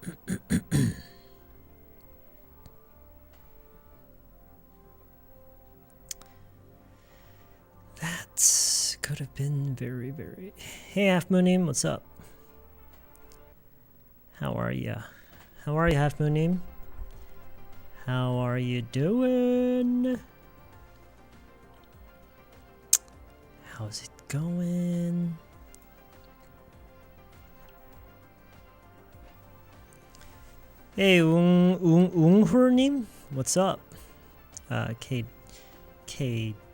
That could have been very, very... Hey, Half Moonim, what's up? How are ya? How are you, Half Moonim? How are you doing? How's it going? Hey, Unghurnim, what's up? K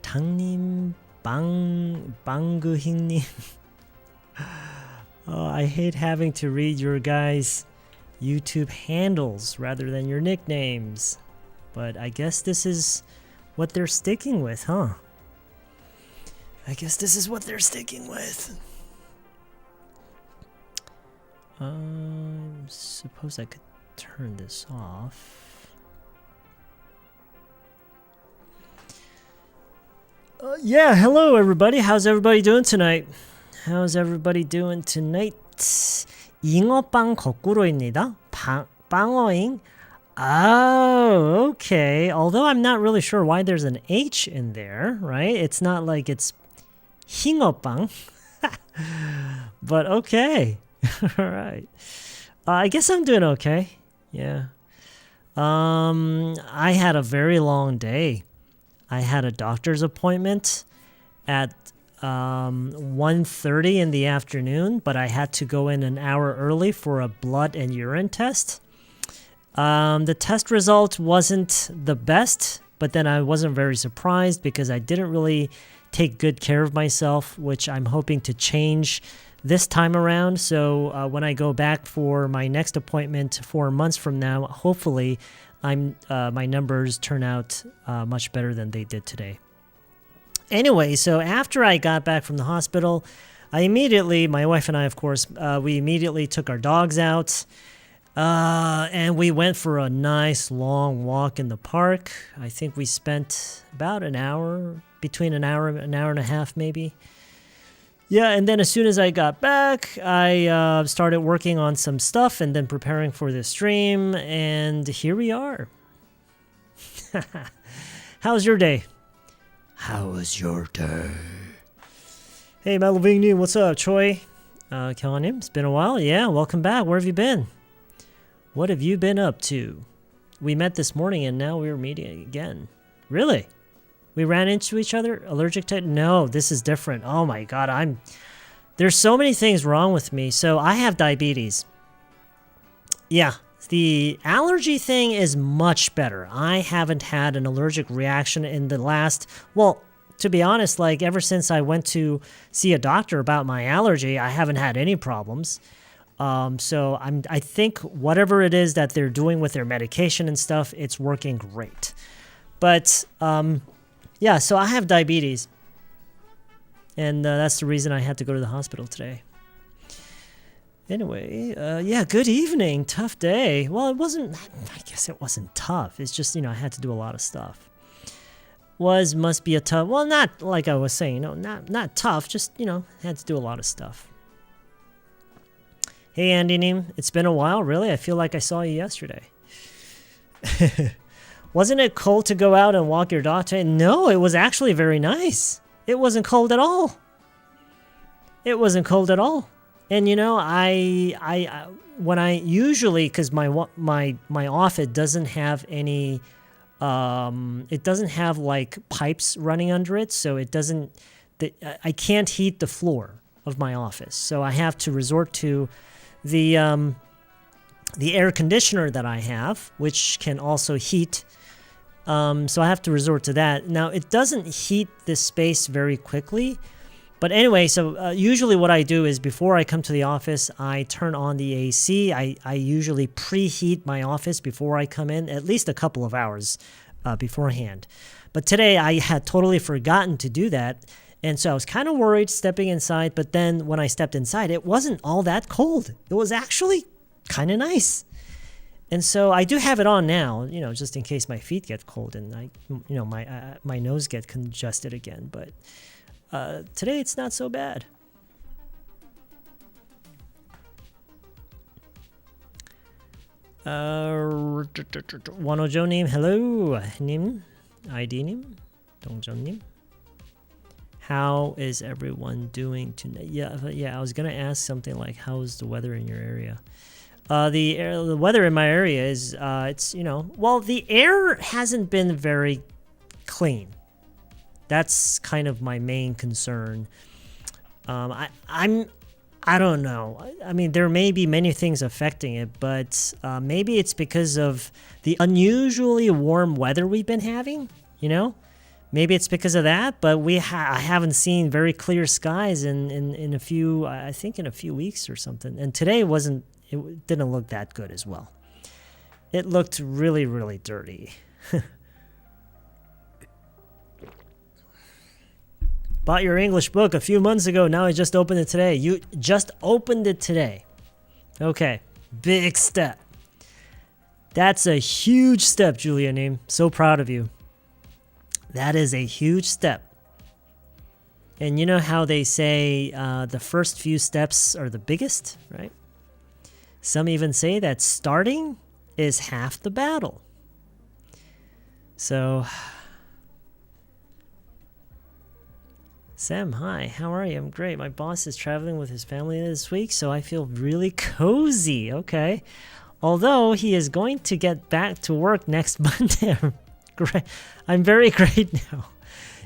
Tangnim Banguhingnim. Oh, I hate having to read your guys' YouTube handles rather than your nicknames. But I guess this is what they're sticking with, huh? I guess this is what they're sticking with. I suppose I could turn this off. Yeah, hello everybody. How's everybody doing tonight? How's everybody doing tonight? 잉어빵 거꾸로입니다. 빵어잉. Oh, okay. Although I'm not really sure why there's an H in there, right? It's not like it's 잉어빵. But okay. All right. I guess I'm doing okay. Yeah. I had a very long day. I had a doctor's appointment at 1:30 in the afternoon, but I had to go in an hour early for a blood and urine test. The test result wasn't the best, but then I wasn't very surprised because I didn't really take good care of myself, which I'm hoping to change this time around. So when I go back for my next appointment 4 months from now, hopefully my numbers turn out much better than they did today. Anyway, so after I got back from the hospital, my wife and I, of course, we immediately took our dogs out. And we went for a nice long walk in the park. I think we spent about an hour, between an hour and a half maybe. Yeah, and then as soon as I got back, I started working on some stuff and then preparing for the stream, and here we are. How's your day? How was your day? Hey, Malavigny, what's up? Choi, Kelanim, it's been a while. Yeah, welcome back. Where have you been? What have you been up to? We met this morning and now we're meeting again. Really? We ran into each other? Allergic to... No, this is different. Oh my God, there's so many things wrong with me. So I have diabetes. Yeah, the allergy thing is much better. I haven't had an allergic reaction in the last... Well, to be honest, like ever since I went to see a doctor about my allergy, I haven't had any problems. So I think whatever it is that they're doing with their medication and stuff, it's working great. But yeah, so I have diabetes, and that's the reason I had to go to the hospital today. Anyway, yeah, good evening. Tough day. Well, it wasn't. I guess it wasn't tough. It's just I had to do a lot of stuff. Must be a tough. Well, not like I was saying. Not tough. Just had to do a lot of stuff. Hey, Andy Neem, it's been a while, really? I feel like I saw you yesterday. Wasn't it cold to go out and walk your dog today? No, it was actually very nice. It wasn't cold at all. It wasn't cold at all. And when I usually, because my office doesn't have any, it doesn't have like pipes running under it, so it doesn't. I can't heat the floor of my office, so I have to resort to the air conditioner that I have, which can also heat. So I have to resort to that. Now, it doesn't heat this space very quickly. But anyway, so usually what I do is before I come to the office, I turn on the AC. I usually preheat my office before I come in, at least a couple of hours beforehand. But today I had totally forgotten to do that. And so I was kind of worried stepping inside, but then when I stepped inside, it wasn't all that cold. It was actually kind of nice. And so I do have it on now, just in case my feet get cold and my nose get congested again. But today it's not so bad. Wanojo님, hello. Nim, ID nim, Dongjonim. How is everyone doing tonight? Yeah. I was gonna ask something like, how's the weather in your area? The weather in my area is it's well, the air hasn't been very clean. That's kind of my main concern. I don't know. I mean, there may be many things affecting it, but maybe it's because of the unusually warm weather we've been having. Maybe it's because of that. But I haven't seen very clear skies in a few. I think in a few weeks or something. And today it didn't look that good as well. It looked really, really dirty. Bought your English book a few months ago. Now I just opened it today. You just opened it today. Okay. Big step. That's a huge step, Julia Neem. So proud of you. That is a huge step. And you know how they say the first few steps are the biggest, right? Some even say that starting is half the battle. So... Sam, hi, how are you? I'm great. My boss is traveling with his family this week, so I feel really cozy. Okay. Although he is going to get back to work next Monday. I'm very great now.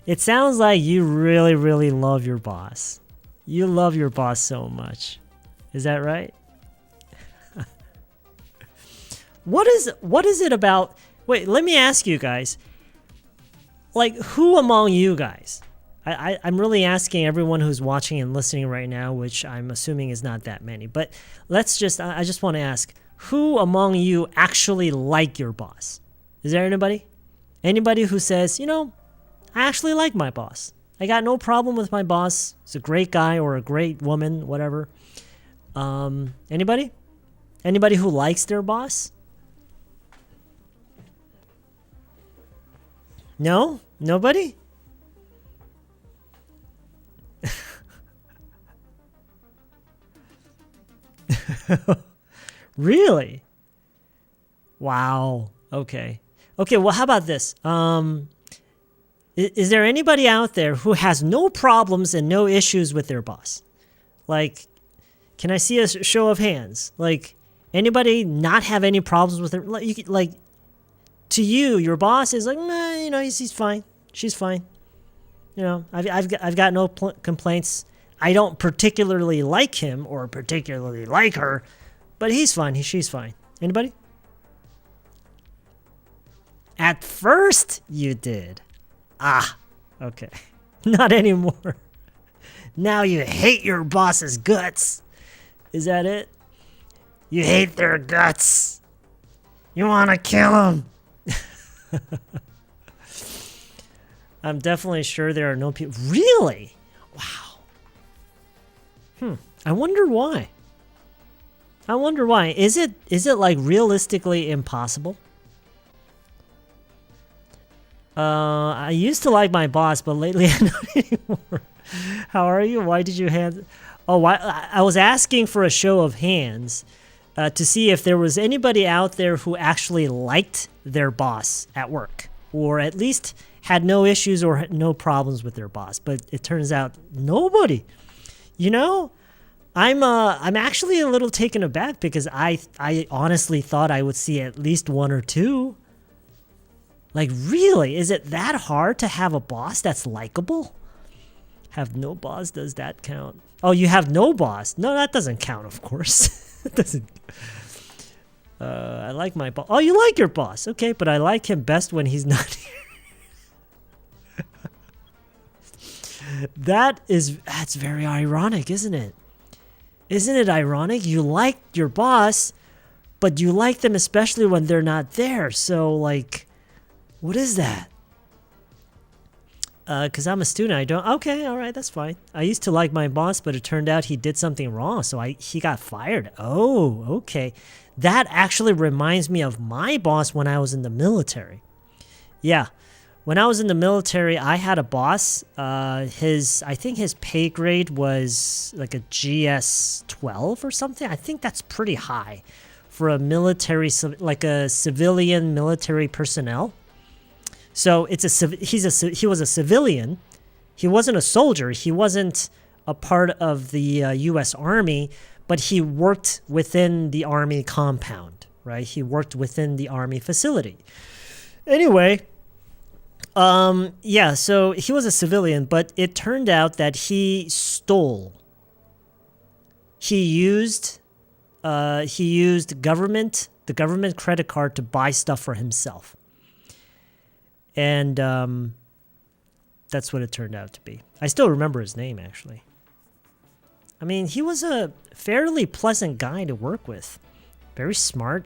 It sounds like you really, really love your boss. You love your boss so much. Is that right? What is it about? Wait, let me ask you guys. Like, who among you guys? I'm really asking everyone who's watching and listening right now, which I'm assuming is not that many. But I just want to ask, who among you actually like your boss? Is there anybody? Anybody who says, I actually like my boss. I got no problem with my boss. He's a great guy or a great woman, whatever. Anybody? Anybody who likes their boss? No? Nobody? Really? Wow. Okay. Well, how about this? Is there anybody out there who has no problems and no issues with their boss? Like, can I see a show of hands? Like, anybody not have any problems with her? Like, to you, your boss is like, nah, he's fine. She's fine. I've got no complaints. I don't particularly like him or particularly like her, but he's fine. She's fine. Anybody? At first, you did. Okay. Not anymore. Now you hate your boss's guts. Is that it? You hate their guts. You want to kill them. I'm definitely sure there are no people. Really? Wow. I wonder why. Is it like realistically impossible? I used to like my boss, but lately not anymore. How are you? Why did you hand? I was asking for a show of hands to see if there was anybody out there who actually liked their boss at work, or at least had no issues or no problems with their boss. But it turns out nobody. I'm actually a little taken aback because I honestly thought I would see at least one or two. Like, really? Is it that hard to have a boss that's likable? Have no boss, does that count? Oh, you have no boss. No, that doesn't count, of course. It doesn't. I like my boss. Oh, you like your boss. Okay, but I like him best when he's not here. That's very ironic, isn't it? Isn't it ironic? You like your boss, but you like them especially when they're not there. So, like, what is that? Because I'm a student, I don't... Okay, all right, that's fine. I used to like my boss, but it turned out he did something wrong, so he got fired. Oh, okay. That actually reminds me of my boss when I was in the military. Yeah. When I was in the military, I had a boss. I think his pay grade was like a GS 12 or something. I think that's pretty high for a military, like a civilian military personnel. So he was a civilian. He wasn't a soldier. He wasn't a part of the U.S. Army, but he worked within the Army compound, right? He worked within the Army facility. Anyway, so he was a civilian, but it turned out that he stole. He used the government credit card to buy stuff for himself. And that's what it turned out to be. I still remember his name, actually. I mean, he was a fairly pleasant guy to work with. Very smart.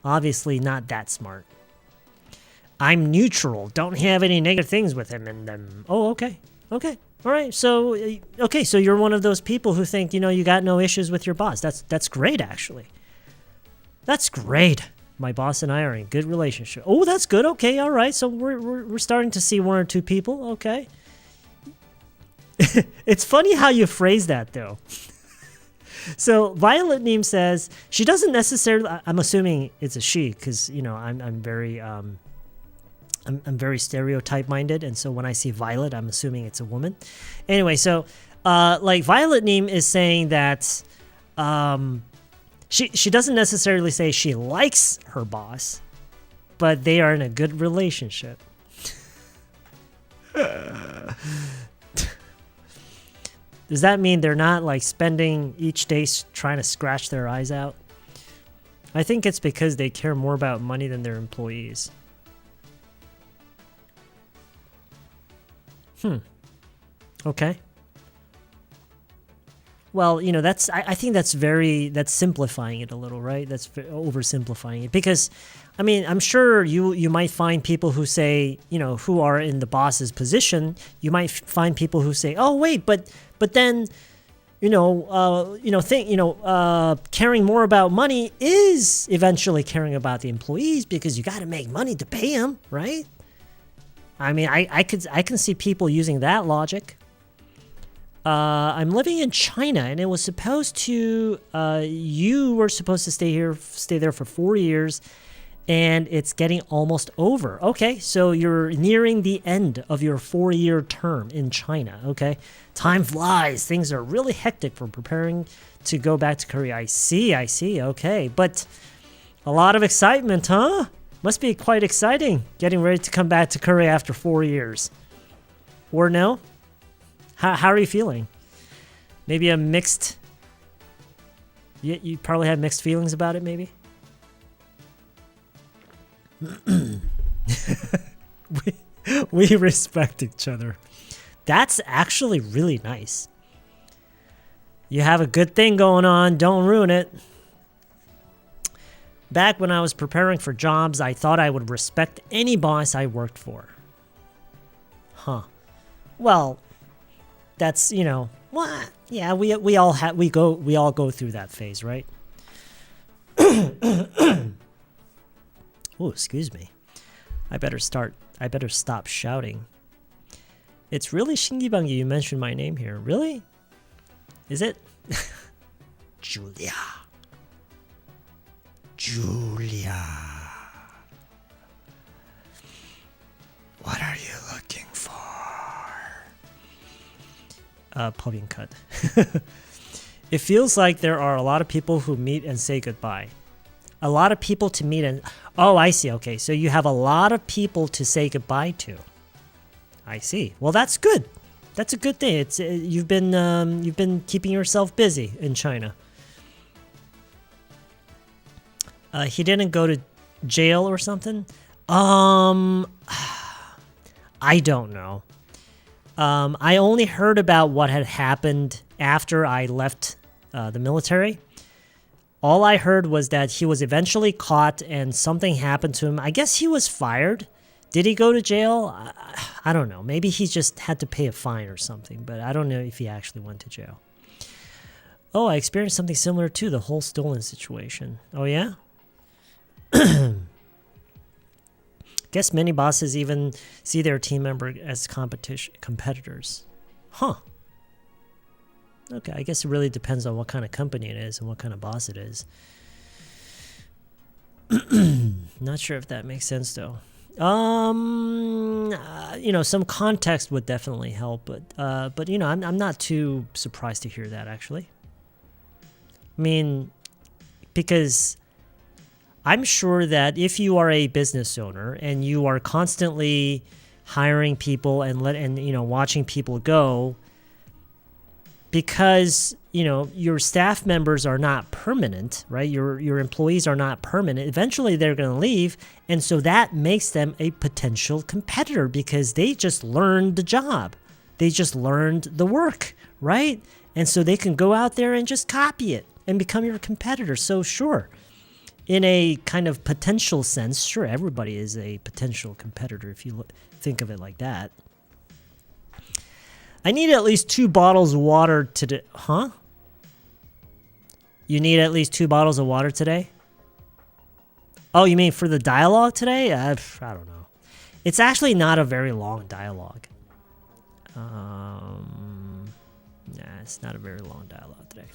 Obviously not that smart. I'm neutral. Don't have any negative things with him. And then, oh, okay. Okay. All right. So you're one of those people who think, you got no issues with your boss. That's great, actually. That's great. My boss and I are in good relationship. Oh, that's good. Okay. All right. So we're starting to see one or two people. Okay. It's funny how you phrase that, though. So Violet Neem says she doesn't necessarily. I'm assuming it's a she because I'm very I'm very stereotype minded, and so when I see Violet, I'm assuming it's a woman. Anyway, so like Violet Neem is saying that she doesn't necessarily say she likes her boss, but they are in a good relationship. Does that mean they're not like spending each day trying to scratch their eyes out? I think it's because they care more about money than their employees. Okay. Well, that's I think that's simplifying it a little, right? That's oversimplifying it because, I mean, I'm sure you might find people who say, who are in the boss's position. You might find people who say, oh wait, but then, caring more about money is eventually caring about the employees because you got to make money to pay them, right? I mean, I can see people using that logic. I'm living in China, and it was supposed to. You were supposed to stay there for 4 years, and it's getting almost over. Okay, so you're nearing the end of your 4-year term in China. Okay, time flies. Things are really hectic for preparing to go back to Korea. I see. Okay, but a lot of excitement, huh? Must be quite exciting getting ready to come back to Korea after 4 years. Or no? How are you feeling? Maybe a mixed... You probably have mixed feelings about it, maybe? we respect each other. That's actually really nice. You have a good thing going on. Don't ruin it. Back when I was preparing for jobs, I thought I would respect any boss I worked for. Huh. Well, that's, well, yeah, we all go through that phase, right? Oh, excuse me. I better stop shouting. It's really Shingibangi you mentioned my name here. Really? Is it? Julia. What are you looking for? Pumping cut. It feels like there are a lot of people who meet and say goodbye. A lot of people to meet and... Oh, I see. Okay, so you have a lot of people to say goodbye to. I see. Well, that's good. That's a good thing. It's you've been keeping yourself busy in China. He didn't go to jail or something? I don't know. I only heard about what had happened after I left the military. All I heard was that he was eventually caught and something happened to him. I guess he was fired. Did he go to jail? I don't know. Maybe he just had to pay a fine or something, but I don't know if he actually went to jail. Oh, I experienced something similar to the whole stolen situation. Oh, yeah? Guess many bosses even see their team member as competitors. Huh. Okay, I guess it really depends on what kind of company it is and what kind of boss it is. Not sure if that makes sense though. Some context would definitely help, but I'm not too surprised to hear that actually. I mean, because I'm sure that if you are a business owner and you are constantly hiring people and watching people go, because your staff members are not permanent, right? Your employees are not permanent. Eventually they're going to leave, and so that makes them a potential competitor because they just learned the job. They just learned the work, right? And so they can go out there and just copy it and become your competitor. So sure, in a kind of potential sense, sure, everybody is a potential competitor if you think of it like that. I need at least 2 bottles of water today. Huh? You need at least 2 bottles of water today? Oh, you mean for the dialogue today? I don't know. It's actually not a very long dialogue. It's not a very long dialogue today.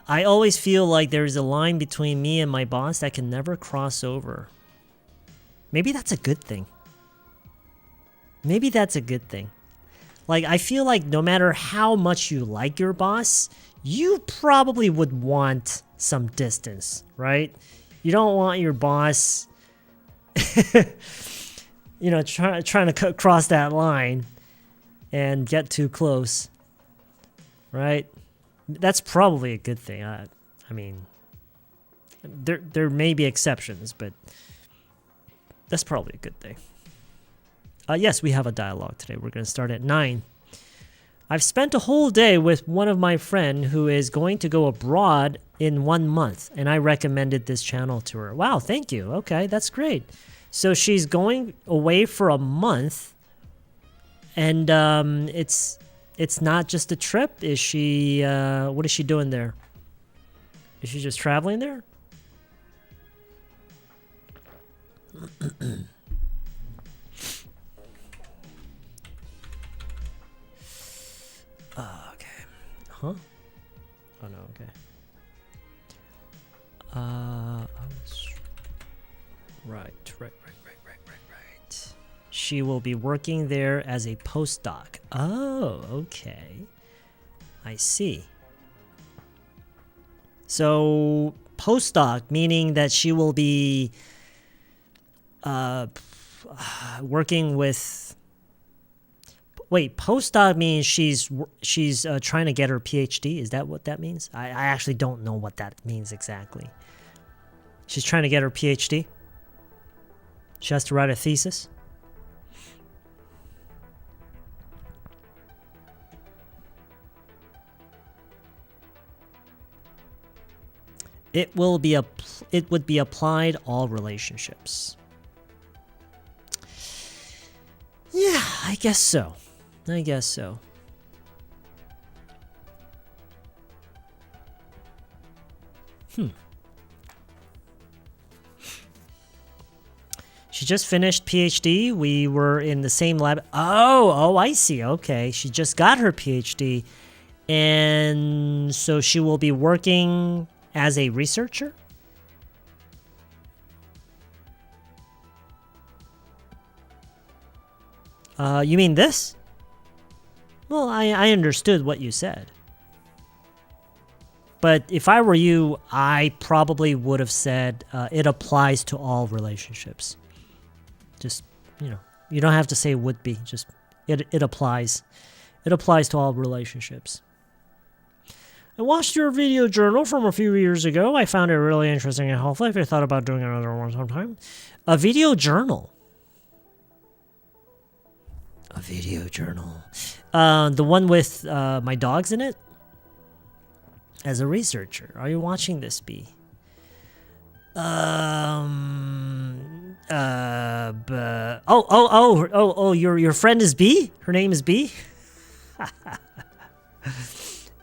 I always feel like there's a line between me and my boss that can never cross over. Maybe that's a good thing. Maybe that's a good thing. Like, I feel like no matter how much you like your boss, you probably would want some distance, right? You don't want your boss, trying to cross that line and get too close, right? That's probably a good thing. I mean, there may be exceptions, but that's probably a good thing. Yes, we have a dialogue today. We're going to start at 9. I've spent a whole day with one of my friends who is going to go abroad in 1 month, and I recommended this channel to her. Wow, thank you. Okay, that's great. So she's going away for a month, and it's not just a trip. Is she? What is she doing there? Is she just traveling there? Okay. Huh? Oh no, okay. Right. She will be working there as a postdoc. Oh, okay. I see. So, postdoc, meaning that she will be working with... Wait, postdoc means she's trying to get her PhD? Is that what that means? I actually don't know what that means exactly. She's trying to get her PhD? She has to write a thesis? It would be applied all relationships. Yeah, I guess so. She just finished PhD. We were in the same lab. Oh, I see. Okay. She just got her PhD. And so she will be working as a researcher? You mean this? Well, I understood what you said. But if I were you, I probably would have said it applies to all relationships. Just, you don't have to say would be. Just, it applies. It applies to all relationships. I watched your video journal from a few years ago. I found it really interesting and helpful. I thought about doing another one sometime. A video journal. A video journal. The one with my dogs in it? As a researcher. Are you watching this, B? Your friend is B? Her name is B?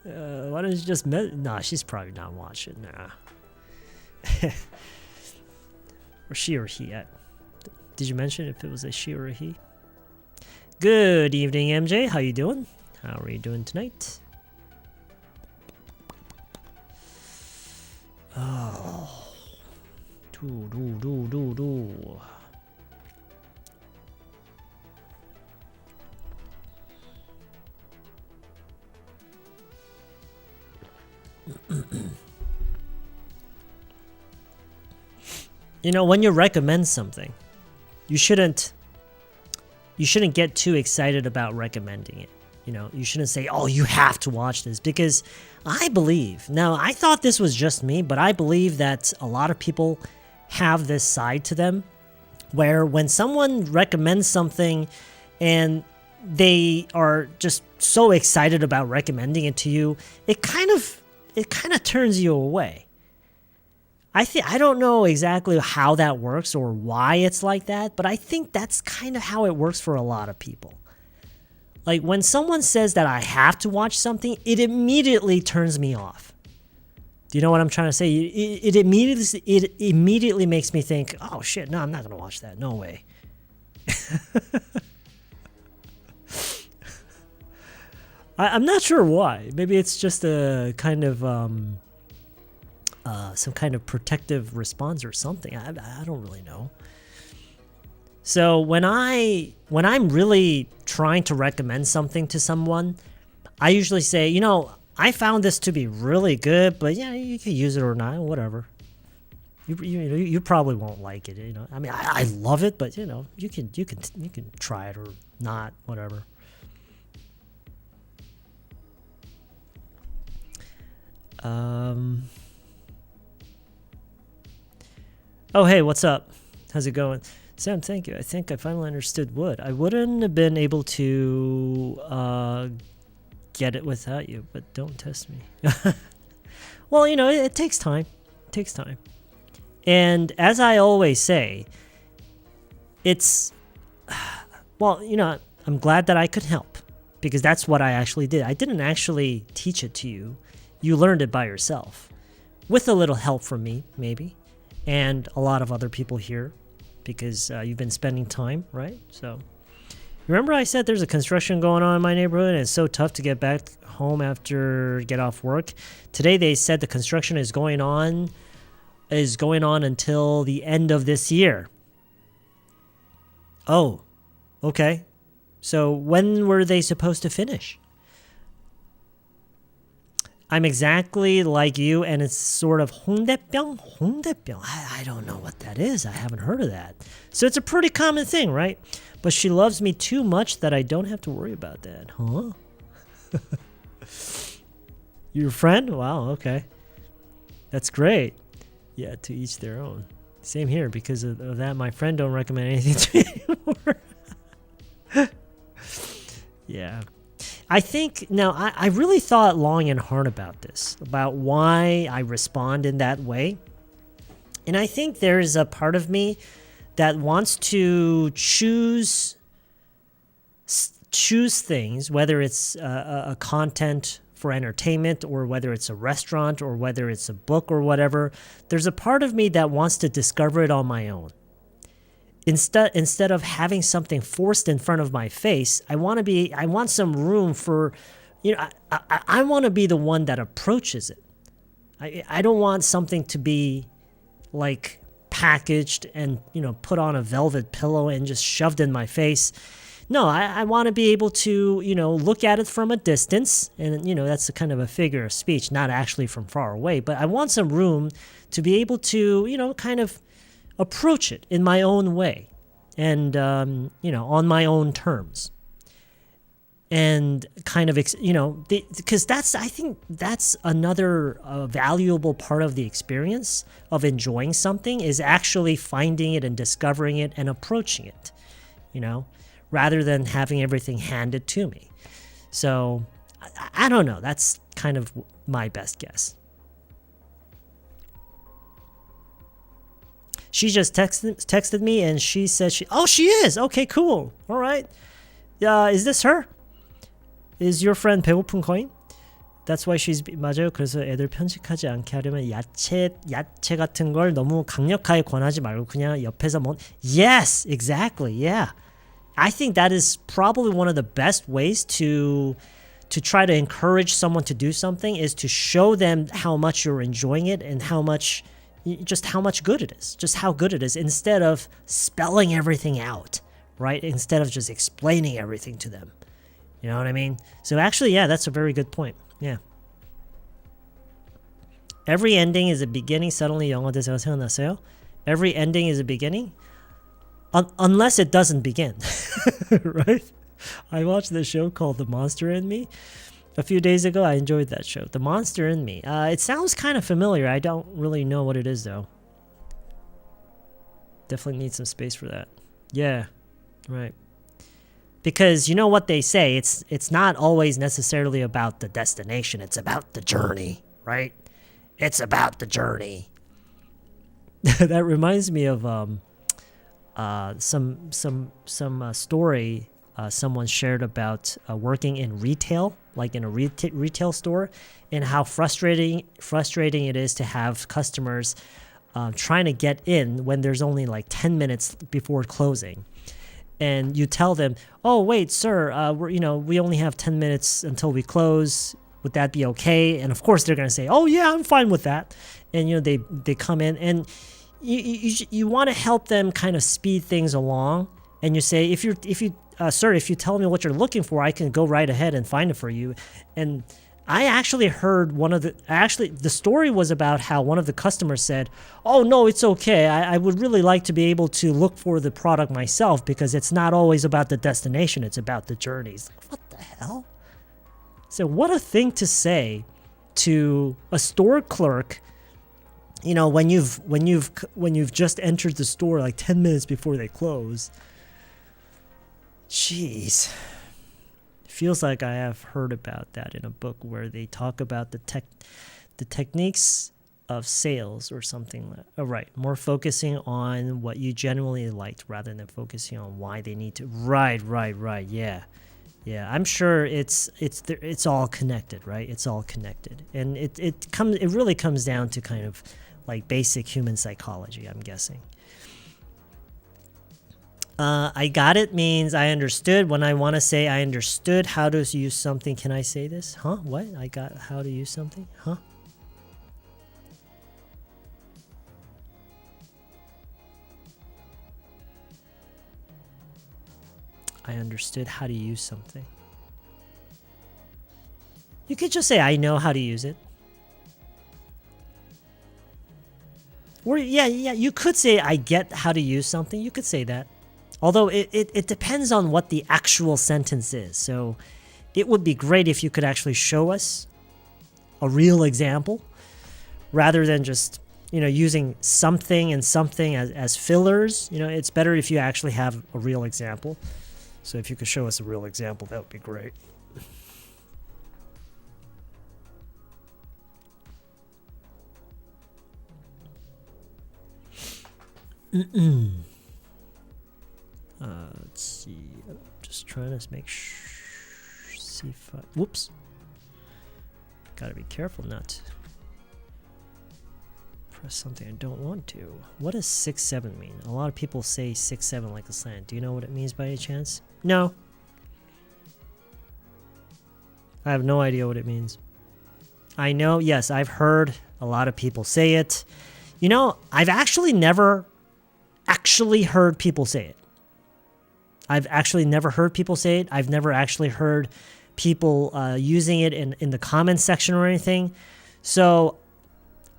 Why don't you just... Nah, she's probably not watching. Nah. Or she or he. Did you mention if it was a she or a he? Good evening, MJ. How you doing? How are you doing tonight? Do. You know, when you recommend something, you shouldn't get too excited about recommending it. You know, you shouldn't say, "Oh, you have to watch this," because I believe, now I thought this was just me, but I believe that a lot of people have this side to them where when someone recommends something and they are just so excited about recommending it to you, it kind of turns you away. I don't know exactly how that works or why it's like that, but I think that's kind of how it works for a lot of people. Like when someone says that I have to watch something, it immediately turns me off. Do you know what I'm trying to say? It immediately makes me think, oh shit, no, I'm not going to watch that. No way. I'm not sure why. Maybe it's just a kind of some kind of protective response or something. I don't really know. So when I'm really trying to recommend something to someone, I usually say, you know, I found this to be really good, but yeah, you can use it or not, whatever. You probably won't like it, you know. I mean, I love it, but you know, you can try it or not, whatever. Oh, hey, what's up? How's it going? Sam, thank you. I think I finally understood wood. I wouldn't have been able to get it without you, but don't test me. Well, you know, it takes time. It takes time. And as I always say, it's, well, you know, I'm glad that I could help because that's what I actually did. I didn't actually teach it to you. You learned it by yourself with a little help from me, maybe, and a lot of other people here because you've been spending time, right? So remember I said there's a construction going on in my neighborhood and it's so tough to get back home after get off work. Today they said the construction is going on until the end of this year. Oh, okay. So when were they supposed to finish? I'm exactly like you, and it's sort of 홍대병? I don't know what that is. I haven't heard of that. So it's a pretty common thing, right? But she loves me too much that I don't have to worry about that. Huh? Your friend? Wow, okay. That's great. Yeah, to each their own. Same here. Because of that, my friend don't recommend anything to me anymore. Yeah. I think, now, I really thought long and hard about this, about why I respond in that way. And I think there's a part of me that wants to choose things, whether it's a content for entertainment or whether it's a restaurant or whether it's a book or whatever. There's a part of me that wants to discover it on my own. Instead of having something forced in front of my face, I want some room for, you know, I want to be the one that approaches it. I don't want something to be like packaged and, you know, put on a velvet pillow and just shoved in my face. No, I want to be able to, you know, look at it from a distance. And, you know, that's a kind of a figure of speech, not actually from far away. But I want some room to be able to, you know, kind of approach it in my own way and, you know, on my own terms. And kind of, you know, because I think that's another valuable part of the experience of enjoying something is actually finding it and discovering it and approaching it, you know, rather than having everything handed to me. So I don't know. That's kind of my best guess. She just texted me and she said she is. Okay, cool. All right. Is this her? Is your friend 배고픈 거인? That's why she's 맞아요. 그래서 애들 편식하지 않게 하려면 야채 같은 걸 너무 강력하게 권하지 말고 그냥 옆에서 Yes, exactly. Yeah. I think that is probably one of the best ways to to try to encourage someone to do something is to show them how much you're enjoying it and how much good it is, just how good it is, instead of spelling everything out, right? Instead of just explaining everything to them. You know what I mean? So actually, yeah, that's a very good point. Yeah. Every ending is a beginning. Suddenly 영어 대사가 생각났어요. Every ending is a beginning. Unless it doesn't begin. Right? I watched this show called The Monster in Me a few days ago. I enjoyed that show. The Monster in Me. It sounds kind of familiar. I don't really know what it is, though. Definitely need some space for that. Yeah, right. Because you know what they say, it's not always necessarily about the destination. It's about the journey, right? It's about the journey. That reminds me of some story someone shared about working in retail, like in a retail store, and how frustrating it is to have customers trying to get in when there's only like 10 minutes before closing. And you tell them, "Oh, wait, sir, we only have 10 minutes until we close. Would that be okay?" And of course, they're going to say, "Oh, yeah, I'm fine with that." And they come in, and you want to help them kind of speed things along. And you say, "Sir, if you tell me what you're looking for, I can go right ahead and find it for you." And I actually heard the story was about how one of the customers said, "Oh, no, it's okay. I would really like to be able to look for the product myself because it's not always about the destination. It's about the journeys." Like, what the hell? So what a thing to say to a store clerk, when you've just entered the store like 10 minutes before they close. Jeez. Feels like I have heard about that in a book where they talk about the techniques of sales or something like that. Oh, right. More focusing on what you genuinely liked rather than focusing on why they need to. Right. Yeah. I'm sure it's all connected, right? It's all connected. And it really comes down to kind of like basic human psychology, I'm guessing. I got it means I understood. When I want to say I understood how to use something, can I say this? Huh? What? I got how to use something? Huh? I understood how to use something. You could just say I know how to use it. Or yeah, you could say I get how to use something. You could say that. Although it depends on what the actual sentence is. So it would be great if you could actually show us a real example rather than just, using something and something as fillers. It's better if you actually have a real example. So if you could show us a real example, that would be great. Let's see. I'm just trying to make see if I... Whoops. Gotta be careful not to press something I don't want to. What does 6-7 mean? A lot of people say 6-7 like a slang. Do you know what it means by any chance? No. I have no idea what it means. I know, yes, I've heard a lot of people say it. I've actually never heard people say it. I've actually never heard people say it. I've never actually heard people using it in the comments section or anything. So,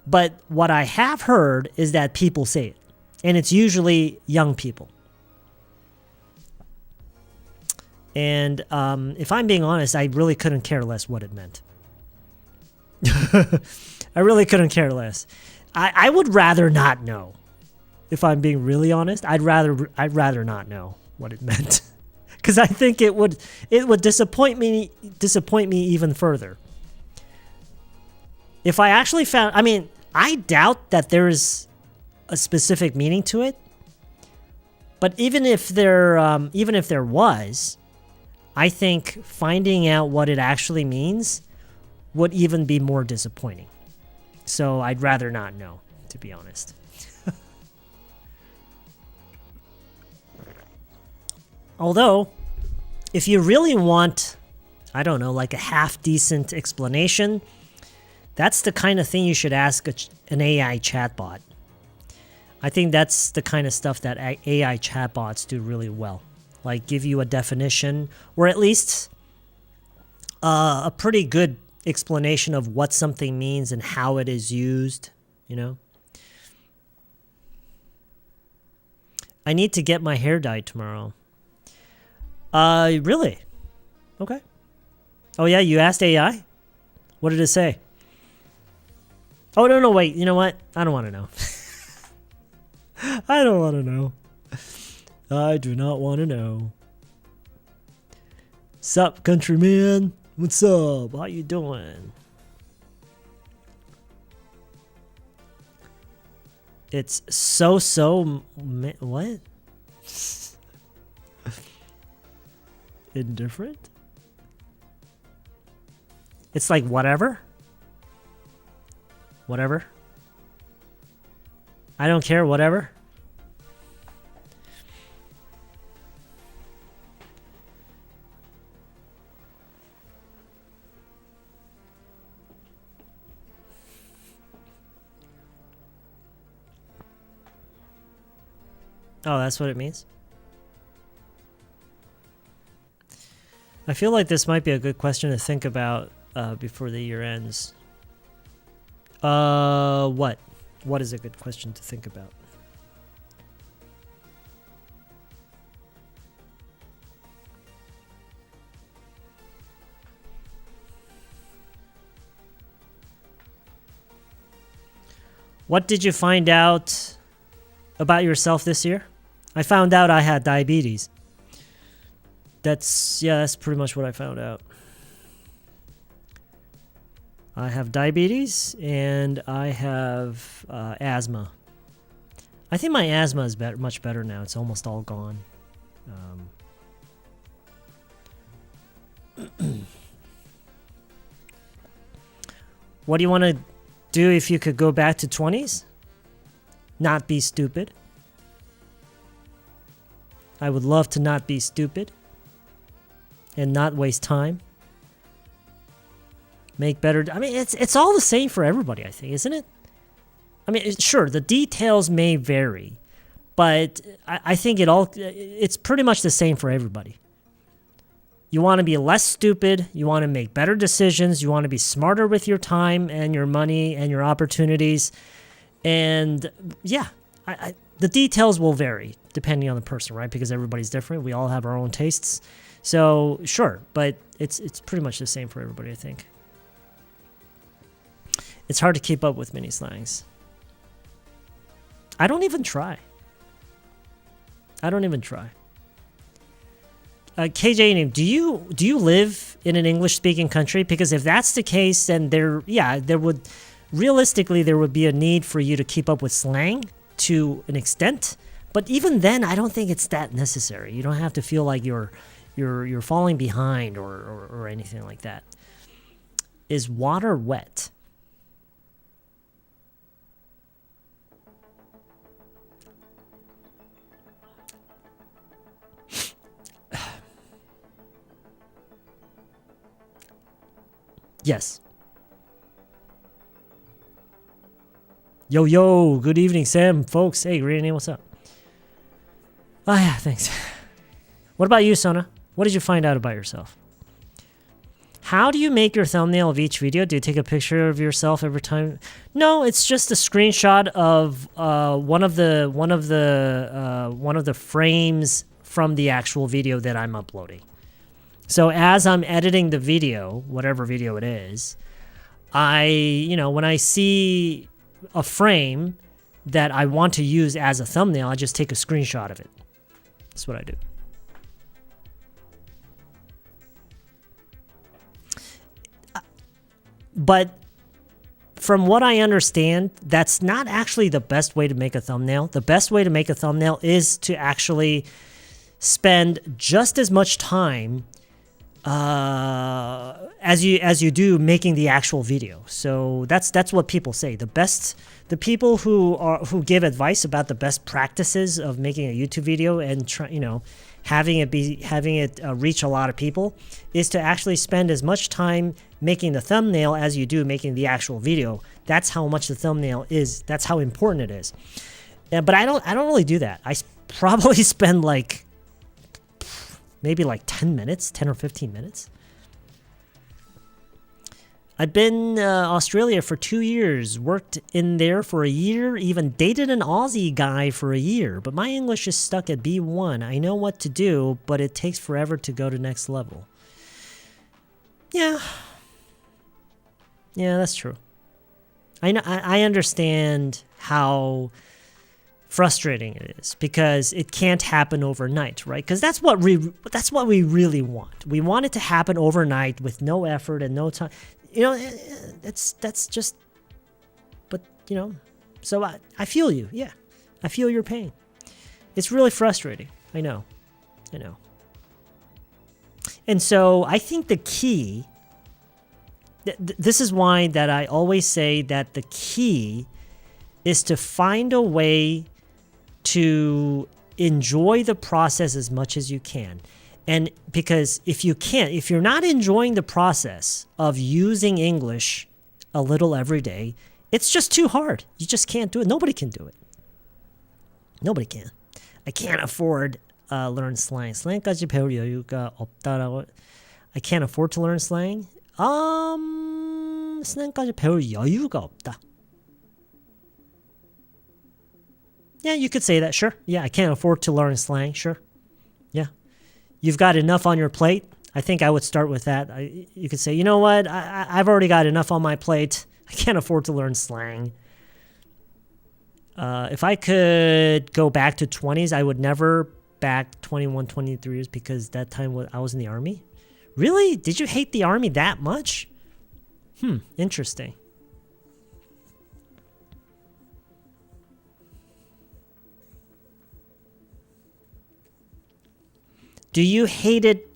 but what I have heard is that people say it. And it's usually young people. And if I'm being honest, I really couldn't care less what it meant. I really couldn't care less. I would rather not know. If I'm being really honest, I'd rather not know what it meant, because I think it would disappoint me even further. If I actually found, I doubt that there is a specific meaning to it. But even if there was, I think finding out what it actually means would even be more disappointing. So I'd rather not know, to be honest. Although, if you really want I don't know, like a half-decent explanation, that's the kind of thing you should ask an AI chatbot. I think that's the kind of stuff that AI chatbots do really well. Like give you a definition, or at least a pretty good explanation of what something means and how it is used, you know? I need to get my hair dyed tomorrow. Really? Okay. Oh yeah, you asked AI? What did it say? Oh, no, wait. You know what? I don't want to know. I don't want to know. I do not want to know. Sup, countryman? What's up? How you doing? It's what? Indifferent? It's like whatever? Whatever? I don't care, whatever? Oh, that's what it means? I feel like this might be a good question to think about before the year ends. What? What is a good question to think about? What did you find out about yourself this year? I found out I had diabetes. That's pretty much what I found out. I have diabetes and I have asthma. I think my asthma is much better now. It's almost all gone. What do you want to do if you could go back to 20s? Not be stupid. I would love to not be stupid and not waste time. Make better. I mean, it's all the same for everybody, I think, isn't it? I mean, sure, the details may vary, but I think it's pretty much the same for everybody. You want to be less stupid. You want to make better decisions. You want to be smarter with your time and your money and your opportunities. And yeah, the details will vary depending on the person, right? Because everybody's different. We all have our own tastes. So sure, but it's pretty much the same for everybody, I think. It's hard to keep up with mini slangs. I don't even try. KJ name, do you live in an English speaking country? Because if that's the case, then there would be a need for you to keep up with slang to an extent. But even then, I don't think it's that necessary. You don't have to feel like you're falling behind or anything like that. Is water wet? Yes. Yo, good evening, Sam, folks. Hey, Renee, what's up? Oh, yeah, thanks. What about you, Sona? What did you find out about yourself? How do you make your thumbnail of each video? Do you take a picture of yourself every time? No, it's just a screenshot of one of the frames from the actual video that I'm uploading. So as I'm editing the video, whatever video it is, when I see a frame that I want to use as a thumbnail, I just take a screenshot of it. That's what I do. But from what I understand, that's not actually the best way to make a thumbnail. The best way to make a thumbnail is to actually spend just as much time as you do making the actual video. So that's what people say. The people who give advice about the best practices of making a YouTube video and having it reach a lot of people, is to actually spend as much time making the thumbnail as you do making the actual video. That's how much the thumbnail is. That's how important it is. But I don't really do that. I probably spend like maybe like 10 or 15 minutes. I've been Australia for 2 years, worked in there for a year, even dated an Aussie guy for a year, but my English is stuck at B1. I know what to do, but it takes forever to go to next level. Yeah, that's true. I understand how frustrating it is because it can't happen overnight, right? Because that's what we really want. We want it to happen overnight with no effort and no time. That's just. But so I feel you. Yeah, I feel your pain. It's really frustrating. I know. And so I think the key. This is why that I always say that the key is to find a way to enjoy the process as much as you can. And because if you're not enjoying the process of using English a little every day, it's just too hard. You just can't do it. Nobody can do it. Nobody can. I can't afford learn slang. slang까지 배울 여유가 없다라고. I can't afford to learn slang. 슬랭까지 배울 여유가 없다. Yeah, you could say that, sure. Yeah, I can't afford to learn slang, sure. Yeah. You've got enough on your plate. I think I would start with that. You could say, you know what? I've already got enough on my plate. I can't afford to learn slang. If I could go back to 20s, I would never back 21, 23 years because that time I was in the army. Really? Did you hate the army that much? Interesting. Do you hate it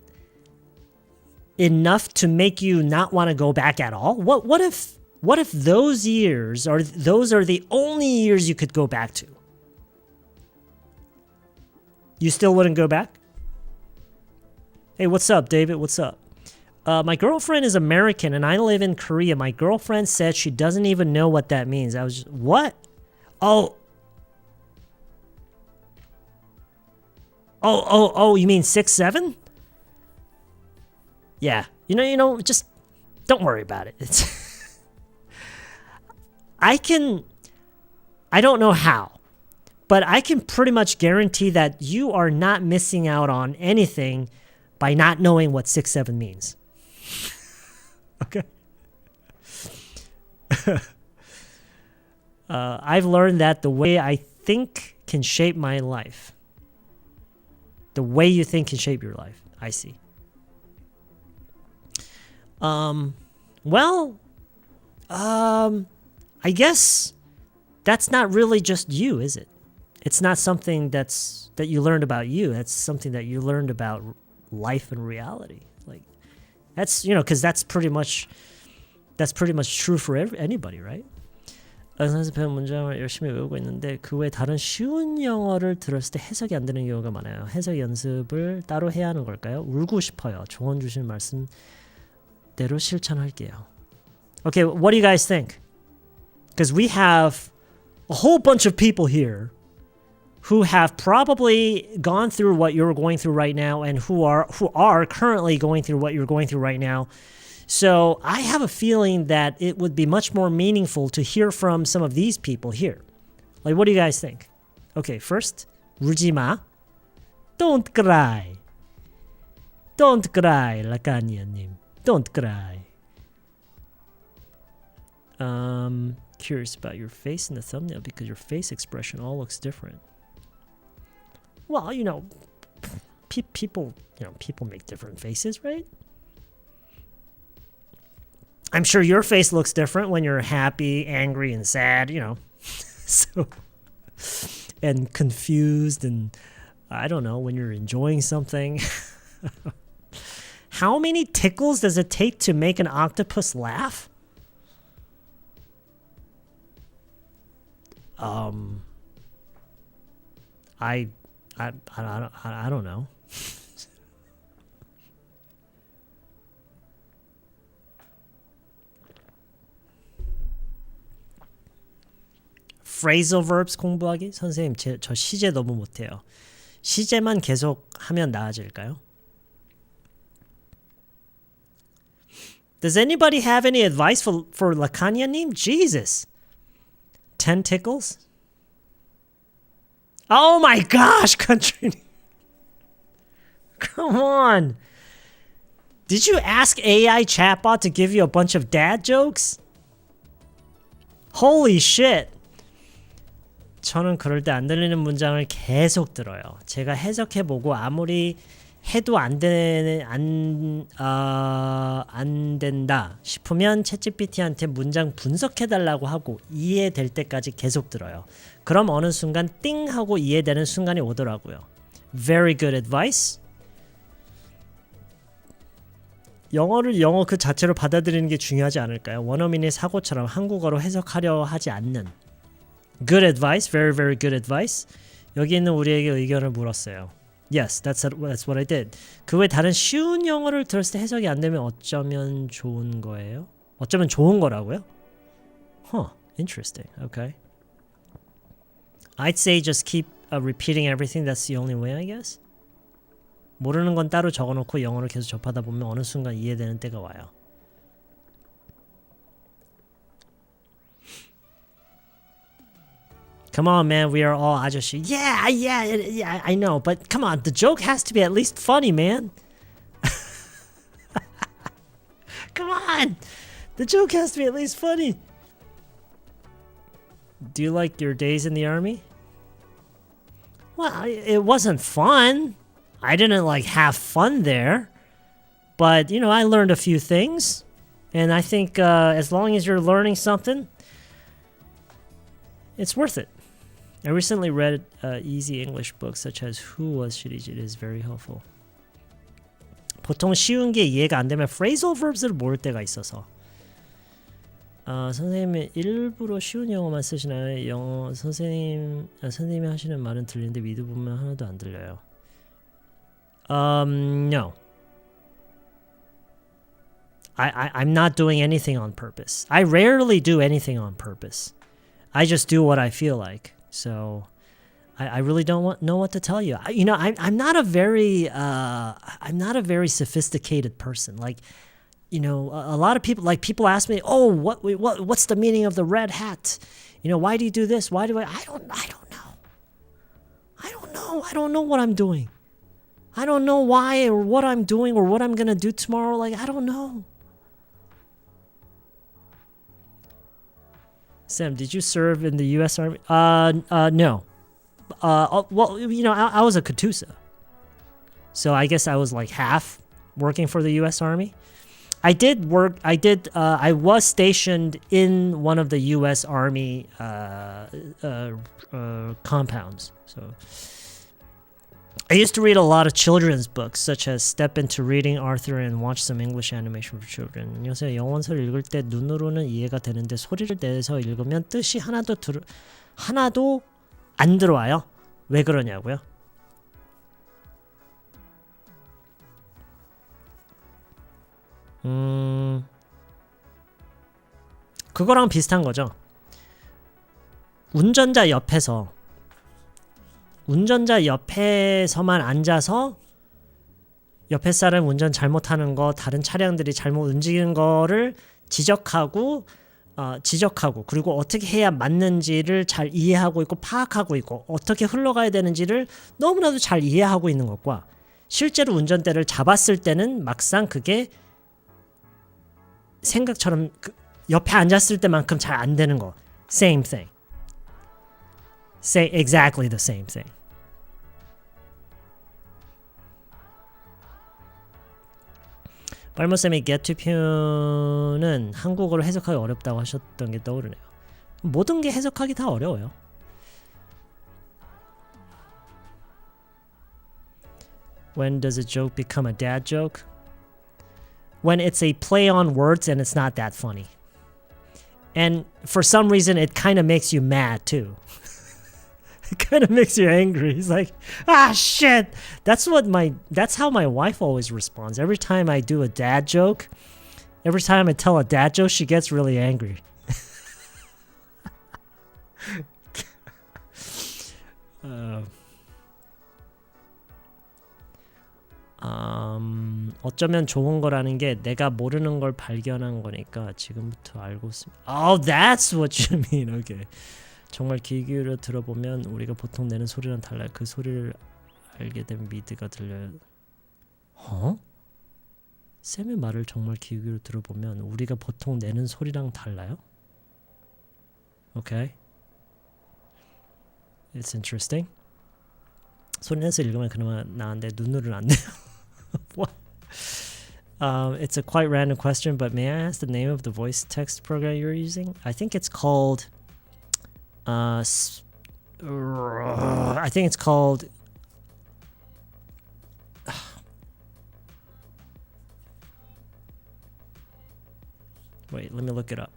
enough to make you not want to go back at all? What if those years are the only years you could go back to? You still wouldn't go back? Hey, what's up, David? What's up? My girlfriend is American and I live in Korea. My girlfriend said she doesn't even know what that means. I was just, what? Oh, you mean 6'7"? Yeah. Just don't worry about it. It's I don't know how, but I can pretty much guarantee that you are not missing out on anything by not knowing what 6'7" means. Okay. I've learned that the way I think can shape my life. The way you think can shape your life. I see. I guess that's not really just you, is it? It's not something that you learned about you. That's something that you learned about life and reality. Like that's because that's pretty much true for anybody, right? 선생님께서 배운 문장을 열심히 외우고 있는데 그 외에 다른 쉬운 영어를 들었을 때 해석이 안 되는 경우가 많아요. 해석 연습을 따로 해야 하는 걸까요? 울고 싶어요. 조언 주신 말씀대로 실천할게요. Okay, what do you guys think? Because we have a whole bunch of people here who have probably gone through what you're going through right now and who are currently going through what you're going through right now. So I have a feeling that it would be much more meaningful to hear from some of these people here. Like, what do you guys think? Okay, first, 울지 마. Don't cry. Don't cry, 라카니아님. Don't cry. Curious about your face in the thumbnail because your face expression all looks different. Well, people make different faces, right? I'm sure your face looks different when you're happy, angry, and sad, so, and confused, and I don't know, when you're enjoying something. How many tickles does it take to make an octopus laugh? I don't know. phrasal verbs 공부하기? 선생님, 저 시제 너무 못해요. 시제만 계속 하면 나아질까요? Does anybody have any advice for Lakanya-님? Jesus. 10 tickles? Oh my gosh, country. Come on. Did you ask AI chatbot to give you a bunch of dad jokes? Holy shit. 저는 그럴 때 안 들리는 문장을 계속 들어요. 제가 해석해보고 아무리 해도 안 된다 싶으면 챗GPT한테 문장 분석해달라고 하고 이해될 때까지 계속 들어요. 그럼 어느 순간 띵 하고 이해되는 순간이 오더라고요. Very good advice. 영어를 영어 그 자체로 받아들이는 게 중요하지 않을까요? 원어민의 사고처럼 한국어로 해석하려 하지 않는. Good advice, very very good advice. 여기 있는 우리에게 의견을 물었어요. Yes, that's what I did. 그 외 다른 쉬운 영어를 들었을 때 해석이 안 되면 어쩌면 좋은 거예요? 어쩌면 좋은 거라고요? Huh, interesting. Okay. I'd say just keep repeating everything. That's the only way, I guess. 모르는 건 따로 적어놓고 영어를 계속 접하다 보면 어느 순간 이해되는 때가 와요. Come on, man. We are all 아저씨. Yeah, I know. But come on, the joke has to be at least funny, man. Come on. The joke has to be at least funny. Do you like your days in the army? Well, it wasn't fun. I didn't like have fun there. But, you know, I learned a few things. And I think as long as you're learning something, it's worth it. I recently read easy English books such as Who Was 시리즈. It is very helpful. 보통 쉬운 게 이해가 안 되면 phrasal verbs를 모를 때가 있어서. 선생님이 일부러 쉬운 영어만 쓰시나요? 영어 선생님이 하시는 말은 들리는데 미드 보면 하나도 안 들려요. No. I'm not doing anything on purpose. I rarely do anything on purpose. I just do what I feel like. So I really don't know what to tell you. I'm not a very sophisticated person. Like, you know, a lot of people, like, people ask me, "Oh, what's the meaning of the red hat? You know, why do you do this? Why do I don't know. I don't know what I'm doing. I don't know why or what I'm doing or what I'm going to do tomorrow. Like, I don't know." Sam, did you serve in the U.S. Army? No. Well, you know, I was a Katusa. So I guess I was like half working for the U.S. Army. I was stationed in one of the U.S. Army compounds. So I used to read a lot of children's books, such as Step Into Reading Arthur and watch some English animation for children. 요새 영원서를 읽을 때 눈으로는 이해가 되는데 소리를 내서 읽으면 뜻이 하나도 안 들어와요. 왜 그러냐고요? 그거랑 비슷한 거죠. 운전자 옆에서만 앉아서 옆에 사람 운전 잘못하는 거, 다른 차량들이 잘못 움직이는 거를 지적하고 그리고 어떻게 해야 맞는지를 잘 이해하고 있고 파악하고 있고 어떻게 흘러가야 되는지를 너무나도 잘 이해하고 있는 것과 실제로 운전대를 잡았을 때는 막상 그게 생각처럼 옆에 앉았을 때만큼 잘 안 되는 거. Same thing. Say exactly the same thing. 빨모쌤이 get to 표현은 한국어로 해석하기 어렵다고 하셨던 게 떠오르네요. 모든 게 해석하기 다 어려워요. When does a joke become a dad joke? When it's a play on words and it's not that funny. And for some reason it kind of makes you mad too. It kind of makes you angry. He's like, ah, shit. That's how my wife always responds. Every time I do a dad joke, every time I tell a dad joke, she gets really angry. 어쩌면 좋은 거라는 게 내가 모르는 걸 발견한 거니까 지금부터 알고 있습니다. Oh, that's what you mean. Okay. 정말 귀 기울여 들어보면 우리가 보통 내는 소리랑 달라요. 그 소리를 알게 된 미드가 들려요. 쌤의 말을 정말 귀 기울여 들어보면 우리가 보통 내는 소리랑 달라요? Okay. It's interesting. 소리 내서 읽으면 그나마 나은데 눈으로는 안 돼요. What? It's a quite random question, but may I ask the name of the voice text program you're using? I think it's called I think it's called wait, let me look it up.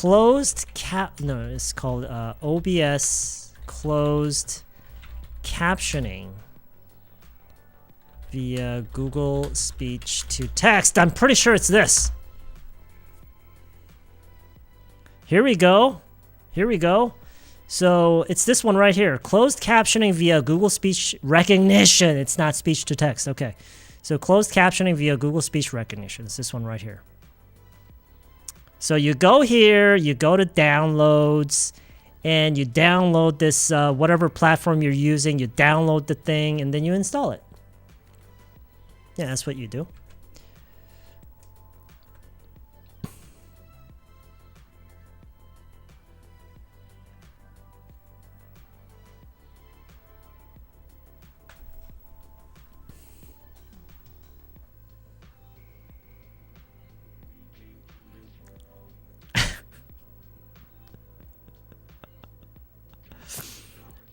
It's called OBS closed captioning via Google speech to text. I'm pretty sure it's this. Here we go. So it's this one right here. Closed captioning via Google speech recognition. It's not speech to text. Okay. So closed captioning via Google speech recognition. It's this one right here. So you go here, you go to downloads, and you download this, whatever platform you're using, you download the thing, and then you install it. Yeah, that's what you do.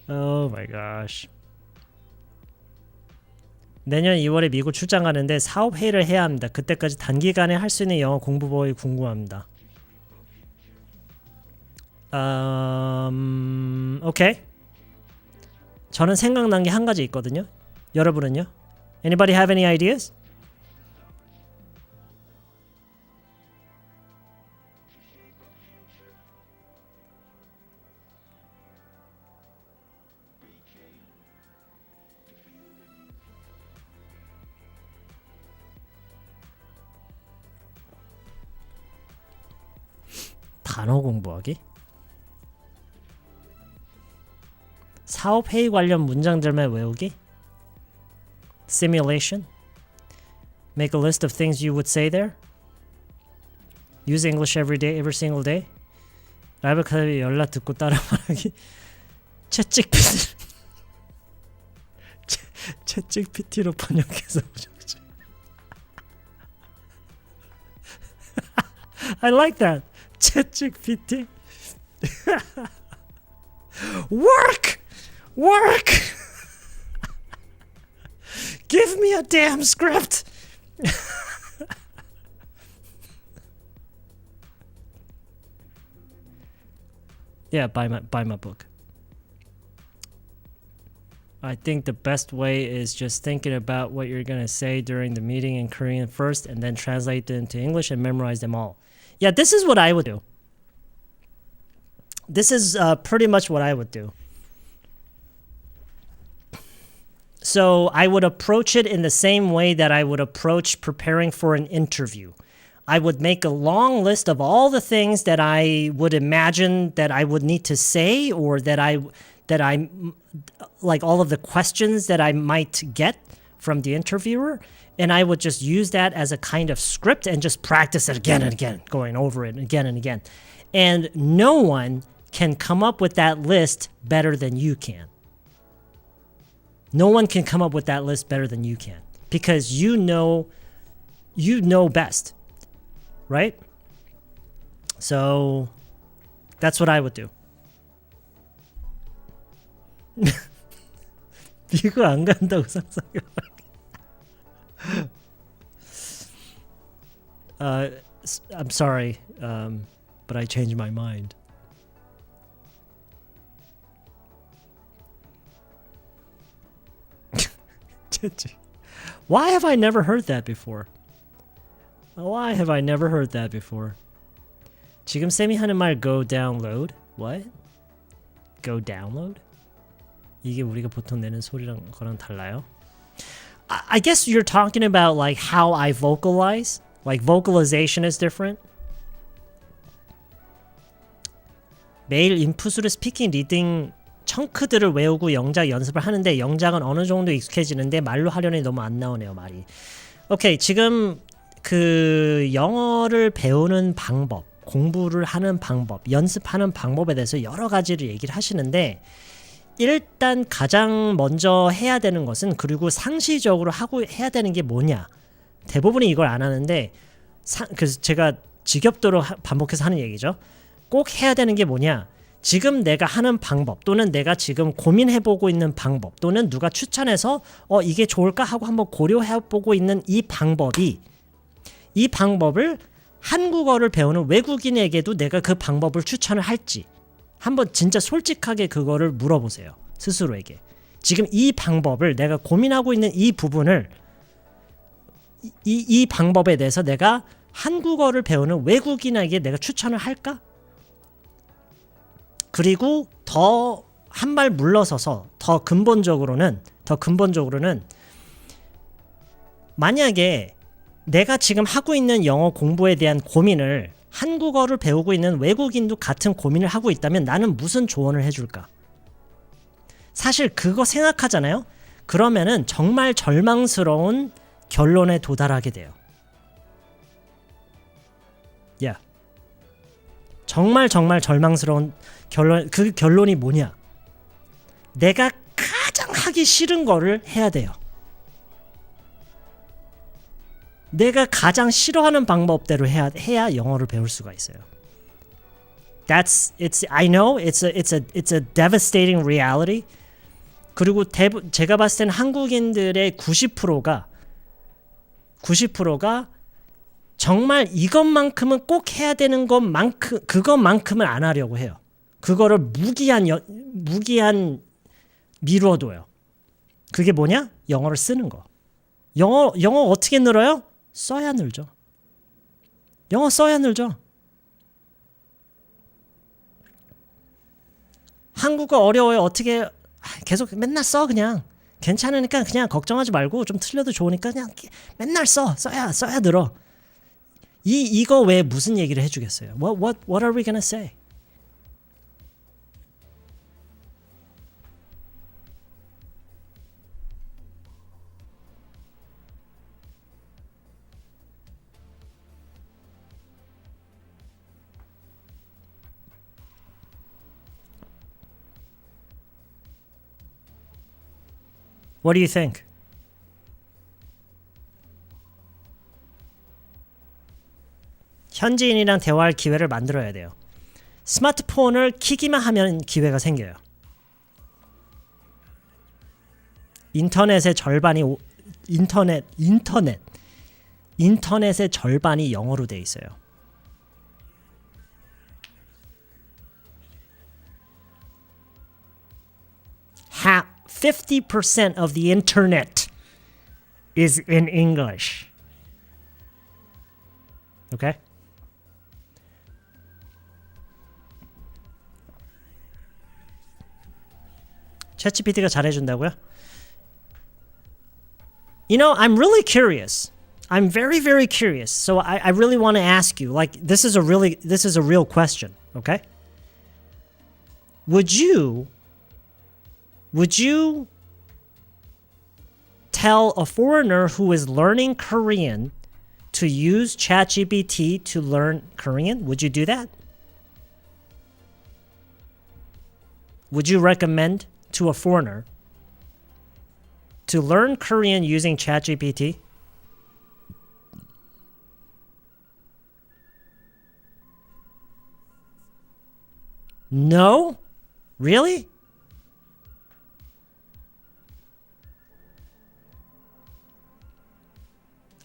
Oh my gosh. 내년 2월에 미국 출장 가는데 사업 회의를 해야 합니다. 그때까지 단기간에 할 수 있는 영어 공부 방법이 궁금합니다. 오케이. 저는 생각난 게 한 가지 있거든요. 여러분은요? Anybody have any ideas? 단어 공부하기? 사업 회의 관련 문장들만 외우기? Simulation? Make a list of things you would say there? Use English every day, every single day? 라이브아카데미 연락 듣고 따라 말하기? 챗GPT로 번역해서 보죠. I like that. ChatGPT. Work! Give me a damn script. Yeah, buy my book. I think the best way is just thinking about what you're going to say during the meeting in Korean first and then translate them into English and memorize them all. Yeah, this is what I would do. This is pretty much what I would do. So I would approach it in the same way that I would approach preparing for an interview. I would make a long list of all the things that I would imagine that I would need to say, or that I like all of the questions that I might get from the interviewer. And I would just use that as a kind of script and just practice it again and again, going over it again and again. And no one can come up with that list better than you can. No one can come up with that list better than you can, because you know best, right? So that's what I would do. 미국 안 간다고 상상해. I'm sorry, but I changed my mind. Why have I never heard that before? Why have I never heard that before? 지금 쌤이 하는 말 go download? What? Go download? 이게 우리가 보통 내는 소리랑 거랑 달라요? I guess you're talking about like how I vocalize. Like vocalization is different. 매일 인풋으로 스피킹, 리딩 청크들을 외우고 영작 연습을 하는데 영작은 어느 정도 익숙해지는데 말로 하려니 너무 안 나오네요, 말이. 오케이, 지금 그 영어를 배우는 방법, 공부를 하는 방법, 연습하는 방법에 대해서 여러 가지를 얘기를 하시는데 일단 가장 먼저 해야 되는 것은 그리고 상시적으로 하고 해야 되는 게 뭐냐. 대부분이 이걸 안 하는데 그래서 제가 지겹도록 반복해서 하는 얘기죠. 꼭 해야 되는 게 뭐냐. 지금 내가 하는 방법 또는 내가 지금 고민해보고 있는 방법 또는 누가 추천해서 이게 좋을까 하고 한번 고려해보고 있는 이 방법을 한국어를 배우는 외국인에게도 내가 그 방법을 추천을 할지 한번 진짜 솔직하게 그거를 물어보세요. 스스로에게. 지금 이 방법을 내가 고민하고 있는 이 부분을 이 방법에 대해서 내가 한국어를 배우는 외국인에게 내가 추천을 할까? 그리고 더 한 발 물러서서 더 근본적으로는 만약에 내가 지금 하고 있는 영어 공부에 대한 고민을 한국어를 배우고 있는 외국인도 같은 고민을 하고 있다면 나는 무슨 조언을 해줄까? 사실 그거 생각하잖아요? 그러면은 정말 절망스러운 결론에 도달하게 돼요. Yeah. 정말 절망스러운 결론, 그 결론이 뭐냐? 내가 가장 하기 싫은 거를 해야 돼요. 내가 가장 싫어하는 방법대로 해야 영어를 배울 수가 있어요. I know it's a devastating reality. 그리고 제가 봤을 때는 한국인들의 90%가 정말 이것만큼은 꼭 해야 되는 그것만큼은 안 하려고 해요. 그거를 무기한 미뤄둬요. 그게 뭐냐? 영어를 쓰는 거. 영어 어떻게 늘어요? 써야 늘죠. 영어 써야 늘죠. 한국어 어려워요. 어떻게 계속 맨날 써 그냥. 괜찮으니까 그냥 걱정하지 말고 좀 틀려도 좋으니까 그냥 맨날 써야 늘어. 이거 외에 무슨 얘기를 해주겠어요? What are we gonna say? What do you think? 현지인이랑 대화할 기회를 만들어야 돼요. 스마트폰을 키기만 하면 기회가 생겨요. 인터넷의 절반이 영어로 돼 있어요. 50% of the internet is in English. Okay? 챗GPT가 잘해준다고요? You know, I'm really curious. I'm very, very curious. So I really want to ask you, like, this is a real question, okay? Would you tell a foreigner who is learning Korean to use ChatGPT to learn Korean? Would you do that? Would you recommend to a foreigner to learn Korean using ChatGPT? No? Really?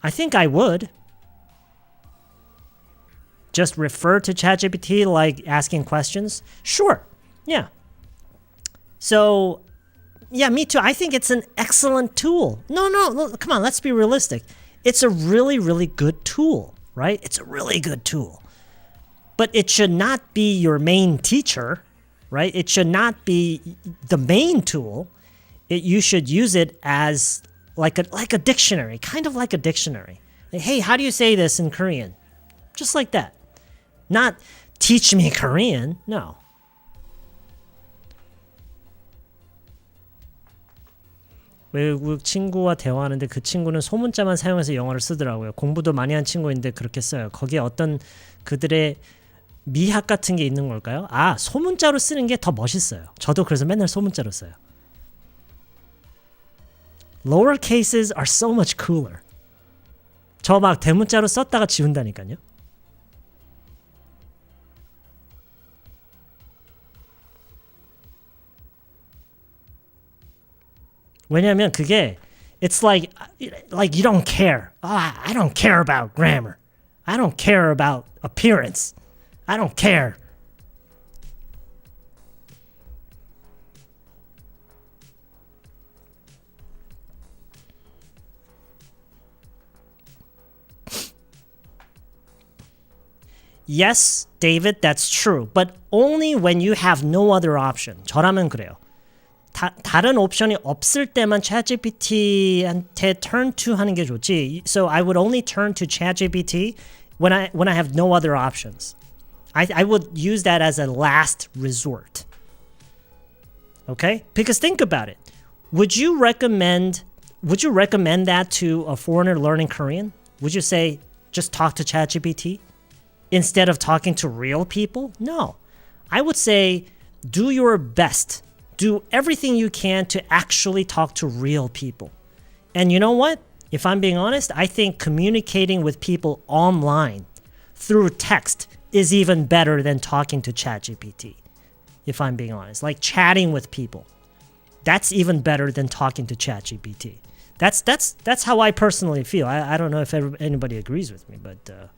I think I would. just refer to ChatGPT like asking questions? Sure. Yeah. So, yeah, me too. I think it's an excellent tool. No, come on, let's be realistic. It's a really, really good tool, right? It's a really good tool. But it should not be your main teacher, right? It should not be the main tool. You should use it as like a dictionary, kind of like a dictionary. Like, hey, how do you say this in Korean? Just like that. Not teach me Korean. No. 외국 친구와 대화하는데 그 친구는 소문자만 사용해서 영어를 쓰더라고요. 공부도 많이 한 친구인데 그렇게 써요. 거기에 어떤 그들의 미학 같은 게 있는 걸까요? 아, 소문자로 쓰는 게 더 멋있어요. 저도 그래서 맨날 소문자로 써요. Lower cases are so much cooler. 저 막 대문자로 썼다가 지운다니까요. 왜냐면 그게 it's like you don't care. I don't care about grammar. I don't care about appearance. I don't care. Yes, David, that's true. But only when you have no other option. 저라면 그래요. 다른 옵션이 없을 때만 ChatGPT한테 turn to 하는 게 좋지. So I would only turn to ChatGPT when I have no other options. I would use that as a last resort. Okay? Because think about it. Would you recommend that to a foreigner learning Korean? Would you say just talk to ChatGPT instead of talking to real people? No. I would say do your best. Do everything you can to actually talk to real people. And you know what? If I'm being honest, I think communicating with people online through text is even better than talking to ChatGPT. If I'm being honest, like chatting with people, that's even better than talking to ChatGPT. That's how I personally feel. I don't know if anybody agrees with me, but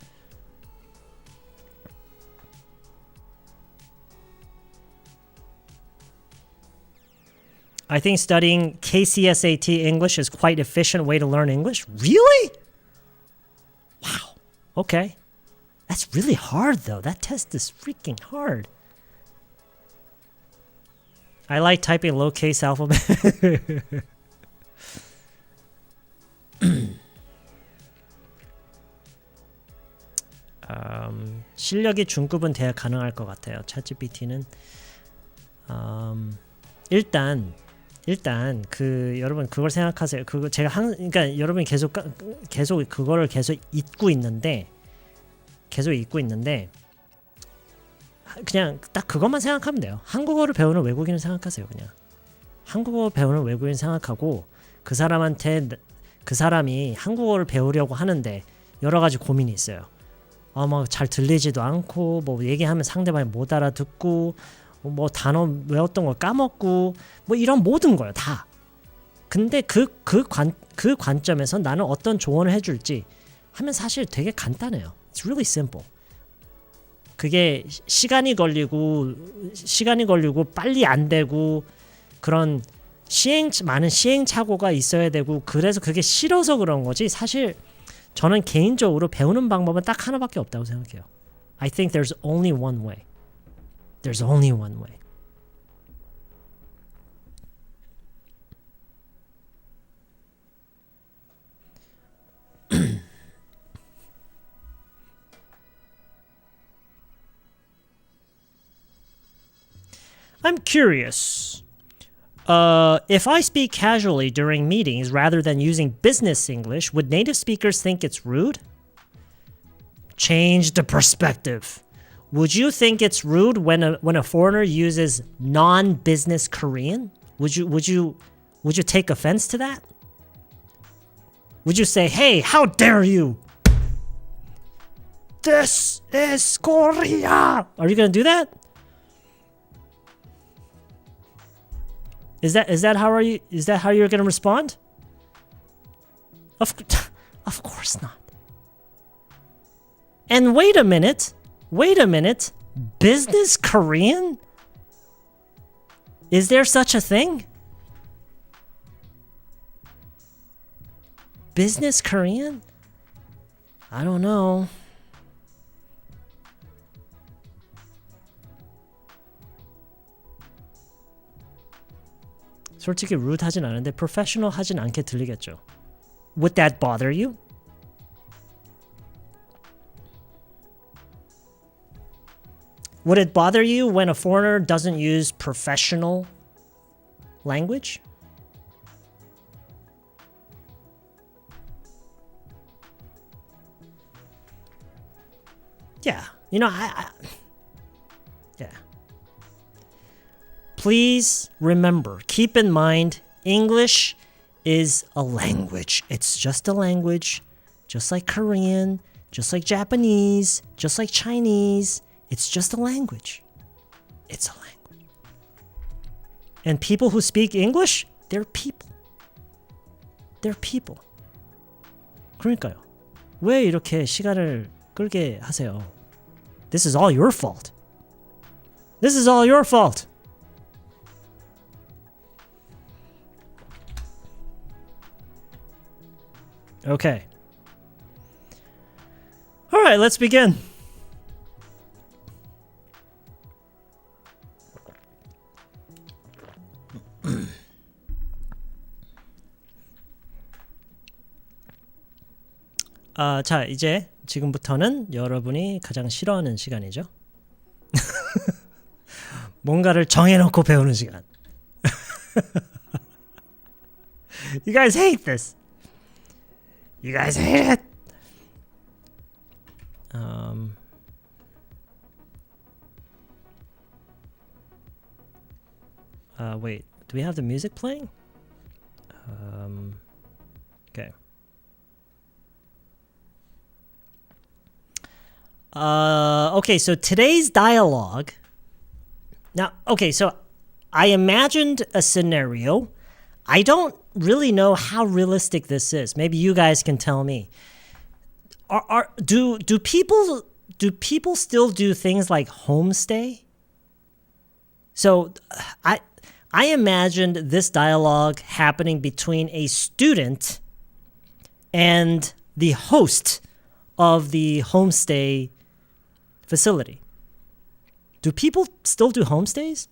I think studying KCSAT English is quite efficient way to learn English. Really? Wow. Okay. That's really hard though. That test is freaking hard. I like typing lowercase alphabet. 실력이 중급은 돼야 가능할 것 같아요. 챗GPT는 일단 그 여러분 그걸 생각하세요. 그거 제가 그러니까 여러분이 계속 그거를 계속 잊고 있는데 그냥 딱 그것만 생각하면 돼요. 한국어를 배우는 외국인을 생각하세요. 그냥 한국어 배우는 외국인 생각하고 그 사람이 한국어를 배우려고 하는데 여러 가지 고민이 있어요. 뭐 잘 들리지도 않고 뭐 얘기하면 상대방이 못 알아듣고 뭐 단어 외웠던 거 까먹고 뭐 이런 모든 걸 다. 근데 그 관점에서 나는 어떤 조언을 해줄지 하면 사실 되게 간단해요. It's really simple. 그게 시간이 걸리고 빨리 안 되고 그런 많은 시행착오가 있어야 되고 그래서 그게 싫어서 그런 거지. 사실 저는 개인적으로 배우는 방법은 딱 하나밖에 없다고 생각해요. I think there's only one way. There's only one way. I'm curious. If I speak casually during meetings rather than using business English, would native speakers think it's rude? Change the perspective. Would you think it's rude when a foreigner uses non-business Korean? Would you take offense to that? Would you say, "Hey, how dare you? This is Korea." Are you going to do that? Is that how you're going to respond? Of course not. And wait a minute. Wait a minute. Business Korean? Is there such a thing? Business Korean? I don't know. 솔직히 rude하진 않은데 professional 하진 않게 들리겠죠. Would that bother you? Would it bother you when a foreigner doesn't use professional language? Yeah, you know, yeah. Please remember, keep in mind, English is a language. It's just a language, just like Korean, just like Japanese, just like Chinese. It's just a language. It's a language. And people who speak English, they're people. They're people. 그러니까요. 왜 이렇게 시간을 끌게 하세요? This is all your fault. This is all your fault. Okay. All right, let's begin. 자, 이제 지금부터는 여러분이 가장 싫어하는 시간이죠. 뭔가를 정해놓고 배우는 시간. You guys hate this. You guys hate it. Wait, do we have the music playing? Okay. Okay, so today's dialogue. Now, okay, so I imagined a scenario. I don't really know how realistic this is. Maybe you guys can tell me. Do people still do things like homestay? So I imagined this dialogue happening between a student and the host of the homestay facility. Do people still do homestays?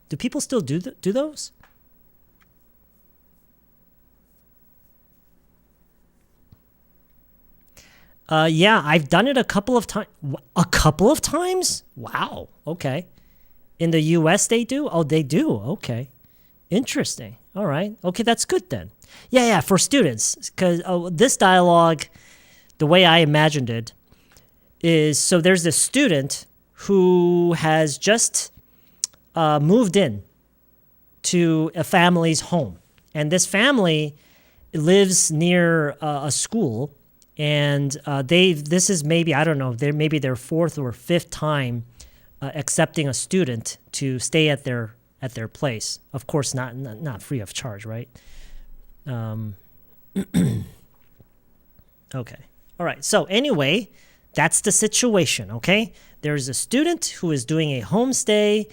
Do people still do those? Yeah, I've done it a couple of times. A couple of times? Wow. Okay. In the US they do? Oh, they do. Okay. Interesting. All right. Okay, that's good then. Yeah, for students. Because this dialogue, the way I imagined it, is so there's this student who has just moved in to a family's home. And this family lives near a school. And this is maybe, I don't know, maybe their fourth or fifth time accepting a student to stay at their place. Of course, not free of charge, right? Okay. All right. So anyway, that's the situation, okay? There's a student who is doing a homestay,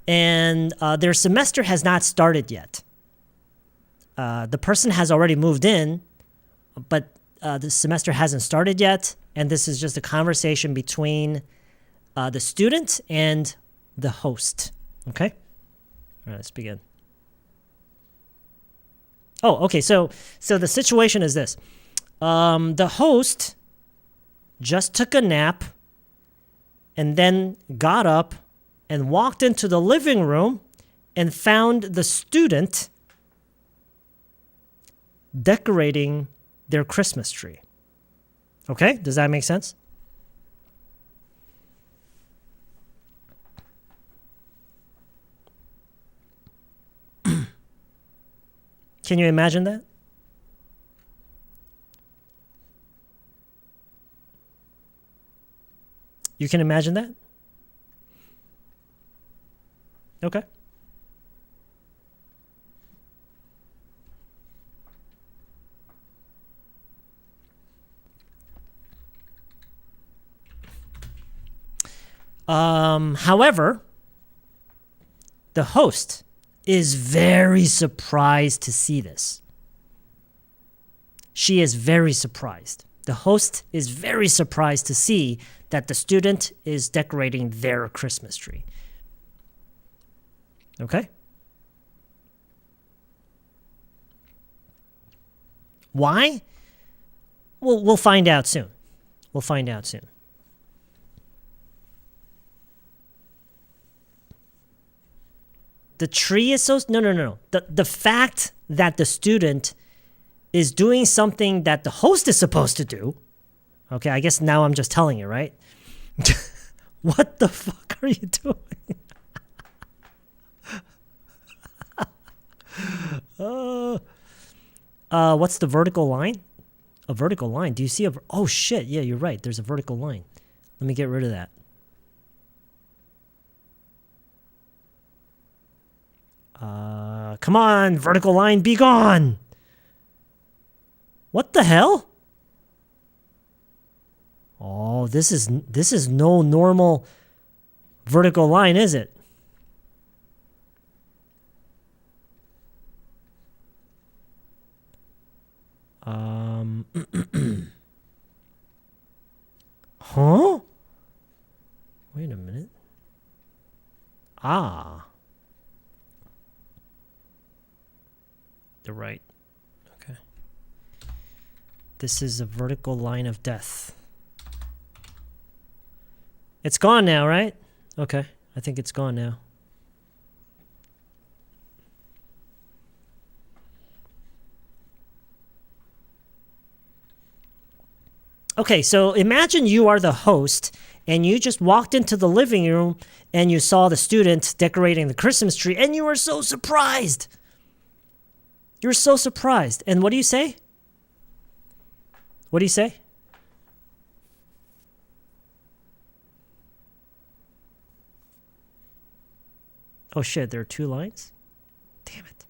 and their semester has not started yet. The person has already moved in, but the semester hasn't started yet, and this is just a conversation between the student and the host. Okay? All right, let's begin. Oh, okay. So the situation is this. The host just took a nap and then got up and walked into the living room and found the student decorating their Christmas tree. Okay? Does that make sense? Can you imagine that? You can imagine that? Okay. However, the host is very surprised to see this. She is very surprised. The host is very surprised to see that the student is decorating their Christmas tree. Okay? Why? Well, we'll find out soon. We'll find out soon. The tree is so... No. The fact that the student is doing something that the host is supposed to do. Okay, I guess now I'm just telling you, right? What the fuck are you doing? What's the vertical line? A vertical line. Do you see a... Oh, shit. Yeah, you're right. There's a vertical line. Let me get rid of that. Come on, vertical line, be gone. What the hell? Oh, this is no normal vertical line, is it? Huh? Wait a minute. You're right. Okay. This is a vertical line of death. It's gone now, right? Okay. I think it's gone now. Okay, so imagine you are the host and you just walked into the living room and you saw the student decorating the Christmas tree and you were so surprised. You're so surprised. And what do you say? What do you say? Oh shit, there are two lines? Damn it.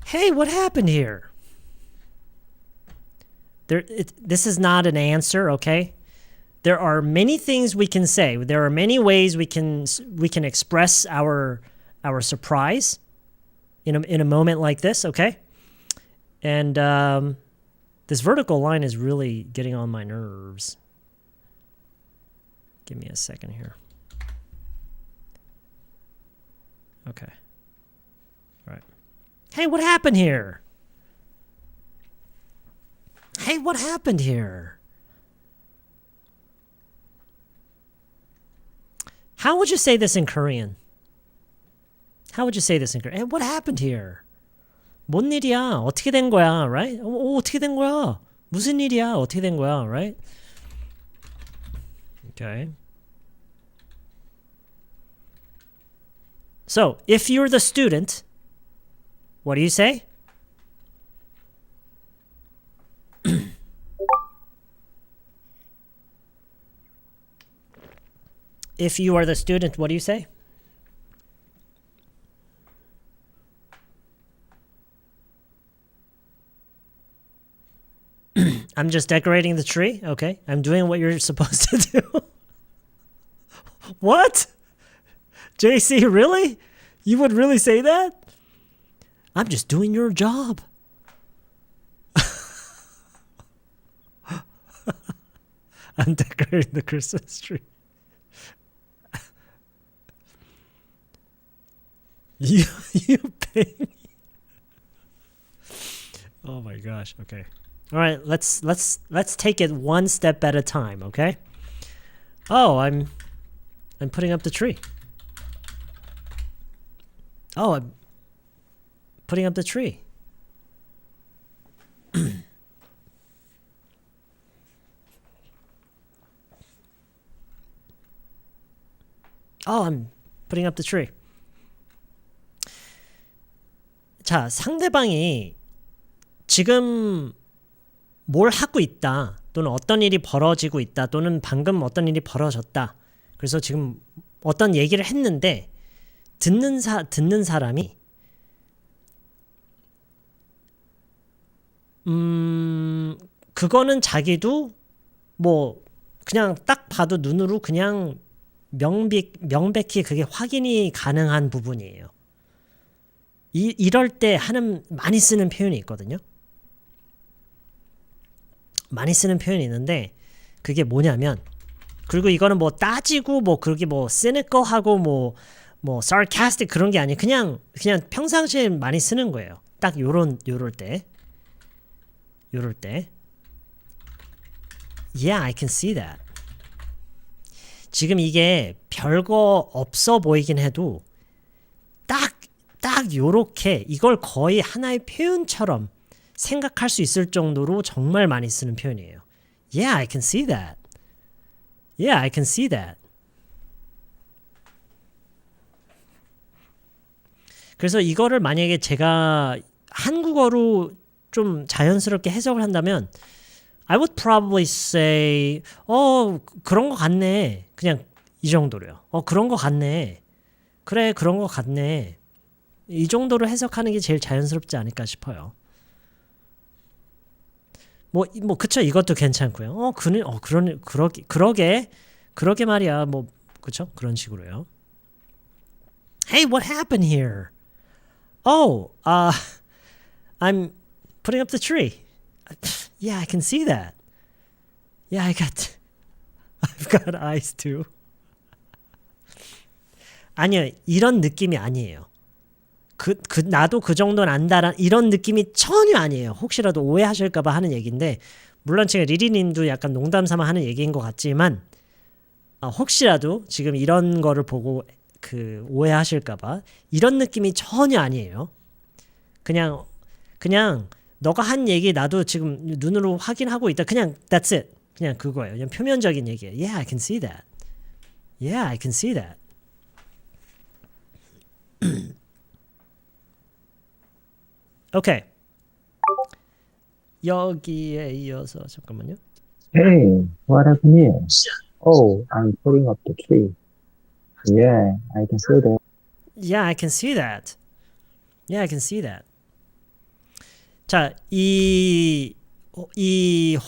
Hey, what happened here? This is not an answer, okay? There are many things we can say. There are many ways we can express our surprise in a moment like this, okay? And this vertical line is really getting on my nerves. Give me a second here. Okay. All right. Hey, what happened here? Hey, what happened here? How would you say this in Korean? How would you say this in Korean? Hey, what happened here? 뭔 일이야? 어떻게 된 거야? Right? 어떻게 된 거야? 무슨 일이야? 어떻게 된 거야? Right? Okay. So, if you're the student, what do you say? If you are the student, what do you say? I'm just decorating the tree. Okay. I'm doing what you're supposed to do. What? JC, really? You would really say that? I'm just doing your job. I'm decorating the Christmas tree. You pay me. Oh my gosh. Okay. All right, let's take it one step at a time, okay? Oh, I'm putting up the tree. Oh, I'm putting up the tree. Oh, I'm putting up the tree. 자, 상대방이 지금 뭘 하고 있다, 또는 어떤 일이 벌어지고 있다, 또는 방금 어떤 일이 벌어졌다. 그래서 지금 어떤 얘기를 했는데 듣는 사람이 그거는 자기도 뭐 그냥 딱 봐도 눈으로 그냥 명백히 그게 확인이 가능한 부분이에요. 이럴 때 많이 쓰는 표현이 있거든요. 많이 쓰는 표현이 있는데 그게 뭐냐면, 그리고 이거는 뭐 따지고 뭐 그렇게 뭐 cynical하고 뭐 sarcastic 그런 게 아니에요. 그냥 평상시에 많이 쓰는 거예요. 딱 요럴 때. Yeah, I can see that. 지금 이게 별거 없어 보이긴 해도 딱 요렇게 이걸 거의 하나의 표현처럼 생각할 수 있을 정도로 정말 많이 쓰는 표현이에요. Yeah, I can see that. Yeah, I can see that. 그래서 이거를 만약에 제가 한국어로 좀 자연스럽게 해석을 한다면 I would probably say 그런 거 같네. 그냥 이 정도로요. 그런 거 같네. 그래, 그런 거 같네. 이 정도로 해석하는 게 제일 자연스럽지 않을까 싶어요. 뭐 그쵸, 이것도 괜찮고요. 그러게 말이야. 뭐 그쵸, 그런 식으로요. Hey, what happened here? I'm putting up the tree. Yeah, I can see that. Yeah, I've got eyes too. 아니요, 이런 느낌이 아니에요. 나도 그 정도는 안다란 이런 느낌이 전혀 아니에요. 혹시라도 오해하실까봐 하는 얘기인데, 물론 지금 리리님도 약간 농담 삼아 하는 얘기인 것 같지만, 혹시라도 지금 이런 거를 보고 오해하실까봐 이런 느낌이 전혀 아니에요. 그냥 너가 한 얘기 나도 지금 눈으로 확인하고 있다. 그냥 that's it. 그냥 그거예요. 그냥 표면적인 얘기예요. Yeah, I can see that. Yeah, I can see that. 오케이. 여기에 이어서 잠깐만요. Hey, what happened here? Oh, I'm putting up the tree. Yeah, I can see that. Yeah, I can see that. Yeah, I can see that. 자, 이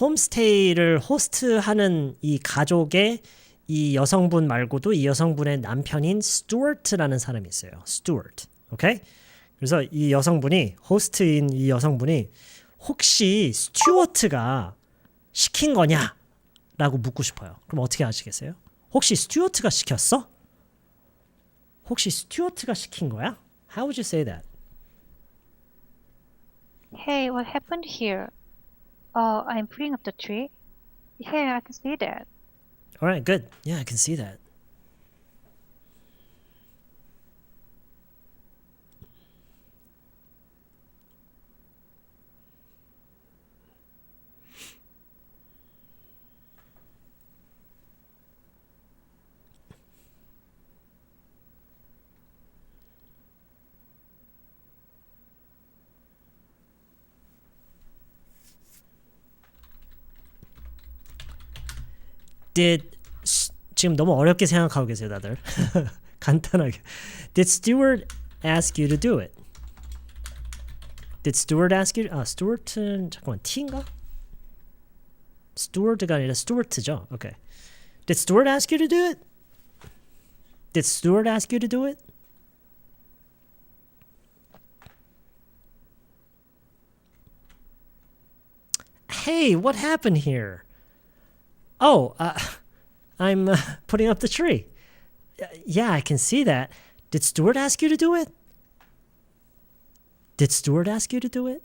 홈스테이를 호스트하는 이 가족의 이 여성분 말고도 이 여성분의 남편인 스튜어트라는 사람이 있어요. 스튜어트. 오케이? 그래서 이 여성분이, 호스트인 이 여성분이 혹시 스튜어트가 시킨 거냐? 라고 묻고 싶어요. 그럼 어떻게 하시겠어요? 혹시 스튜어트가 시켰어? 혹시 스튜어트가 시킨 거야? How would you say that? Hey, what happened here? Oh, I'm putting up the tree. Yeah, I can see that. All right, good. Yeah, I can see that. 지금 너무 어렵게 생각하고 계세요, 다들. 간단하게. Did Stewart ask you to do it? Did Stewart ask you? Stewart는 잠깐만 T인가? Stewart가 아니라 Stewart죠. 오케이. Did Stewart ask you to do it? Did Stewart ask you to do it? Hey, what happened here? I'm putting up the tree. Yeah, I can see that. Did Stewart ask you to do it? Did Stewart ask you to do it?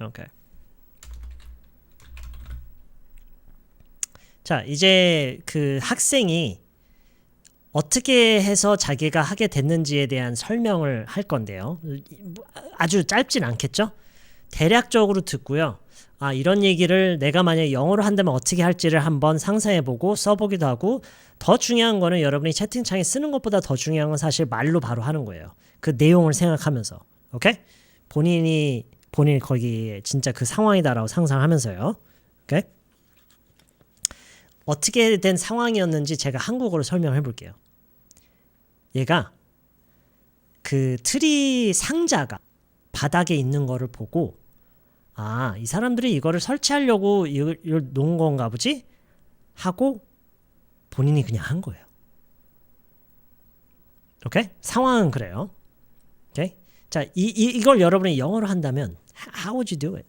Okay. 자, 이제 그 학생이 어떻게 해서 자기가 하게 됐는지에 대한 설명을 할 건데요. 아주 짧진 않겠죠? 대략적으로 듣고요. 아, 이런 얘기를 내가 만약에 영어로 한다면 어떻게 할지를 한번 상상해보고 써보기도 하고, 더 중요한 거는 여러분이 채팅창에 쓰는 것보다 더 중요한 건 사실 말로 바로 하는 거예요. 그 내용을 생각하면서. 오케이? 본인이 거기 진짜 그 상황이다라고 상상하면서요. 오케이? 어떻게 된 상황이었는지 제가 한국어로 설명해 볼게요. 얘가 그 트리 상자가 바닥에 있는 거를 보고, 아, 이 사람들이 이거를 설치하려고 이걸 놓은 건가 보지? 하고 본인이 그냥 한 거예요. 오케이? 상황은 그래요. 오케이? 자, 이걸 여러분이 영어로 한다면 how would you do it?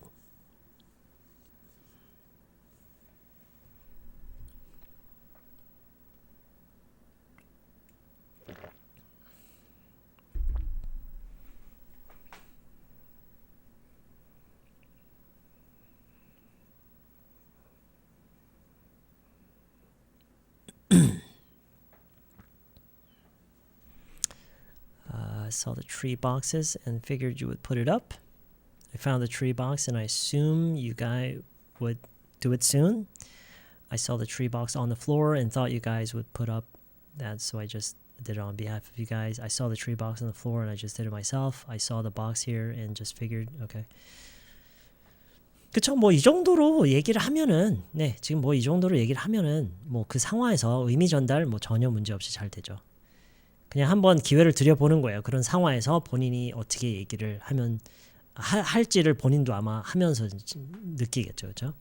I saw the tree boxes and figured you would put it up. I found the tree box and I assume you guys would do it soon. I saw the tree box on the floor and thought you guys would put up that, so I just did it on behalf of you guys. I saw the tree box on the floor and I just did it myself. I saw the box here and just figured, okay. 그쵸? 뭐 이 정도로 얘기를 하면은, 네, 지금 뭐 이 정도로 얘기를 하면은 뭐 그 상황에서 의미 전달 뭐 전혀 문제 없이 잘 되죠. 그냥 한번 기회를 드려보는 거예요. 그런 상황에서 본인이 어떻게 얘기를 하면 할지를 본인도 아마 하면서 느끼겠죠. 그렇죠?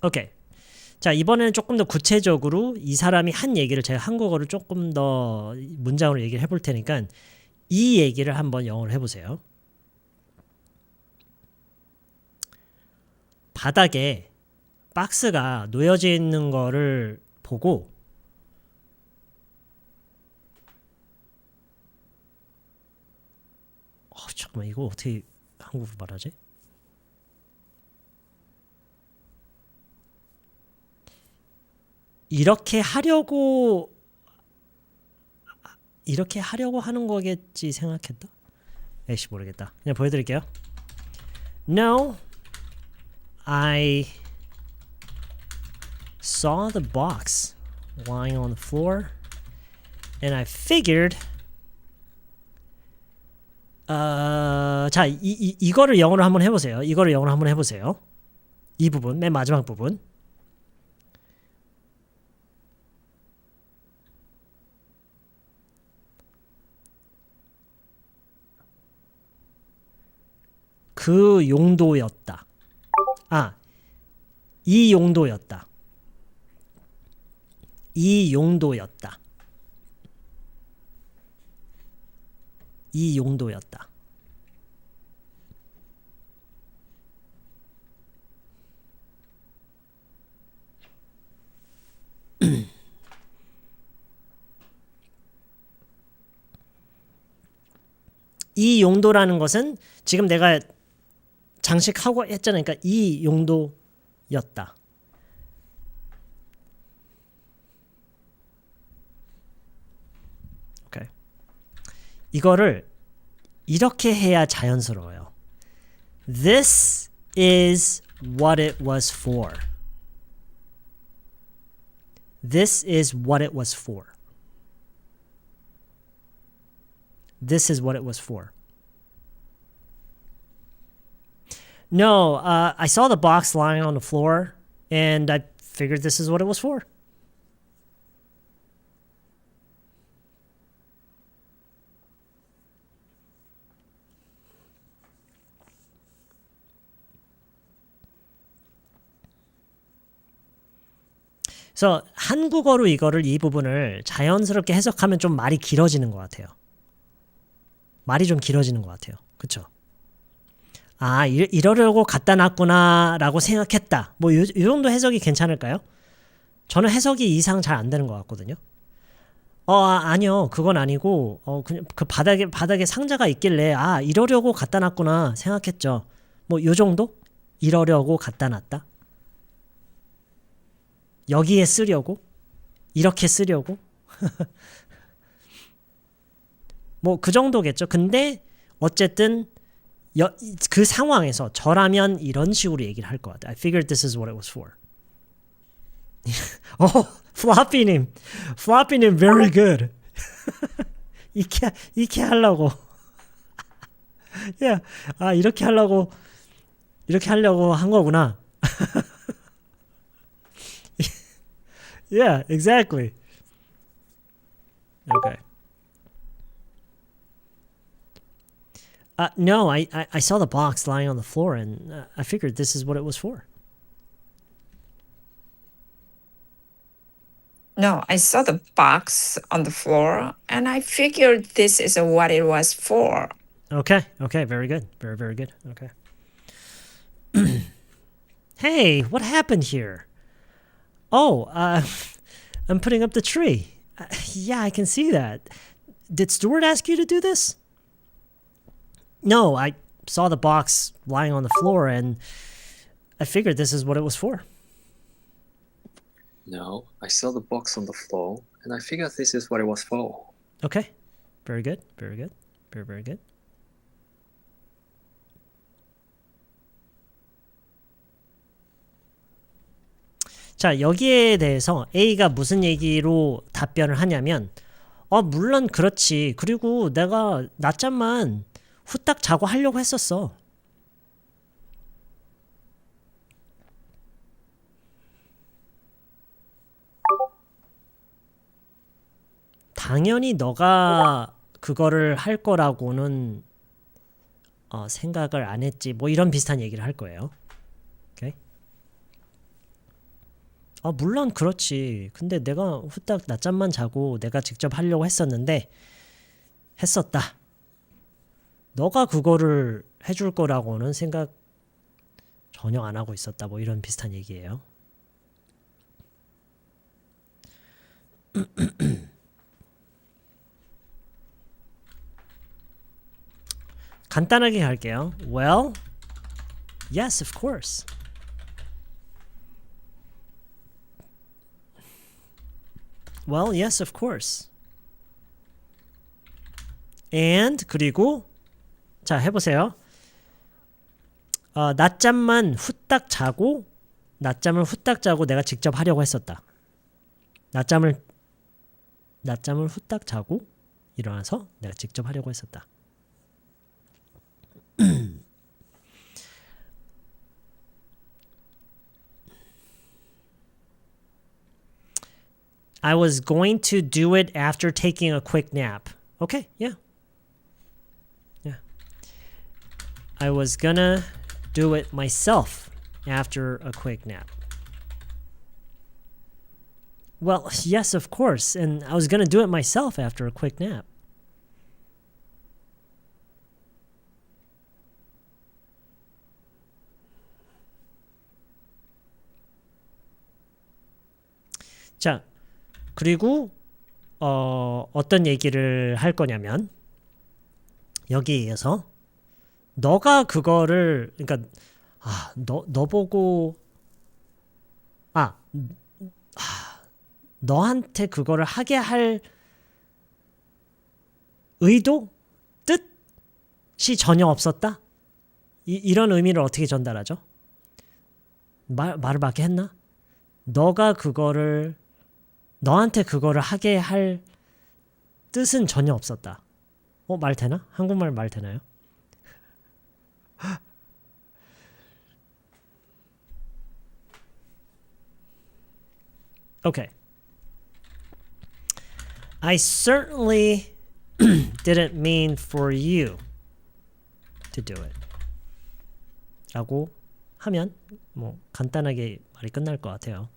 오케이. 자, 이번에는 조금 더 구체적으로 이 사람이 한 얘기를 제가 한국어로 조금 더 문장으로 얘기를 해볼 테니까 이 얘기를 한번 영어로 해보세요. 바닥에 박스가 놓여져 있는 거를 보고 잠깐만, 이거 어떻게 한국어로 말하지? 이렇게 하려고 하는 거겠지 생각했다? 에이씨, 모르겠다. 그냥 보여드릴게요. No, I saw the box lying on the floor and I figured 자, 이거를 영어로 한번 해보세요. 이거를 영어로 한번 해보세요. 이 부분, 맨 마지막 부분. 그 용도였다. 아, 이 용도였다. 이 용도였다. 이 용도였다. 이 용도라는 것은 지금 내가 장식하고 했잖아요. 그러니까 이 용도였다. 오케이. 이거를 이렇게 해야 자연스러워요. This is what it was for. This is what it was for. This is what it was for. No, I saw the box lying on the floor and I figured this is what it was for. 그래서 한국어로 이 부분을 자연스럽게 해석하면 좀 말이 길어지는 것 같아요. 말이 좀 길어지는 것 같아요. 그쵸? 아, 이러려고 갖다 놨구나 라고 생각했다. 뭐 이 정도 해석이 괜찮을까요? 저는 해석이 이상 잘 안 되는 것 같거든요. 아니요. 그건 아니고 그냥 그 바닥에 상자가 있길래 아, 이러려고 갖다 놨구나 생각했죠. 뭐 요 정도? 이러려고 갖다 놨다. 여기에 쓰려고? 이렇게 쓰려고? 뭐 그 정도겠죠. 근데 어쨌든 그 상황에서 저라면 이런 식으로 얘기를 할 것 같아요. I figured this is what it was for. 플라피님 very good. 이렇게 하려고. yeah. 이렇게 하려고 한 거구나. yeah, exactly. Okay. No, I saw the box lying on the floor and I figured this is what it was for. No, I saw the box on the floor and I figured this is what it was for. Okay, very good. Very good. Okay. Hey, what happened here? Oh, I'm putting up the tree. Yeah, I can see that. Did Stewart ask you to do this? No, I saw the box lying on the floor and I figured this is what it was for. No, I saw the box on the floor and I figured this is what it was for. Okay, very good. Very good. Very good. 자, 여기에 대해서 A가 무슨 얘기로 답변을 하냐면 물론 그렇지. 그리고 내가 낮잠만 후딱 자고 하려고 했었어. 당연히 너가 그거를 할 거라고는 생각을 안 했지. 뭐 이런 비슷한 얘기를 할 거예요. 오케이? 물론 그렇지. 근데 내가 후딱 낮잠만 자고 내가 직접 하려고 했었는데 했었다. 너가 그거를 해줄 거라고는 생각 전혀 안 하고 있었다. 뭐 이런 비슷한 얘기예요. 간단하게 갈게요. Well, yes, of course. Well, yes, of course. And 그리고 자, 해보세요. 낮잠을 후딱 자고 내가 직접 하려고 했었다. 낮잠을 후딱 자고 일어나서 내가 직접 하려고 했었다. I was going to do it after taking a quick nap. Okay, yeah. I was gonna do it myself after a quick nap. Well, yes, of course. And I was gonna do it myself after a quick nap. 자, 그리고 어떤 얘기를 할 거냐면 여기에서 너가 그거를 그러니까 너 보고 너한테 그거를 하게 할 의도? 뜻이 전혀 없었다? 이런 의미를 어떻게 전달하죠? 말을 맞게 했나? 너한테 그거를 하게 할 뜻은 전혀 없었다. 말 되나? 한국말 말 되나요? Okay. I certainly didn't mean for you to do it. 라고 하면 뭐 간단하게 말이 끝날 것 같아요.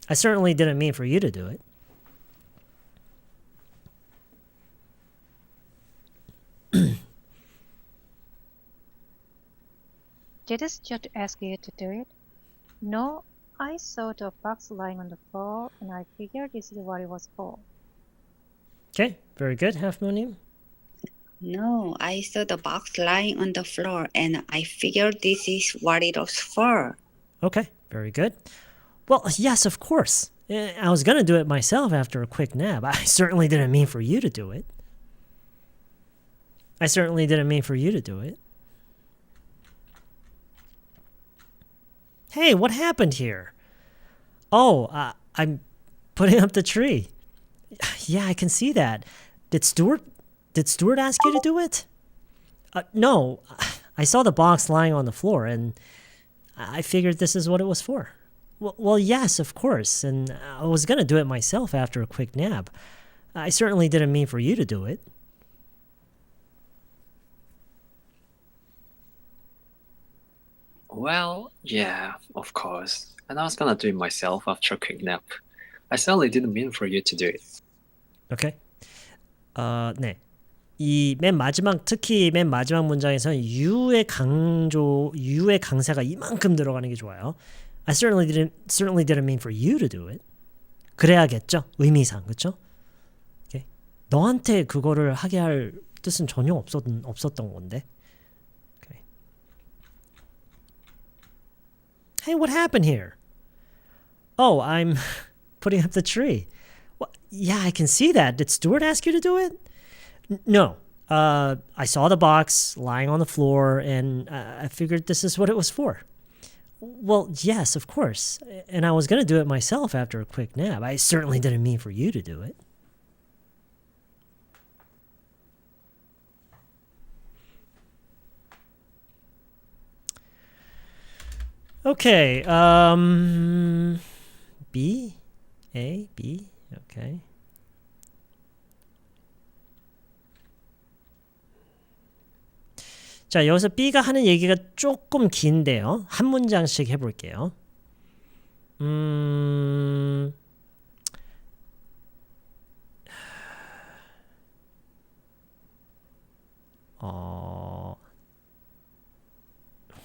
I certainly didn't mean for you to do it. Did Stewart ask you to do it? No, I saw the box lying on the floor and I figured this is what it was for. Okay, very good, Half Moonim. No, I saw the box lying on the floor and I figured this is what it was for. Okay, very good. Well, yes, of course. I was going to do it myself after a quick nap. I certainly didn't mean for you to do it. I certainly didn't mean for you to do it. Hey, what happened here? Oh, I'm putting up the tree. Yeah, I can see that. Did Stewart ask you to do it? No, I saw the box lying on the floor and I figured this is what it was for. Well, yes, of course, and I was going to do it myself after a quick nap. I certainly didn't mean for you to do it. Well, yeah, of course. And I was gonna do it myself after a quick nap. I certainly didn't mean for you to do it. Okay. 네. 이 맨 마지막 특히 맨 마지막 문장에서는 you의 강세가 이만큼 들어가는 게 좋아요. I certainly didn't mean for you to do it. 그래야겠죠? 의미상, 그렇죠? Okay. 너한테 그거를 하게 할 뜻은 전혀 없었던 건데. Okay. Hey, what happened here? Oh, I'm putting up the tree. Well, yeah, I can see that. Did Stewart ask you to do it? No. I saw the box lying on the floor and I figured this is what it was for. Well, yes, of course. And I was going to do it myself after a quick nap. I certainly didn't mean for you to do it. Okay. B? A? B? Okay. 자, 여기서 B가 하는 얘기가 조금 긴데요. 한 문장씩 해볼게요. 왜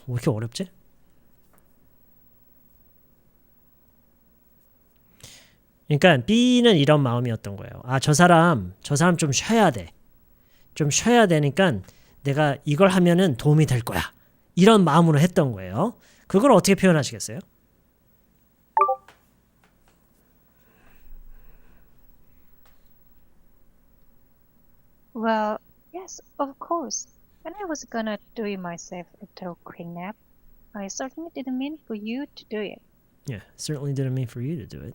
이렇게 어렵지? 그러니까 B는 이런 마음이었던 거예요. 아, 저 사람 좀 쉬어야 돼. 좀 쉬어야 되니까 내가 이걸 하면은 도움이 될 거야. 이런 마음으로 했던 거예요. 그걸 어떻게 표현하시겠어요? Well, yes, of course. When I was gonna do it myself after a quick nap, I certainly didn't mean for you to do it. Yeah, certainly didn't mean for you to do it.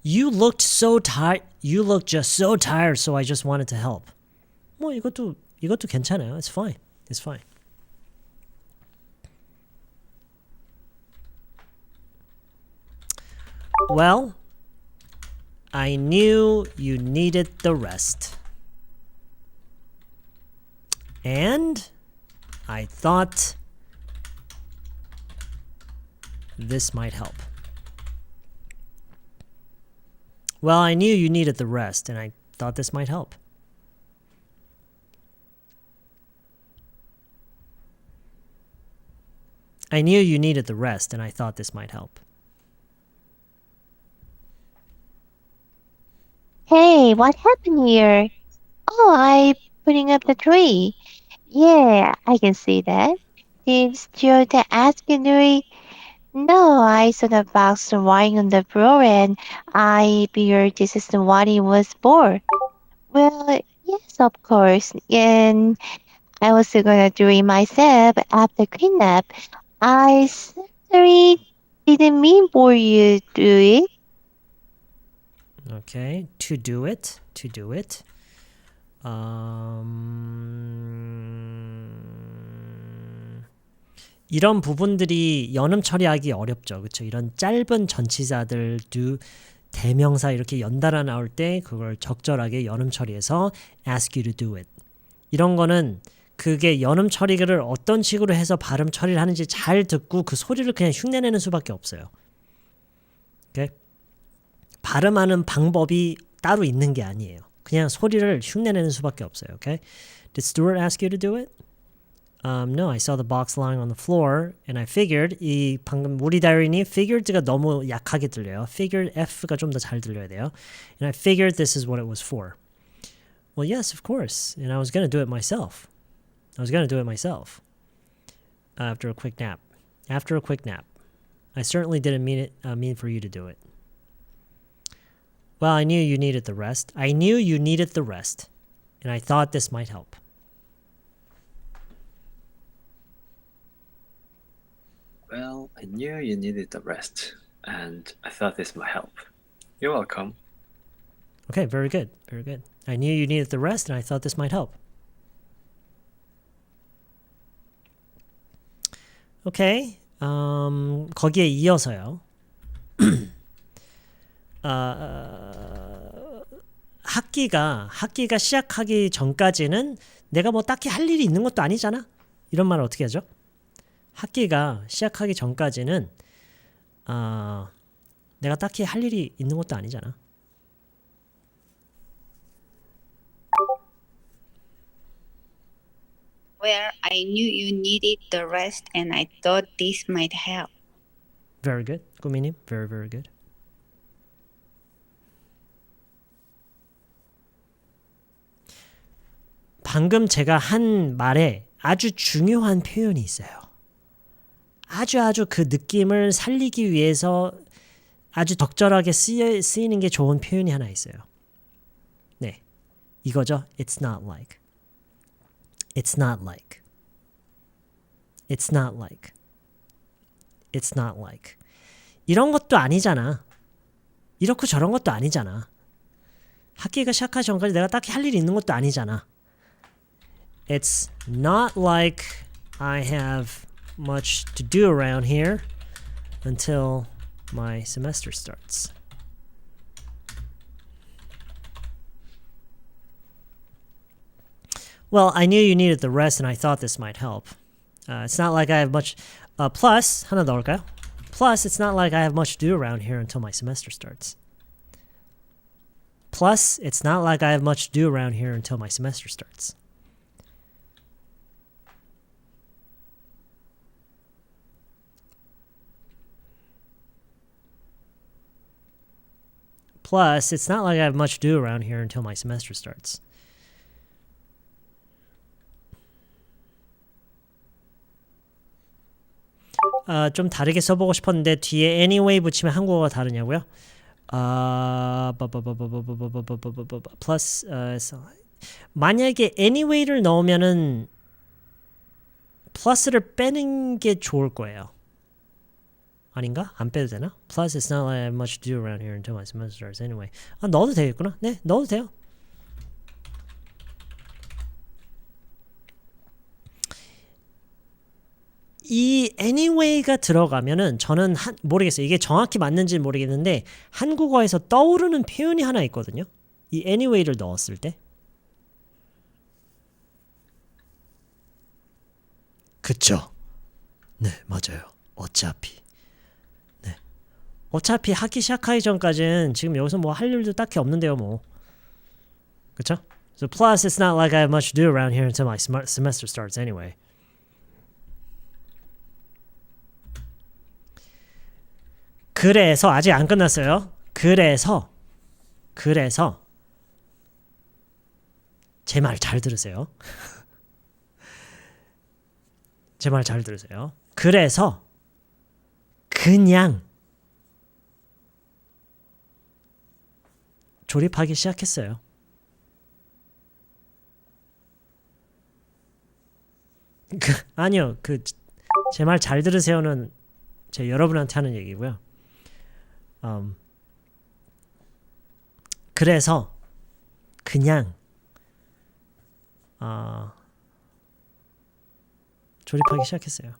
You looked so tired. You looked just so tired, so I just wanted to help. 뭐 이것도 괜찮아요. It's fine. It's fine. Well, I knew you needed the rest. And I thought this might help. Well, I knew you needed the rest, and I thought this might help. I knew you needed the rest, and I thought this might help. Hey, what happened here? Oh, I'm putting up the tree. Yeah, I can see that. Did Stewart ask you to do it? No, I saw the box lying on the floor and I figured this is what it was for. Well, yes, of course. And I was gonna do it myself after cleanup. I certainly didn't mean for you to do it. Okay, to do it. 이런 부분들이 연음 처리하기 어렵죠. 그렇죠? 이런 짧은 전치사들 대명사 이렇게 연달아 나올 때 그걸 적절하게 연음 처리해서 ask you to do it. 이런 거는 그게 연음 처리를 어떤 식으로 해서 발음 처리를 하는지 잘 듣고 그 소리를 그냥 흉내내는 수밖에 없어요. 오케이? 발음하는 방법이 따로 있는 게 아니에요. 그냥 소리를 흉내내는 수밖에 없어요. 오케이? Did Stewart ask you to do it? No, I saw the box lying on the floor and I figured 이 방금 우리 다이어리니 figured가 너무 약하게 들려요. figured F가 좀 더 잘 들려야 돼요. And I figured this is what it was for. Well, yes, of course. And I was going to do it myself. After a quick nap. I certainly didn't mean for you to do it. Well, I knew you needed the rest. And I thought this might help. Well, I knew you needed the rest, and I thought this might help. You're welcome. Okay, very good. I knew you needed the rest, and I thought this might help. Okay, 거기에 이어서요. 학기가 시작하기 전까지는 내가 뭐 딱히 할 일이 있는 것도 아니잖아. 이런 말 어떻게 하죠? 학기가 시작하기 전까지는 내가 딱히 할 일이 있는 것도 아니잖아. Well, I knew you needed the rest and I thought this might help. Very good. 꾸미님, very, very good. 방금 제가 한 말에 아주 중요한 표현이 있어요. 아주 그 느낌을 살리기 위해서 아주 적절하게 쓰이는 게 좋은 표현이 하나 있어요. 네, 이거죠. It's not like. 이런 것도 아니잖아. 이렇고 저런 것도 아니잖아. 학기가 시작하기 전까지 내가 딱히 할 일이 있는 것도 아니잖아. It's not like I have much to do around here until my semester starts. Well, I knew you needed the rest and I thought this might help. It's not like I have much... plus, 하나 더 올까요? Plus, it's not like I have much to do around here until my semester starts. Plus, it's not like I have much to do around here until my semester starts. Plus, it's not like I have much to do around here until my semester starts. 좀 다르게 써보고 싶었는데 뒤에 anyway 붙이면 한국어가 다르냐고요? 플러스 만약에 anyway를 넣으면은 플러스를 빼는 게 좋을 거예요. 아닌가? 안 빼도 되나? Plus it's not like I have much to do around here until my semester starts anyway. 넣어도 되겠구나. 네, 넣어도 돼요. 이 anyway가 들어가면은 저는 모르겠어요. 이게 정확히 맞는지는 모르겠는데 한국어에서 떠오르는 표현이 하나 있거든요. 이 anyway를 넣었을 때. 그쵸? 네, 맞아요. 어차피. 네. 어차피 학기 시작하기 전까지는 지금 여기서 뭐 할 일도 딱히 없는데요, 뭐. 그쵸? So plus it's not like I have much to do around here until my semester starts anyway. 그래서 아직 안 끝났어요. 그래서 제 말 잘 들으세요. 제 말 잘 들으세요. 그래서 그냥 조립하기 시작했어요. 아니요. 제 말 잘 들으세요는 제 여러분한테 하는 얘기고요. 그래서 그냥 조립하기 시작했어요.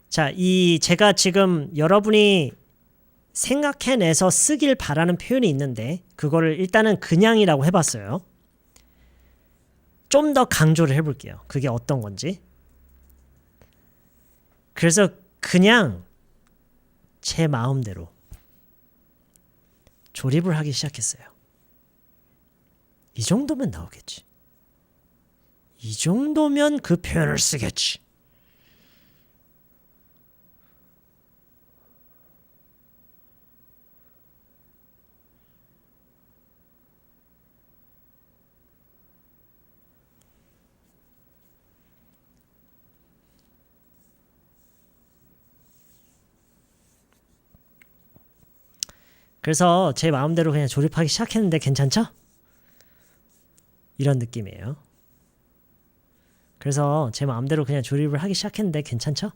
자, 제가 지금 여러분이 생각해내서 쓰길 바라는 표현이 있는데 그거를 일단은 그냥이라고 해봤어요. 좀 더 강조를 해볼게요. 그게 어떤 건지. 그래서 그냥 제 마음대로 조립을 하기 시작했어요. 이 정도면 나오겠지. 이 정도면 그 표현을 쓰겠지. 그래서 제 마음대로 그냥 조립하기 시작했는데 괜찮죠? 이런 느낌이에요. 그래서 제 마음대로 그냥 조립을 하기 시작했는데 괜찮죠?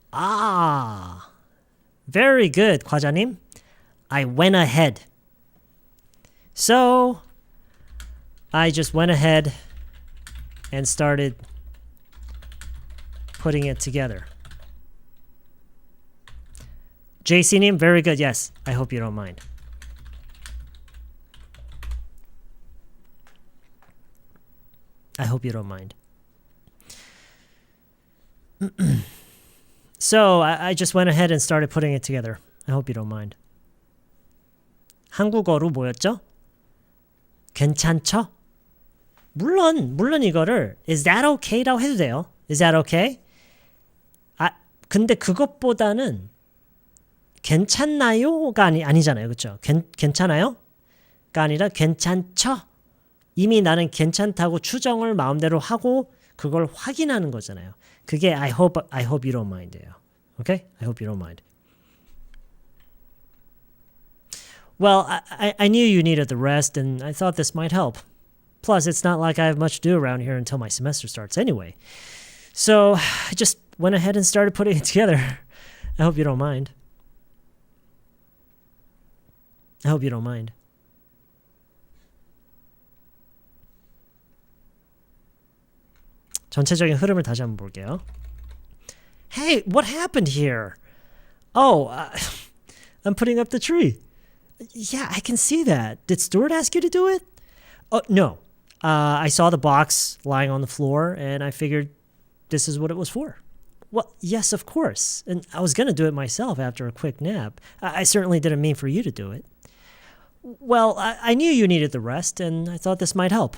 아, very good, 과자님. I went ahead. So, I just went ahead and started putting it together. JC님, very good. Yes, I hope you don't mind. I hope you don't mind. So, I just went ahead and started putting it together. I hope you don't mind. 한국어로 뭐였죠? 괜찮죠? 물론 이거를 is that okay? 라고 해도 돼요. Is that okay? 근데 그것보다는 괜찮나요?가 아니잖아요. 그렇죠? 괜찮아요?가 아니라 괜찮죠? 이미 나는 괜찮다고 추정을 마음대로 하고 그걸 확인하는 거잖아요. 그게 I hope you don't mind예요. Okay? I hope you don't mind. Well, I knew you needed the rest and I thought this might help. Plus, it's not like I have much to do around here until my semester starts anyway. So, I just went ahead and started putting it together. I hope you don't mind. I hope you don't mind. 전체적인 흐름을 다시 한번 볼게요. Hey, what happened here? Oh, I'm putting up the tree. Yeah, I can see that. Did Stewart ask you to do it? Oh, no. I saw the box lying on the floor and I figured this is what it was for. Well, yes, of course. And I was going to do it myself after a quick nap. I certainly didn't mean for you to do it. Well, I knew you needed the rest and I thought this might help.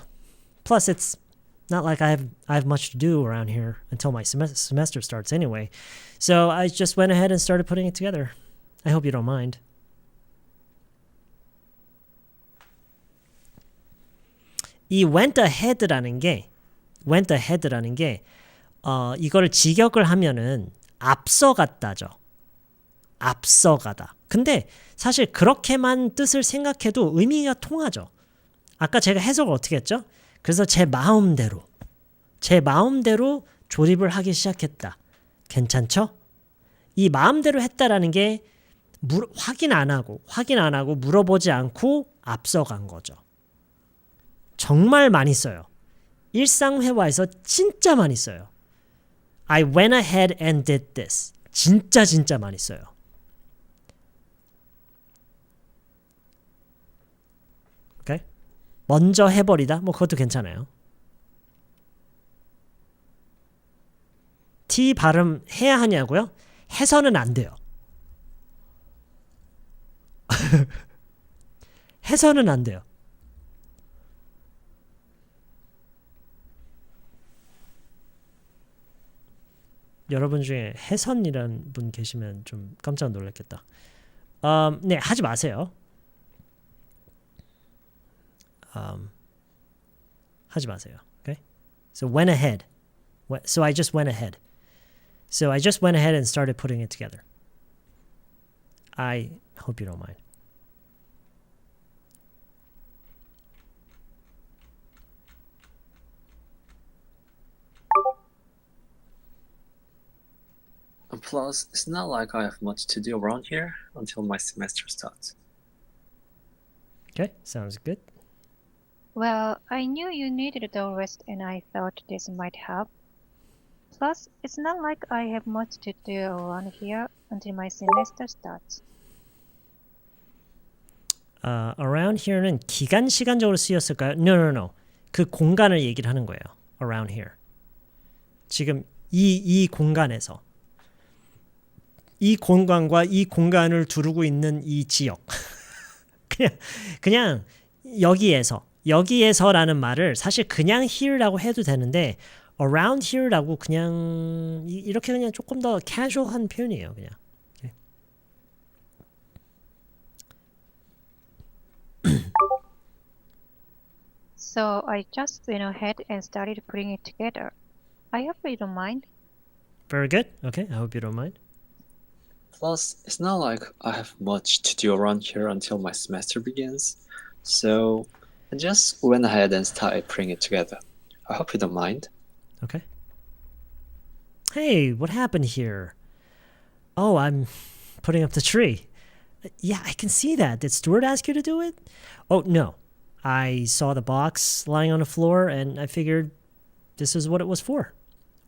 Plus, it's not like I have much to do around here until my semester starts anyway. So I just went ahead and started putting it together. I hope you don't mind. 이 went ahead라는 게 이거를 직역을 하면은 앞서갔다죠. 앞서가다. 근데 사실 그렇게만 뜻을 생각해도 의미가 통하죠. 아까 제가 해석을 어떻게 했죠? 그래서 제 마음대로 조립을 하기 시작했다. 괜찮죠? 이 마음대로 했다라는 게 확인 안 하고 물어보지 않고 앞서간 거죠. 정말 많이 써요. 일상회화에서 진짜 많이 써요. I went ahead and did this. 진짜 많이 써요. 오케이? 먼저 해버리다. 뭐 그것도 괜찮아요. T 발음 해야 하냐고요? 해서는 안 돼요. 해서는 안 돼요. 여러분 중에 해선이라는 분 계시면 좀 깜짝 놀랐겠다. 네, 하지 마세요. 하지 마세요. Okay? So went ahead. So I just went ahead. So I just went ahead and started putting it together. I hope you don't mind. Plus, it's not like I have much to do around here until my semester starts. Okay, sounds good. Well, I knew you needed the rest and I thought this might help. Plus, it's not like I have much to do around here until my semester starts. Around here는 기간 시간적으로 쓰였을까요? No. 그 공간을 얘기를 하는 거예요. Around here. 지금 이 공간에서. 이 공간과 이 공간을 두르고 있는 이 지역. 그냥 여기에서라는 말을 사실 그냥 here라고 해도 되는데 around here라고 그냥 이렇게 그냥 조금 더 casual한 표현이에요. 그냥. So I just went ahead and started putting it together. I hope you don't mind. Very good. Okay, I hope you don't mind. Plus, it's not like I have much to do around here until my semester begins. So I just went ahead and started putting it together. I hope you don't mind. Okay. Hey, what happened here? Oh, I'm putting up the tree. Yeah, I can see that. Did Stewart ask you to do it? Oh, no. I saw the box lying on the floor and I figured this is what it was for.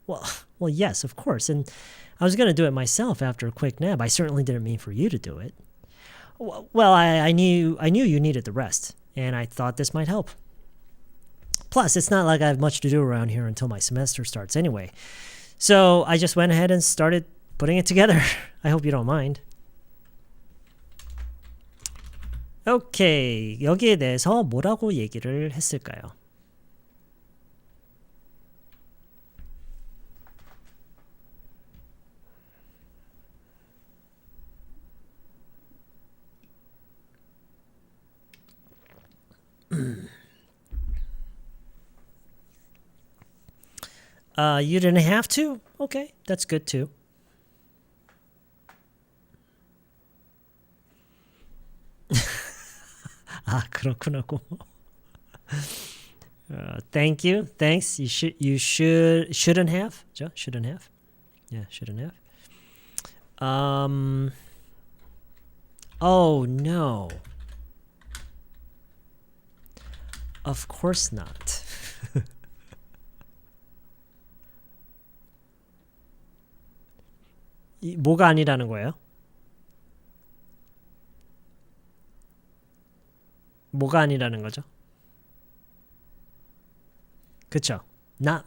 Well, yes, of course. And I was going to do it myself after a quick nap. I certainly didn't mean for you to do it. Well, I knew you needed the rest, and I thought this might help. Plus, it's not like I have much to do around here until my semester starts anyway. So I just went ahead and started putting it together. I hope you don't mind. 오케이, 여기에 대해서 뭐라고 얘기를 했을까요? You didn't have to? Okay, that's good too. 아, 그렇구나고. Thank you. Thanks. You shouldn't have. Shouldn't have. Yeah, shouldn't have. Oh no. Of course not. 뭐가 아니라는 거예요? 뭐가 아니라는 거죠? 그쵸? Not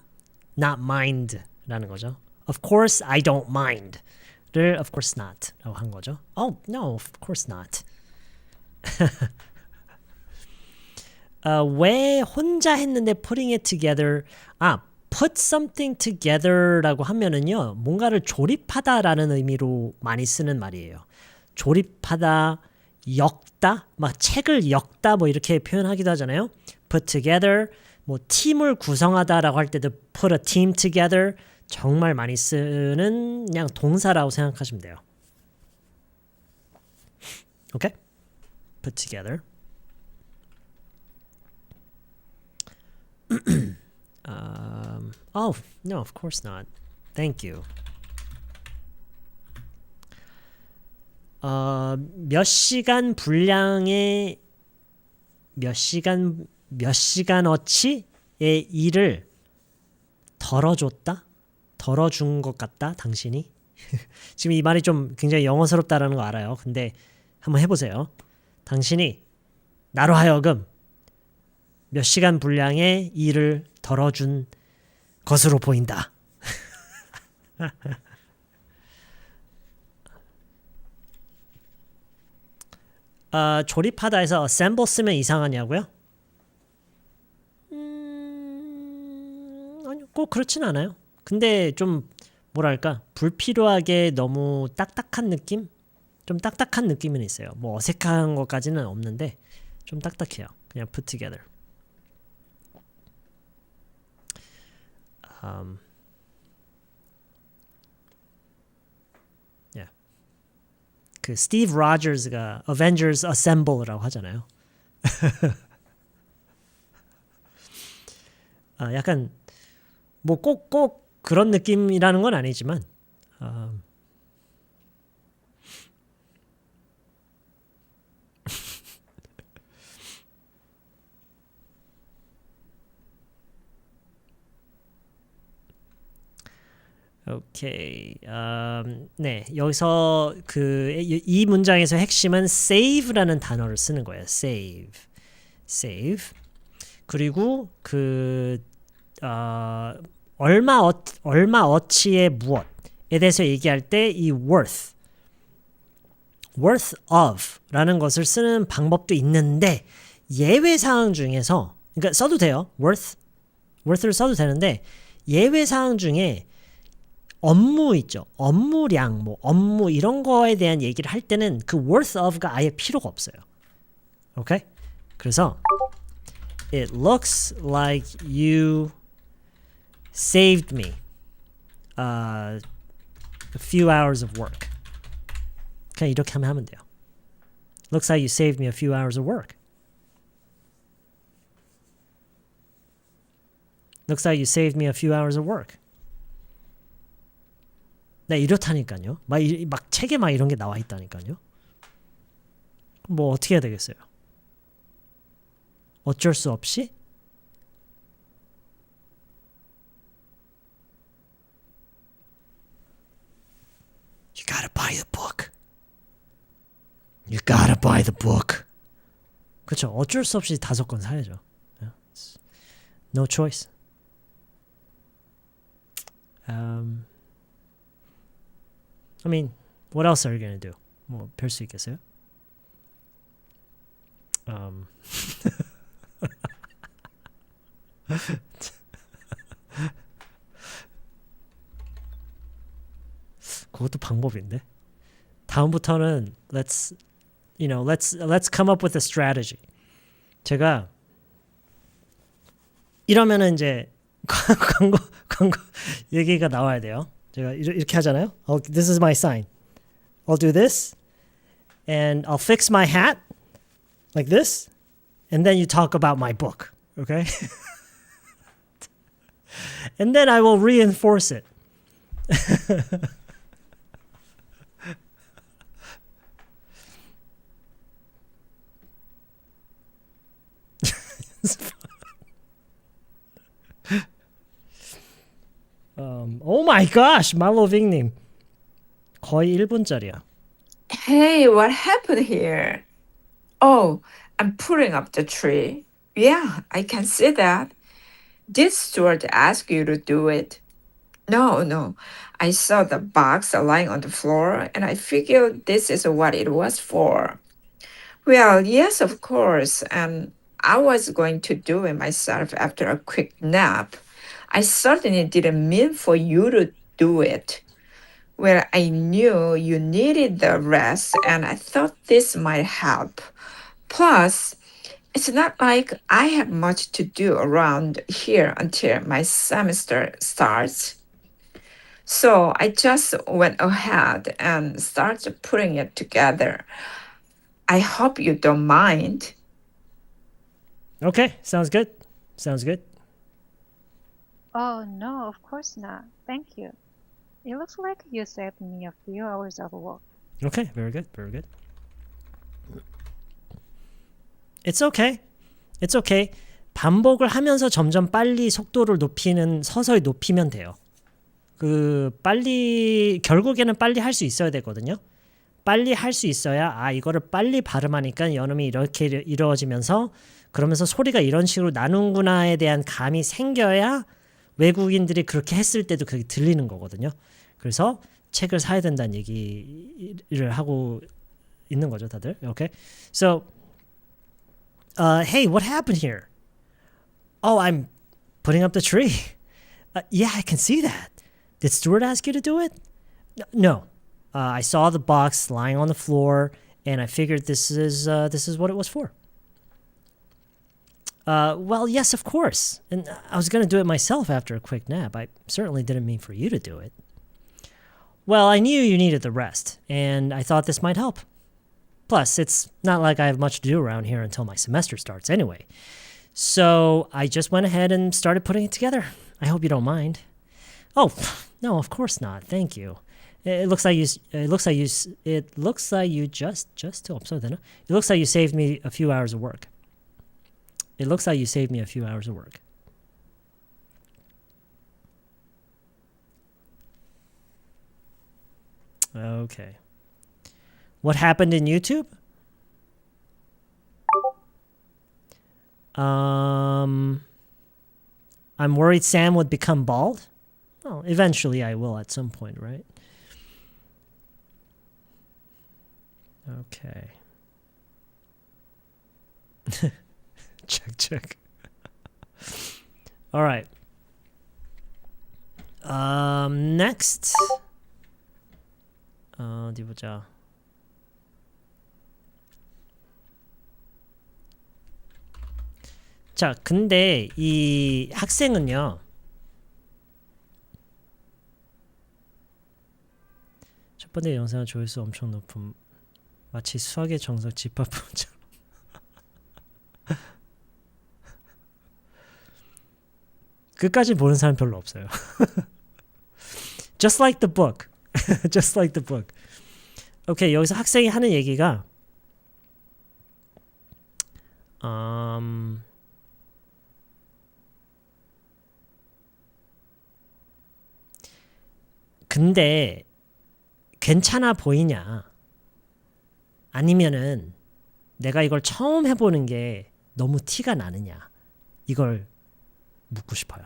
mind라는 거죠. Of course I don't mind를 of course not라고 한 거죠. Oh no, of course not. 왜 혼자 했는데 putting it together? put something together라고 하면은요, 뭔가를 조립하다라는 의미로 많이 쓰는 말이에요. 조립하다, 엮다, 막 책을 엮다 뭐 이렇게 표현하기도 하잖아요. put together, 뭐 팀을 구성하다라고 할 때도 put a team together, 정말 많이 쓰는 그냥 동사라고 생각하시면 돼요. 오케이? put together. Oh, no, of course not. Thank you. 몇 시간 분량의 몇 시간어치의 일을 덜어줬다? 덜어준 것 같다? 당신이? 지금 이 말이 좀 굉장히 영어스럽다라는 거 알아요. 근데 한번 해보세요. 당신이 나로 하여금 몇 시간 분량의 일을 덜어준 것으로 보인다. 조립하다에서 assemble 쓰면 이상하냐고요? 아니요, 꼭 그렇진 않아요. 근데 좀 뭐랄까 불필요하게 너무 딱딱한 느낌? 좀 딱딱한 느낌은 있어요. 뭐 어색한 것까지는 없는데 좀 딱딱해요. 그냥 put together. Yeah. 그 스티브 로저스가 Avengers Assemble라고 하잖아요. 약간 뭐 꼭 그런 느낌이라는 건 아니지만 오케이. 네, 여기서 이 문장에서 핵심은 save라는 단어를 쓰는 거예요. save. 그리고 얼마어치의 무엇에 대해서 얘기할 때 이 worth, worth of 라는 것을 쓰는 방법도 있는데 예외 사항 중에서 그러니까 써도 돼요. worth를 써도 되는데 예외 사항 중에 업무 있죠. 업무량, 뭐 업무 이런 거에 대한 얘기를 할 때는 그 worth of가 아예 필요가 없어요. 오케이? 그래서 it looks like you saved me a few hours of work. 그냥 이렇게 하면 돼요. Looks like you saved me a few hours of work. Looks like you saved me a few hours of work. 네, 이렇다니까요. 막 책에 막 이런 게 나와 있다니까요. 뭐 어떻게 해야 되겠어요? 어쩔 수 없이? You gotta buy the book. You gotta buy the book. 그렇죠. 어쩔 수 없이 5권 사야죠. No choice. I mean, what else are you gonna do? 뭐 별 수 있겠어요? 그것도 방법인데. 다음부터는 let's come up with a strategy. 제가 이러면은 이제 광고 얘기가 나와야 돼요. 제가 이렇게 하잖아요. This is my sign. I'll do this, and I'll fix my hat like this, and then you talk about my book, okay? And then I will reinforce it. Oh my gosh, 말로빅님 거의 1분짜리야. Hey, what happened here? Oh, I'm putting up the tree. Yeah, I can see that. Did Stewart ask you to do it? No. I saw the box lying on the floor and I figured this is what it was for. Well, yes, of course. And I was going to do it myself after a quick nap. I certainly didn't mean for you to do it. Well, I knew you needed the rest and I thought this might help. Plus, it's not like I have much to do around here until my semester starts. So I just went ahead and started putting it together. I hope you don't mind. Okay, sounds good. Sounds good. Oh, no, of course not. Thank you. It looks like you saved me a few hours of work. Okay, very good. Very good. It's okay. It's okay. 반복을 하면서 점점 빨리 속도를 서서히 높이면 돼요. 결국에는 빨리 할 수 있어야 되거든요. 빨리 할 수 있어야 이거를 빨리 발음하니까 연음이 이렇게 이루어지면서 그러면서 소리가 이런 식으로 나누는구나에 대한 감이 생겨야 외국인들이 그렇게 했을 때도 그게 들리는 거거든요. 그래서 책을 사야 된다는 얘기를 하고 있는 거죠, 다들. Okay? So, hey, what happened here? Oh, I'm putting up the tree. Yeah, I can see that. Did Stewart ask you to do it? No. I saw the box lying on the floor, and I figured this is what it was for. Well, yes, of course. And I was going to do it myself after a quick nap. I certainly didn't mean for you to do it. Well, I knew you needed the rest, and I thought this might help. Plus, it's not like I have much to do around here until my semester starts anyway. So I just went ahead and started putting it together. I hope you don't mind. Oh, no, of course not. Thank you. It looks like you saved me a few hours of work. It looks like you saved me a few hours of work. Okay. What happened in YouTube? I'm worried Sam would become bald. Well, eventually I will at some point, right? Okay. check. All right. Next. 어디 보자. 자, 근데 이 학생은요. 첫 번째 영상은 조회수 엄청 높음. 마치 수학의 정석 집합본처럼. 끝까지 보는 사람 별로 없어요. Just like the book. Just like the book. 오케이, 여기서 학생이 하는 얘기가 근데 괜찮아 보이냐? 아니면은 내가 이걸 처음 해보는 게 너무 티가 나느냐? 이걸 묻고 싶어요.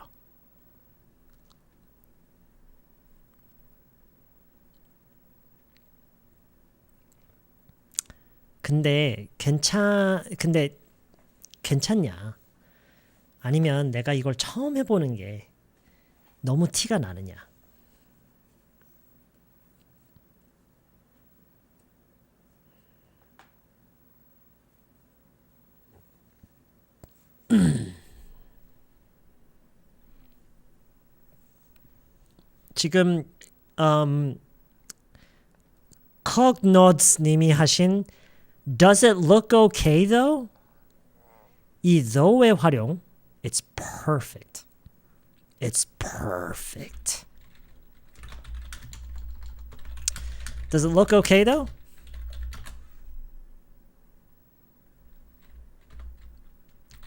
근데 괜찮냐? 아니면 내가 이걸 처음 해보는 게 너무 티가 나느냐? 지금 cognods님이 하신 Does it look okay though? 이 though의 활용 It's perfect. It's perfect. Does it look okay though?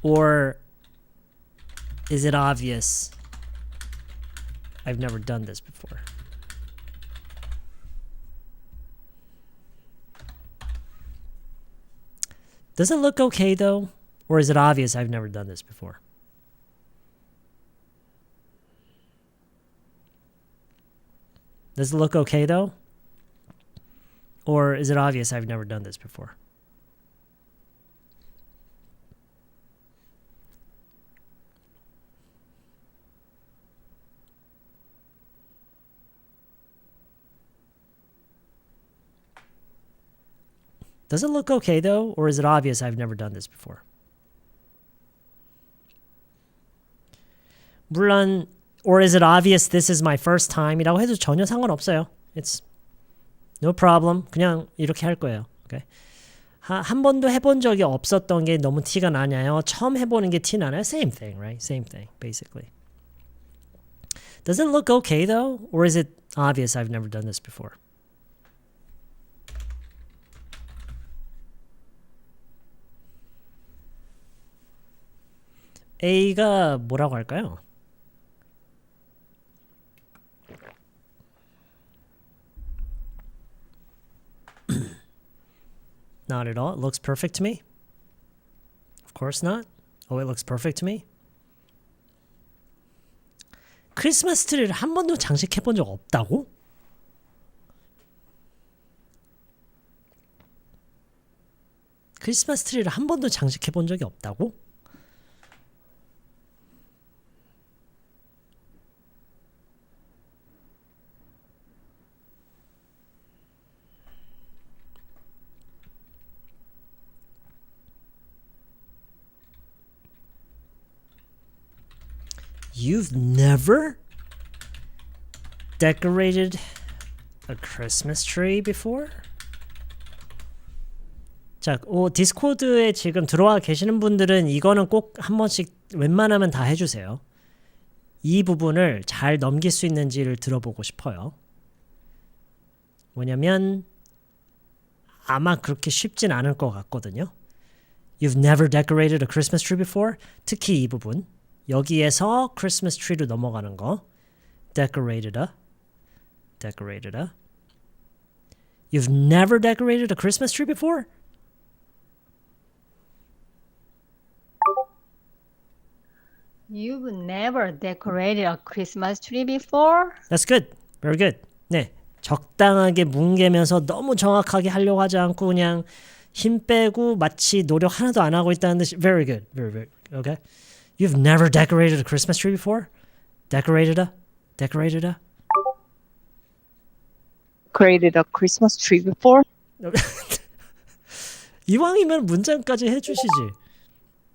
Or is it obvious? I've never done this before. Does it look okay though? Or is it obvious I've never done this before? Does it look okay though? Or is it obvious I've never done this before? Does it look okay though? Or is it obvious I've never done this before? 물론 or is it obvious this is my first time이라고 해도 전혀 상관없어요. It's no problem. 그냥 이렇게 할 거예요. Okay? 한 번도 해본 적이 없었던 게 너무 티가 나냐요? 처음 해보는 게 티 나나요? Same thing, right? Same thing, basically. Does it look okay though? Or is it obvious I've never done this before? A가 뭐라고 할까요? Not at all. It looks perfect to me. Of course not. Oh, it looks perfect to me. 크리스마스 트리를 한 번도 장식해 본 적 없다고? 크리스마스 트리를 한 번도 장식해 본 적이 없다고? You've never decorated a Christmas tree before? 자, 디스코드에 지금 들어와 계시는 분들은 이거는 꼭 한 번씩 웬만하면 다 해주세요. 이 부분을 잘 넘길 수 있는지를 들어보고 싶어요. 왜냐면 아마 그렇게 쉽진 않을 것 같거든요. You've never decorated a Christmas tree before? 특히 이 부분. 여기에서 Christmas tree로 넘어가는 거. Decorated a. You've never decorated a Christmas tree before? You've never decorated a Christmas tree before? That's good. Very good. 네. 적당하게 뭉개면서 너무 정확하게 하려고 하지 않고 그냥 힘 빼고 마치 노력 하나도 안 하고 있다는 듯이. Very good. Very, very. Okay. You've never decorated a Christmas tree before? Decorated a? Created a Christmas tree before? 이왕이면 문장까지 해주시지.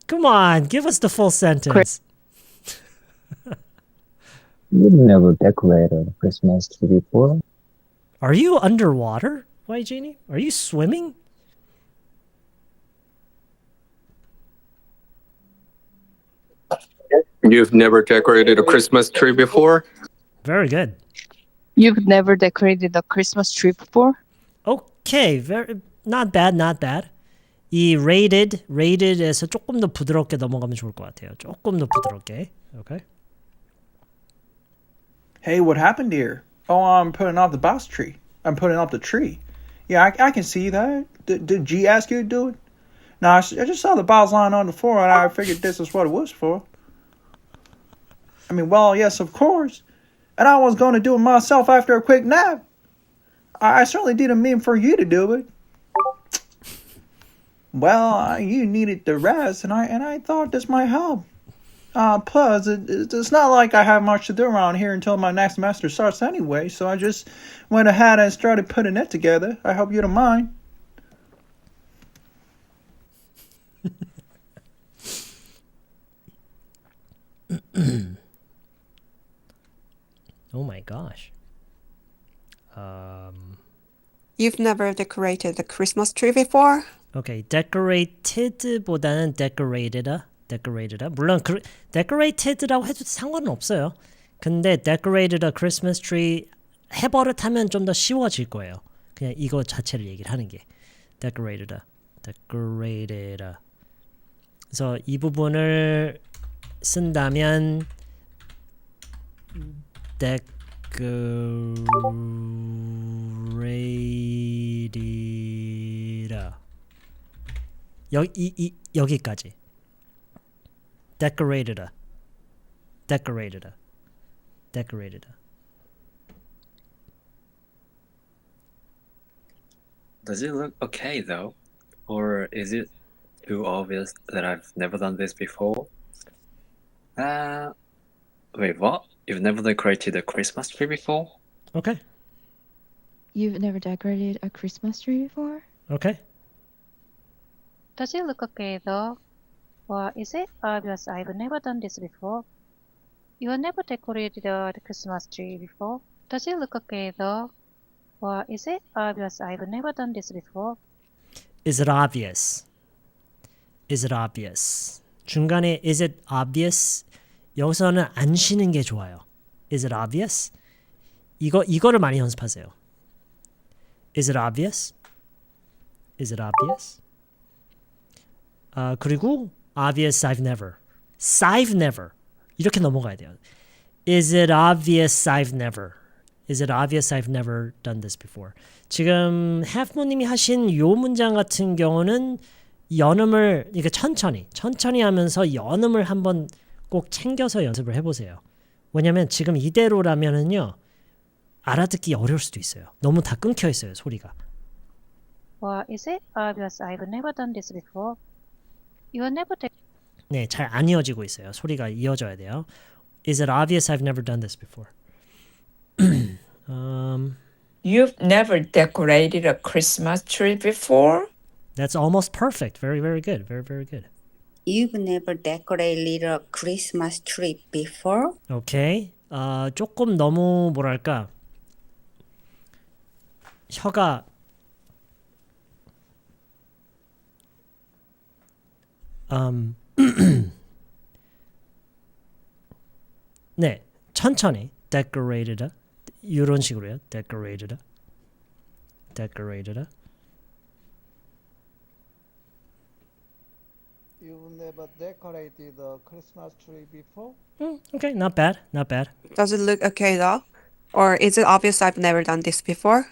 Come on, give us the full sentence. You've never decorated a Christmas tree before? Are you underwater, White Genie? Are you swimming? You've never decorated a Christmas tree before? Very good. You've never decorated a Christmas tree before? Okay, very not bad, not bad. 이 rated에서 조금 더 부드럽게 넘어가면 좋을 것 같아요. 조금 더 부드럽게. Okay. Hey, what happened here? Oh, I'm putting up the box tree. I'm putting up the tree. Yeah, I can see that. Did G ask you to do it? No, I just saw the box lying on the floor and I figured this is what it was for. I mean, well, yes, of course. And I was going to do it myself after a quick nap. I certainly didn't mean for you to do it. Well, you needed the rest, and I thought this might help. Plus, it's not like I have much to do around here until my next semester starts anyway, so I just went ahead and started putting it together. I hope you don't mind. Oh my gosh. You've never decorated a Christmas tree before? Okay, decorated보다는 decorated다. 물론 decorated라고 해도 상관은 없어요. 근데 decorated a Christmas tree 해버릇하면 좀 더 쉬워질 거예요. 그냥 이거 자체를 얘기를 하는 게 decorated. 그래서 이 부분을 쓴다면 decorated 여기까지 decorated. Does it look okay though? Or is it too obvious that I've never done this before? Wait, what? You've never decorated a Christmas tree before? Okay. You've never decorated a Christmas tree before? Okay. Does it look okay though? Or is it obvious I've never done this before? You have never decorated the Christmas tree before? Does it look okay though? Or is it obvious I've never done this before? Is it obvious? 중간에 is it obvious? 여기서는 안 쉬는 게 좋아요. Is it obvious? 이거를 많이 연습하세요. Is it obvious? 그리고 obvious I've never 이렇게 넘어가야 돼요. Is it obvious I've never done this before? 지금 half모님이 하신 요 문장 같은 경우는 연음을 이렇게 천천히 하면서 연음을 한번 꼭 챙겨서 연습을 해보세요. 왜냐면 지금 이대로라면은요 알아듣기 어려울 수도 있어요. 너무 다 끊겨 있어요 소리가. Or is it obvious I've never done this before? You have never 네, 잘 안 이어지고 있어요. 소리가 이어져야 돼요. Is it obvious I've never done this before? You've never decorated a Christmas tree before? That's almost perfect. Very, very good. Very, very good. You've never decorated a Christmas tree before? Okay. 조금 너무 뭐랄까 혀가 네, 천천히 decorated 이런 식으로요. decorated. You've never decorated a Christmas tree before? Okay, not bad. Does it look okay though? Or is it obvious I've never done this before?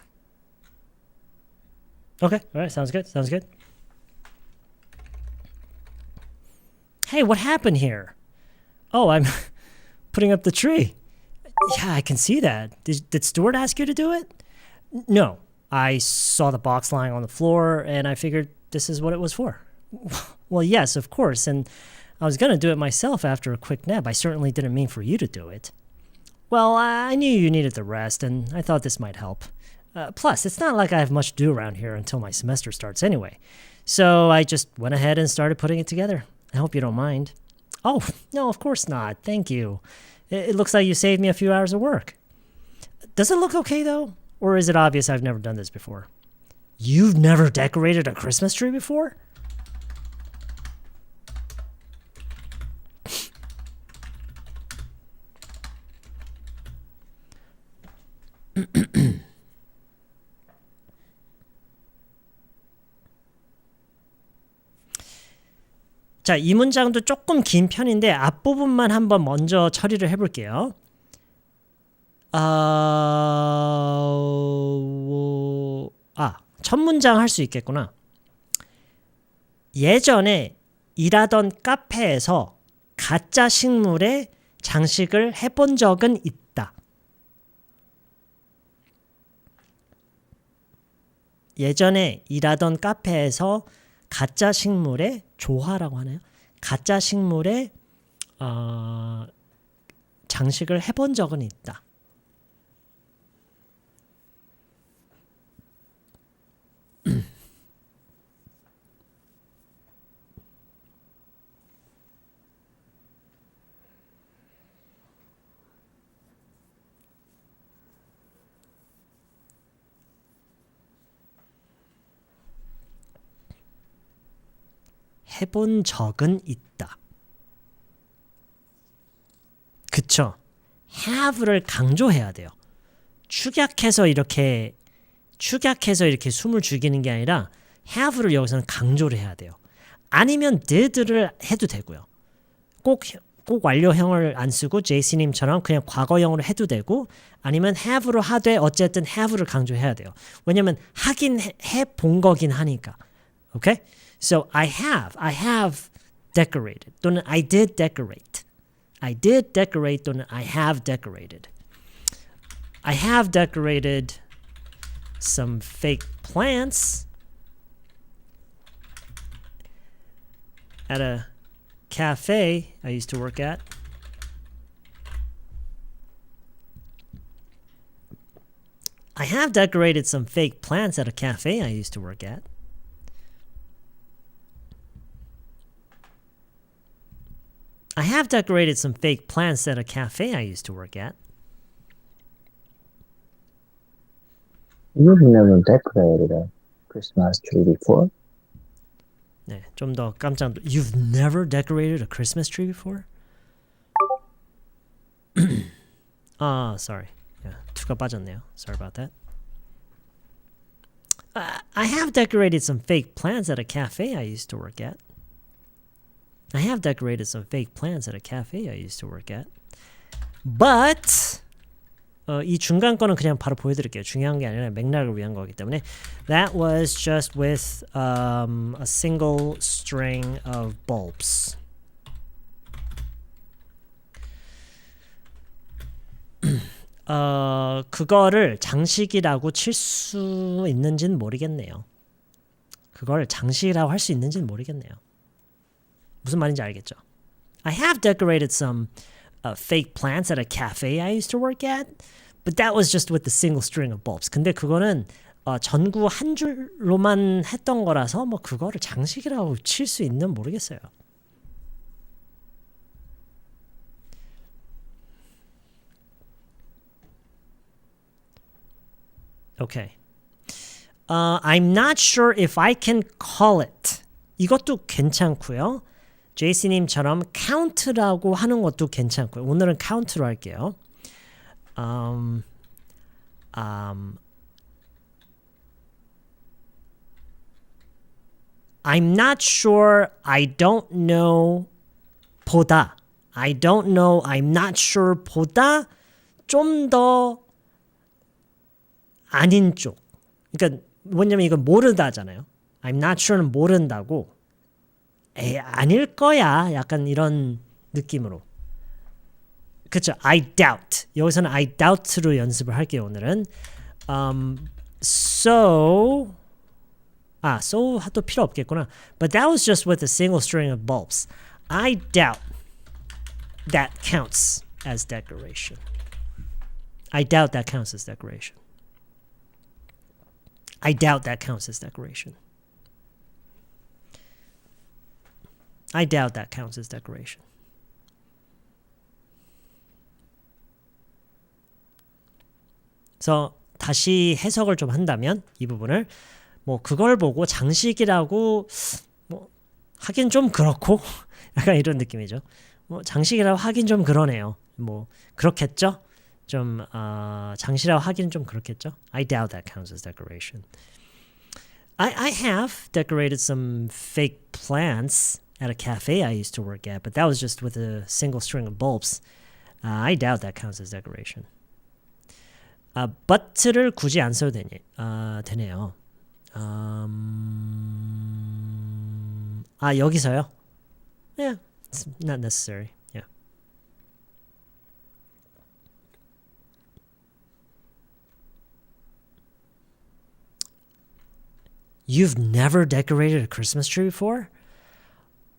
Okay, all right, sounds good. Hey, what happened here? Oh, I'm putting up the tree. Yeah, I can see that. Did Stewart ask you to do it? No, I saw the box lying on the floor and I figured this is what it was for. Well, yes, of course, and I was going to do it myself after a quick nap. I certainly didn't mean for you to do it. Well, I knew you needed the rest, and I thought this might help. Plus, it's not like I have much to do around here until my semester starts anyway. So I just went ahead and started putting it together. I hope you don't mind. Oh, no, of course not. Thank you. It looks like you saved me a few hours of work. Does it look okay, though? Or is it obvious I've never done this before? You've never decorated a Christmas tree before? 자, 이 문장도 조금 긴 편인데 앞부분만 한번 먼저 처리를 해볼게요. 첫 문장 할 수 있겠구나. 예전에 일하던 카페에서 가짜 식물에 장식을 해본 적은 있다. 예전에 일하던 카페에서 가짜 식물에 조화라고 하나요? 가짜 식물에 장식을 해본 적은 있다. 해본 적은 있다. 그쵸? have를 강조해야 돼요. 축약해서 이렇게 숨을 죽이는 게 아니라 have를 여기서는 강조를 해야 돼요. 아니면 did를 해도 되고요. 꼭 완료형을 안 쓰고 제이씨님처럼 그냥 과거형으로 해도 되고 아니면 have로 하되 어쨌든 have를 강조해야 돼요. 왜냐면 하긴 해본 거긴 하니까. 오케이? So I have decorated 또는 I did decorate. I did decorate 또는 I have decorated. I have decorated some fake plants at a cafe I used to work at. I have decorated some fake plants at a cafe I used to work at. I have decorated some fake plants at a cafe I used to work at. You've never decorated a Christmas tree before? 네, 좀 더 깜짝. You've never decorated a Christmas tree before? Sorry. Yeah, 투가 빠졌네요. Sorry about that. I have decorated some fake plants at a cafe I used to work at. I have decorated some fake plants at a cafe I used to work at. But 이 중간 거는 그냥 바로 보여드릴게요. 중요한 게 아니라 맥락을 위한 거기 때문에 that was just with a single string of bulbs. 그거를 장식이라고 칠 수 있는지는 모르겠네요. 그걸 장식이라고 할 수 있는지는 모르겠네요. 무슨 말인지 알겠죠? I have decorated some fake plants at a cafe I used to work at, but that was just with the single string of bulbs. 근데 그거는 전구 한 줄로만 했던 거라서 뭐 그거를 장식이라고 칠 수 있는 모르겠어요. Okay. I'm not sure if I can call it. 이것도 괜찮고요. 제이씨님처럼 count라고 하는 것도 괜찮고요. 오늘은 count로 할게요. I'm not sure, I don't know 보다. I don't know, I'm not sure 보다 좀 더 아닌 쪽. 그러니까 뭐냐면 이건 모르다잖아요. I'm not sure는 모른다고. 아닐 거야. 약간 이런 느낌으로. 그렇죠. I doubt. 여기서는 I doubt로 연습을 할게요. 오늘은. So so도 필요 없겠구나. But that was just with a single string of bulbs. I doubt that counts as decoration. I doubt that counts as decoration. I doubt that counts as decoration. I doubt that counts as decoration. 그래서 다시 해석을 좀 한다면 이 부분을 뭐 그걸 보고 장식이라고 뭐 하긴 좀 그렇고 약간 이런 느낌이죠. 뭐 장식이라고 하긴 좀 그러네요. 뭐 그렇겠죠? 좀 장식이라고 하긴 좀 그렇겠죠? I doubt that counts as decoration. I have decorated some fake plants at a cafe I used to work at, but that was just with a single string of bulbs. I doubt that counts as decoration. but를 굳이 안 써도 되네요. 여기서요? Yeah, it's not necessary. Yeah. You've never decorated a Christmas tree before?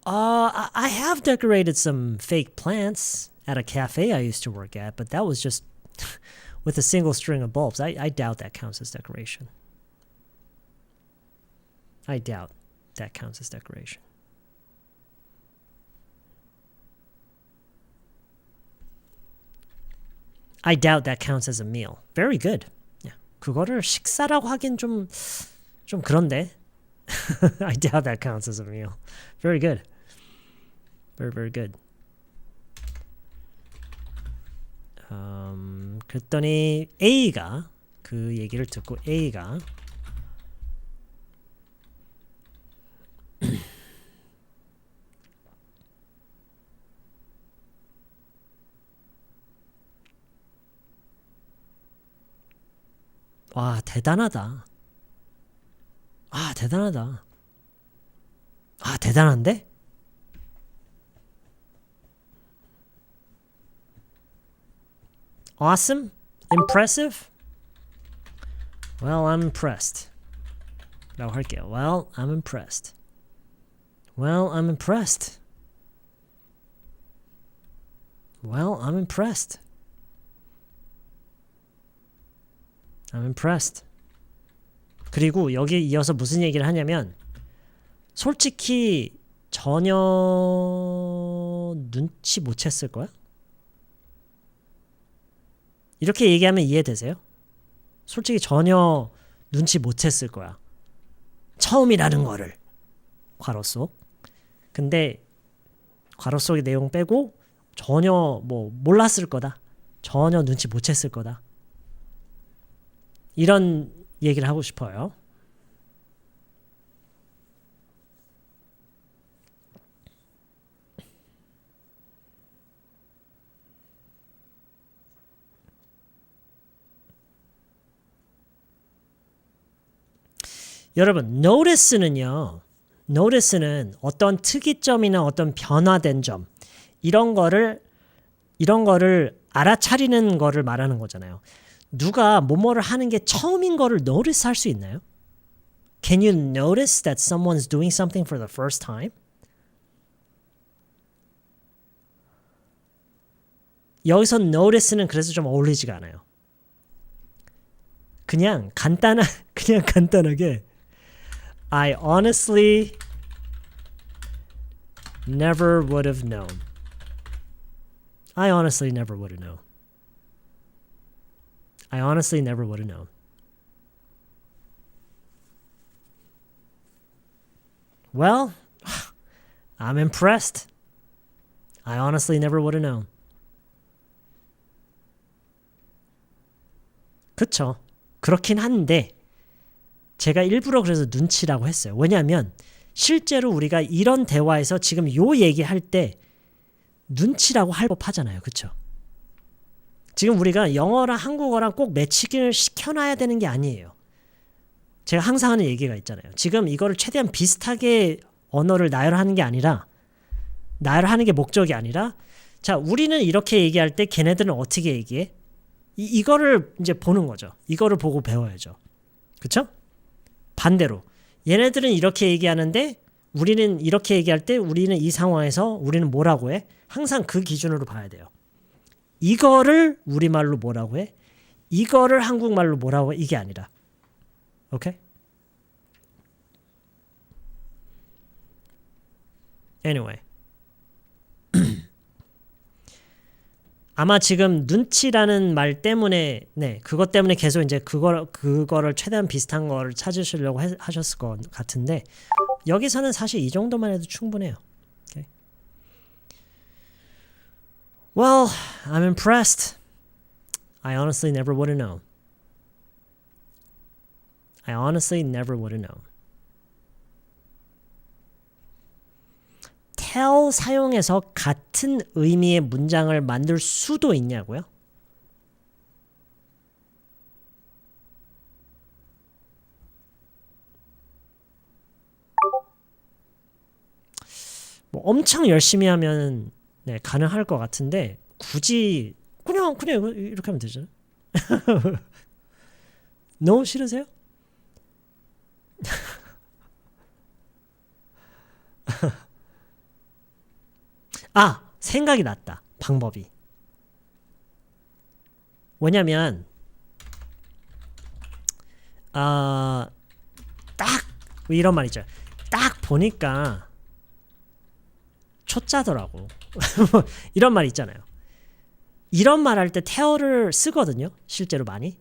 I have decorated some fake plants at a cafe I used to work at, but that was just with a single string of bulbs. I doubt that counts as decoration. I doubt that counts as decoration. I doubt that counts as a meal. Very good. Yeah. 그거를 식사라고 하긴 좀 그런데. I doubt that counts as a meal. Very good. Very, very good. 그랬더니 A가 그 얘기를 듣고 A가 와, 대단하다. 대단하다. 대단한데? Awesome? Impressive? Well, I'm impressed. 라고 할게요. Well, I'm impressed. Well, I'm impressed. Well, I'm impressed. I'm impressed. 그리고 여기 이어서 무슨 얘기를 하냐면 솔직히 전혀 눈치 못 챘을 거야? 이렇게 얘기하면 이해되세요? 솔직히 전혀 눈치 못 챘을 거야. 처음이라는 거를. 괄호 속. 근데 괄호 속의 내용 빼고 전혀 뭐 몰랐을 거다. 전혀 눈치 못 챘을 거다. 이런 얘기를 하고 싶어요. 여러분, notice는요. notice는 어떤 특이점이나 어떤 변화된 점 이런 거를 알아차리는 거를 말하는 거잖아요. 누가 뭐뭐를 하는 게 처음인 거를 notice 할 수 있나요? Can you notice that someone's doing something for the first time? 여기서 notice는 그래서 좀 어울리지가 않아요. 그냥 간단하게 I honestly never would have known. I honestly never would have known. I honestly never would have known. Well, I'm impressed. I honestly never would have known. 그쵸? 그렇긴 한데 제가 일부러 그래서 눈치라고 했어요. 왜냐하면 실제로 우리가 이런 대화에서 지금 요 얘기할 때 눈치라고 할 법하잖아요. 그쵸? 지금 우리가 영어랑 한국어랑 꼭 매치기를 시켜놔야 되는 게 아니에요. 제가 항상 하는 얘기가 있잖아요. 지금 이거를 최대한 비슷하게 언어를 나열하는 게 아니라 나열하는 게 목적이 아니라 자, 우리는 이렇게 얘기할 때 걔네들은 어떻게 얘기해? 이거를 이제 보는 거죠. 이거를 보고 배워야죠. 그쵸? 반대로 얘네들은 이렇게 얘기하는데 우리는 이렇게 얘기할 때 우리는 이 상황에서 우리는 뭐라고 해? 항상 그 기준으로 봐야 돼요. 이거를 우리말로 뭐라고 해? 이거를 한국말로 뭐라고 해? 이게 아니라. 오케이? Anyway. 아마 지금 눈치라는 말 때문에 네, 그것 때문에 계속 이제 그거를 최대한 비슷한 거를 찾으시려고 하셨을 것 같은데 여기서는 사실 이 정도만 해도 충분해요. Okay. Well, I'm impressed. I honestly never would have known. I honestly never would have known. tell 사용해서 같은 의미의 문장을 만들 수도 있냐고요? 뭐 엄청 열심히 하면 네, 가능할 것 같은데 굳이 그냥 이렇게 하면 되잖아요. No? 싫으세요? 아! 생각이 났다. 방법이. 뭐냐면 딱 이런 말 있죠. 딱 보니까 초짜더라고. 이런 말 있잖아요. 이런 말 할 때 tell를 쓰거든요. 실제로 많이.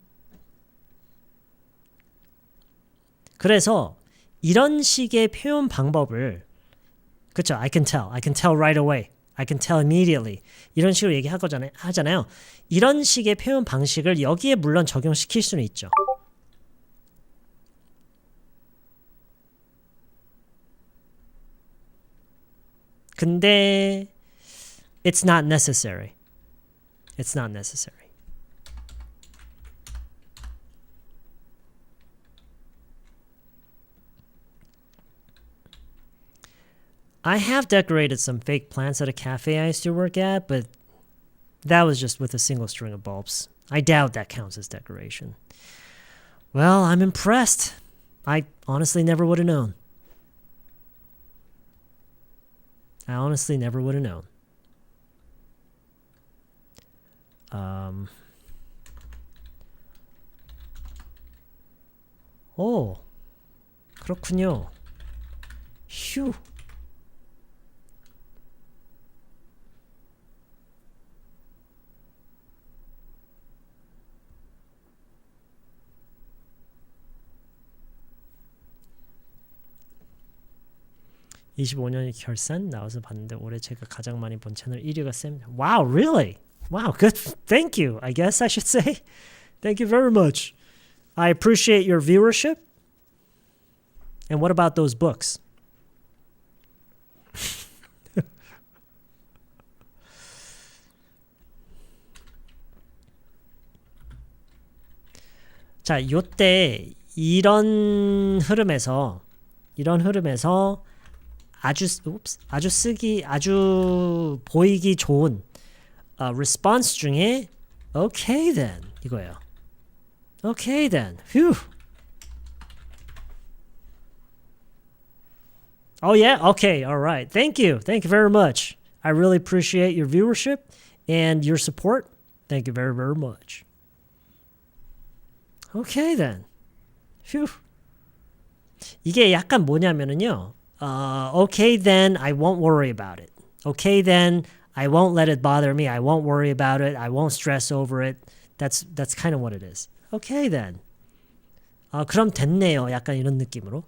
그래서 이런 식의 표현 방법을 그쵸? I can tell right away. I can tell immediately. 이런 식으로 하잖아요. 이런 식의 표현 방식을 여기에 물론 적용시킬 수는 있죠. 근데 it's not necessary. It's not necessary. I have decorated some fake plants at a cafe I used to work at, but that was just with a single string of bulbs. I doubt that counts as decoration. Well, I'm impressed. I honestly never would have known. I honestly never would have known. 오, 그렇군요. 휴. (25년의) 결산 나와서 봤는데 올해 제가 가장 많이 본 채널 1위가 쌤. Wow, really? Wow, good. Thank you. I guess I should say. Thank you very much. I appreciate your viewership. And what about those books? 자, 요때 이런 흐름에서 아주 보이기 좋은 response 중에 okay then 이거예요. Okay then. Phew. Oh yeah? Okay. All right. Thank you. Thank you very much. I really appreciate your viewership and your support. Thank you very, very much. Okay then. Phew. 이게 약간 뭐냐면은요. Okay then I won't worry about it. Okay then I won't let it bother me. I won't worry about it. I won't stress over it. That's kind of what it is. Okay then. 그럼 됐네요. 약간 이런 느낌으로.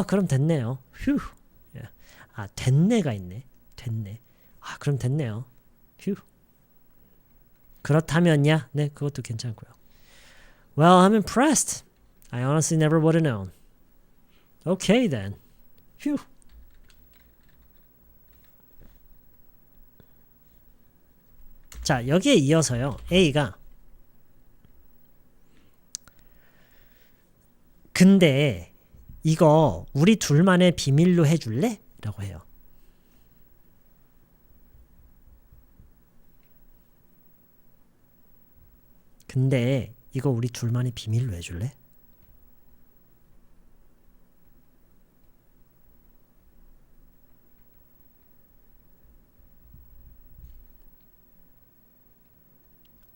그럼 됐네요. 휴. Yeah. 됐네가 있네. 됐네. 그럼 됐네요. 휴. 그렇다면야. 네, 그것도 괜찮고요. Well, I'm impressed. I honestly never would have known. Okay then. Phew. 자, 여기에 이어서요. A가 근데 이거 우리 둘만의 비밀로 해줄래? 라고 해요. 근데 이거 우리 둘만의 비밀로 해줄래?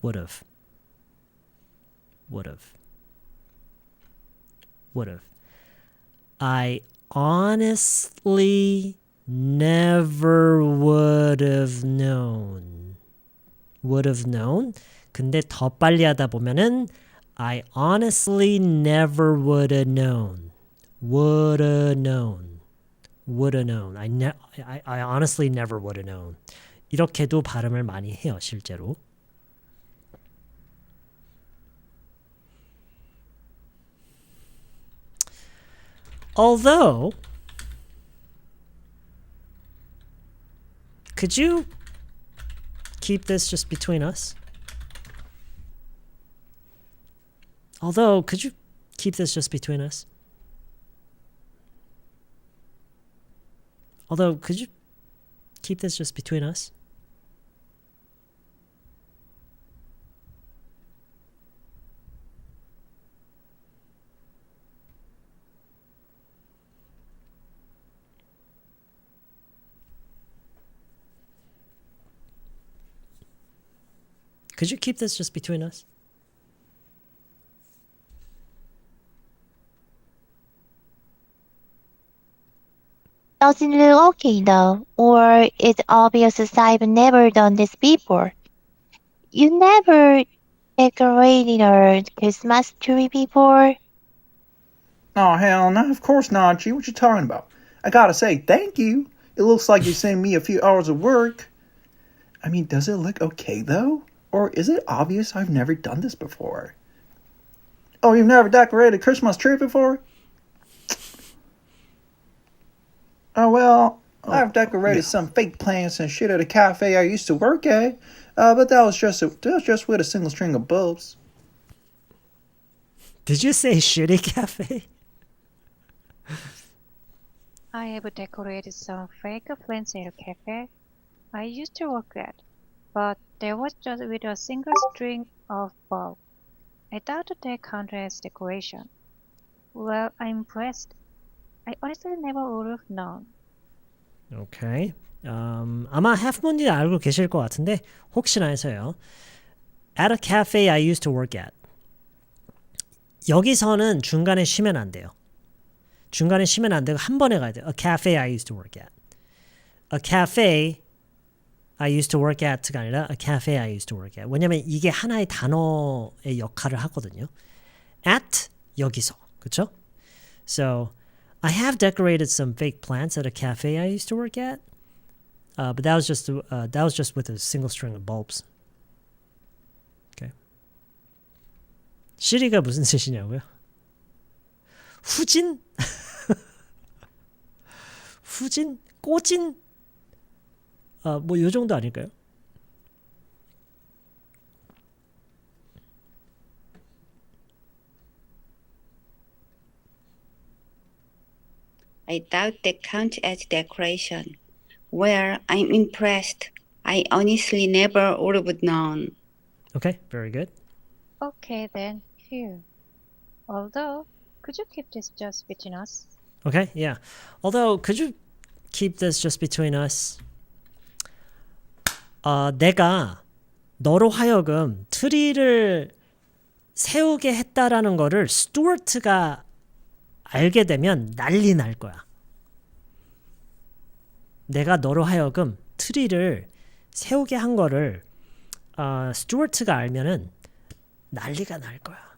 Would've. I honestly never would have known. Would have known? 근데 더 빨리 하다 보면은 I honestly never would have known. Would have known. I honestly never would have known. 이렇게도 발음을 많이 해요, 실제로. Although, could you keep this just between us? Although, could you keep this just between us? Although, could you keep this just between us? Could you keep this just between us? Doesn't look okay though, or it's obvious as I've never done this before. You never decorated a Christmas tree before? Oh, hell no, of course not, G. What you talking about? I gotta say, thank you. It looks like you're saving me a few hours of work. I mean, does it look okay, though? Or is it obvious I've never done this before? Oh, you've never decorated a Christmas tree before? Oh, well, I've decorated some fake plants and shit at a cafe I used to work at. But that was just with a single string of bulbs. Did you say shitty cafe? I have decorated some fake plants at a cafe I used to work at, but they was just with a single string of bulbs. I thought that counted as decoration. Well, I'm impressed. I honestly never would have known. Okay. 아마 half-moon이 알고 계실 것 같은데 혹시나 해서요. At a cafe I used to work at. 여기서는 중간에 쉬면 안 돼요. 중간에 쉬면 안 되고 한 번에 가야 돼요. A cafe I used to work at. A cafe I used to work at가 아니라 a cafe I used to work at. 왜냐면 이게 하나의 단어의 역할을 하거든요. At 여기서. 그렇죠? So I have decorated some fake plants at a cafe I used to work at. But that was just with a single string of bulbs. Okay. 시리가 무슨 뜻이냐고요? 후진? 후진? 꼬진? 뭐 요 정도 아닐까요? I doubt that counts as decoration. Well, I'm impressed. I honestly never would have known. Okay, very good. Okay then, phew. Although, could you keep this just between us? Okay, yeah. Although, could you keep this just between us? 내가 너로 하여금 트리를 세우게 했다라는 거를 스튜어트가 알게 되면 난리 날 거야. 내가 너로 하여금 트리를 세우게 한 거를 스튜어트가 알면은 난리가 날 거야.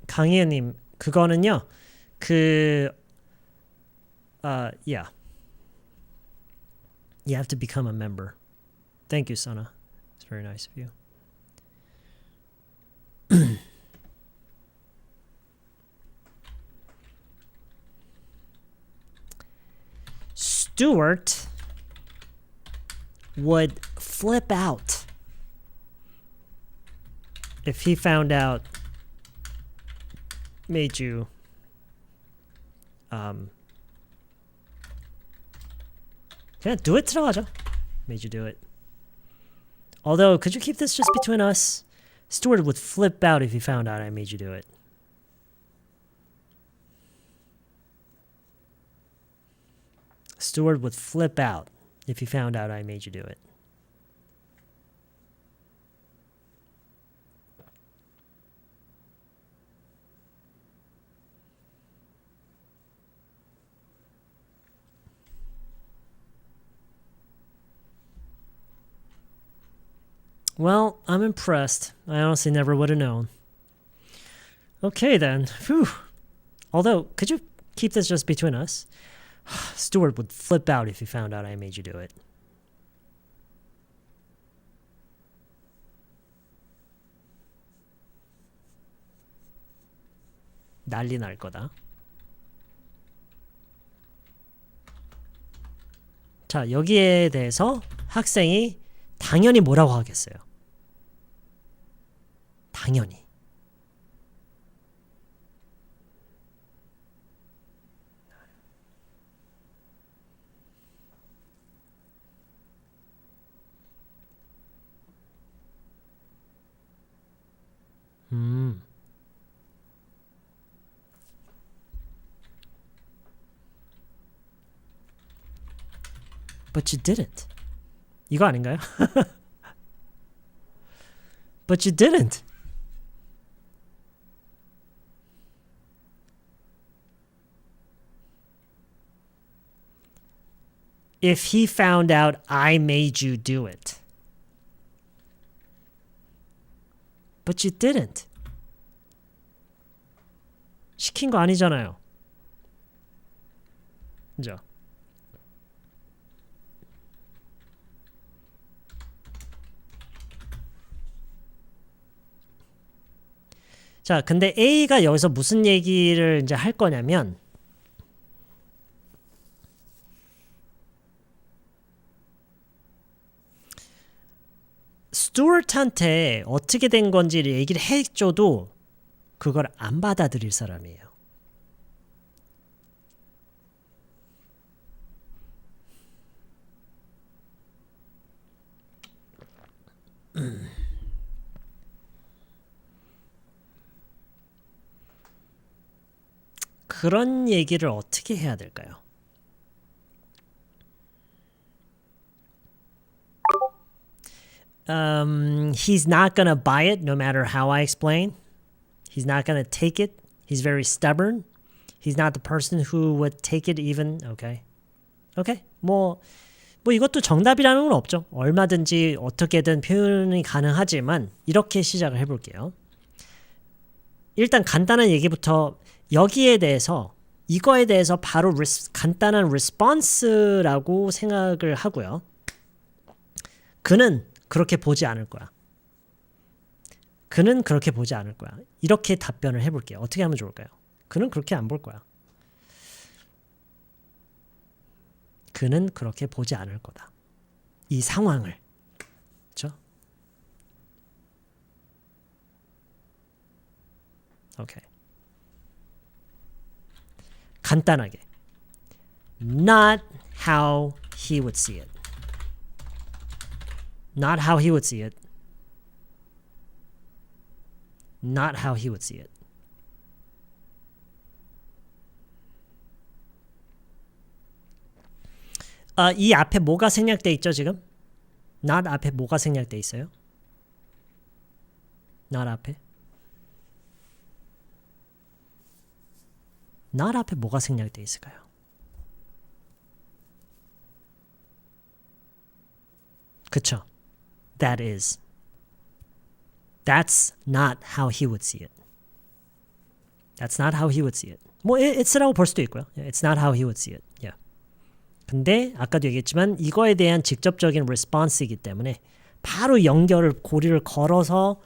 강희애님, 그거는요, yeah. You have to become a member. Thank you, Sana. It's very nice of you. Stewart would flip out if he found out made you 그냥 do it 들어가죠. Made you do it. Although, could you keep this just between us? Stewart would flip out if he found out I made you do it. Stewart would flip out if he found out I made you do it. Well, I'm impressed. I honestly never would have known. Okay then. Phew. Although, could you keep this just between us? Stewart would flip out if he found out I made you do it. 난리 날 거다. 자, 여기에 대해서 학생이 당연히 뭐라고 하겠어요? 당연히. But you didn't. 이거 아닌가요? But you didn't. If he found out I made you do it. But you didn't. 시킨 거 아니잖아요. 그죠? 자, 근데 A가 여기서 무슨 얘기를 이제 할 거냐면 스튜어트한테 어떻게 된 건지를 얘기를 해줘도 그걸 안 받아들일 사람이에요. 그런 얘기를 어떻게 해야 될까요? He's not gonna buy it no matter how I explain. He's not gonna take it. He's very stubborn. He's not the person who would take it even. Okay. Okay. 뭐 이것도 정답이라는 건 없죠. 얼마든지 어떻게든 표현이 가능하지만 이렇게 시작을 해볼게요. 일단 간단한 얘기부터 여기에 대해서 이거에 대해서 바로 간단한 response라고 생각을 하고요. 그는 그렇게 보지 않을 거야. 그는 그렇게 보지 않을 거야. 이렇게 답변을 해볼게요. 어떻게 하면 좋을까요? 그는 그렇게 안 볼 거야. 그는 그렇게 보지 않을 거다. 이 상황을. 그렇죠? 오케이. 간단하게. Not how he would see it. Not how he would see it. Not how he would see it. 이 앞에 뭐가 생략돼 있죠, 지금? not 앞에 뭐가 생략돼 있어요? not 앞에? not 앞에 뭐가 생략돼 있을까요? 그쵸? That is. That's not how he would see it. That's not how he would see it. 뭐 it's라고 볼 수도 있고요. It's not how he would see it. Yeah. 근데 아까도 얘기했지만 이거에 대한 직접적인 response이기 때문에 바로 고리를 걸어서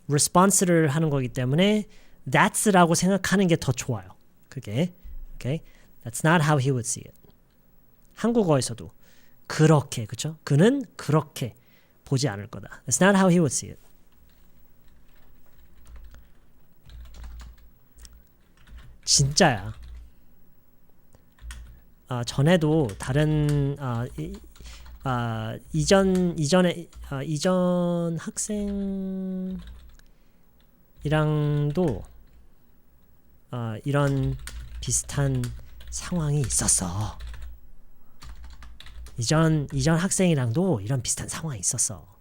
response를 하는 거기 때문에 that's라고 생각하는 게 더 좋아요. 그게. Okay? That's not how he would see it. 한국어에서도 그렇게, 그쵸? 그는 그렇게 보지 않을 거다. That's not how he would see it. 진짜야. 전에도 다른 이전 학생이랑도 이런 비슷한 상황이 있었어. 이전 학생이랑도 이런 비슷한 상황이 있었어.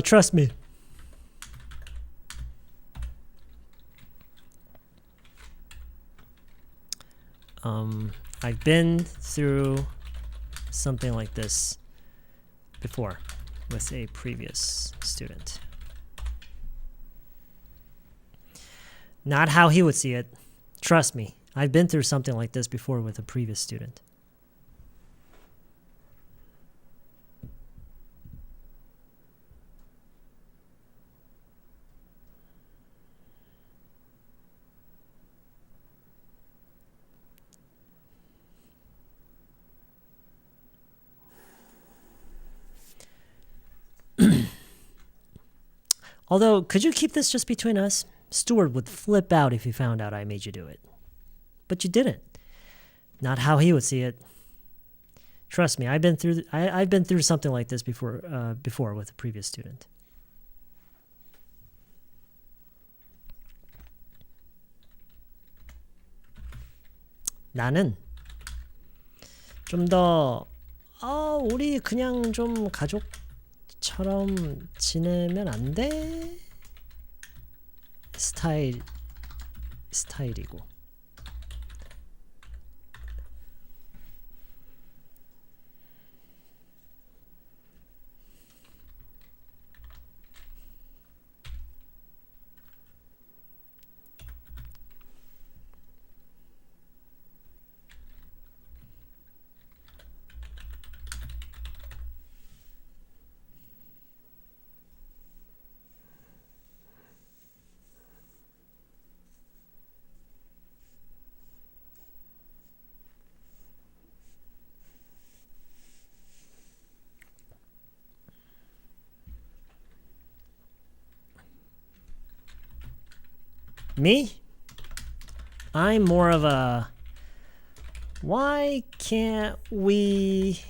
Trust me. I've been through something like this before with a previous student. Not how he would see it. Trust me, I've been through something like this before with a previous student. Although, could you keep this just between us? Stewart would flip out if he found out I made you do it. But you didn't. Not how he would see it. Trust me, I've been through something like this before with a previous student. 나는 좀 더 우리 그냥 좀 가족처럼 지내면 안 돼? 스타일이고. Me? I'm more of a, why can't we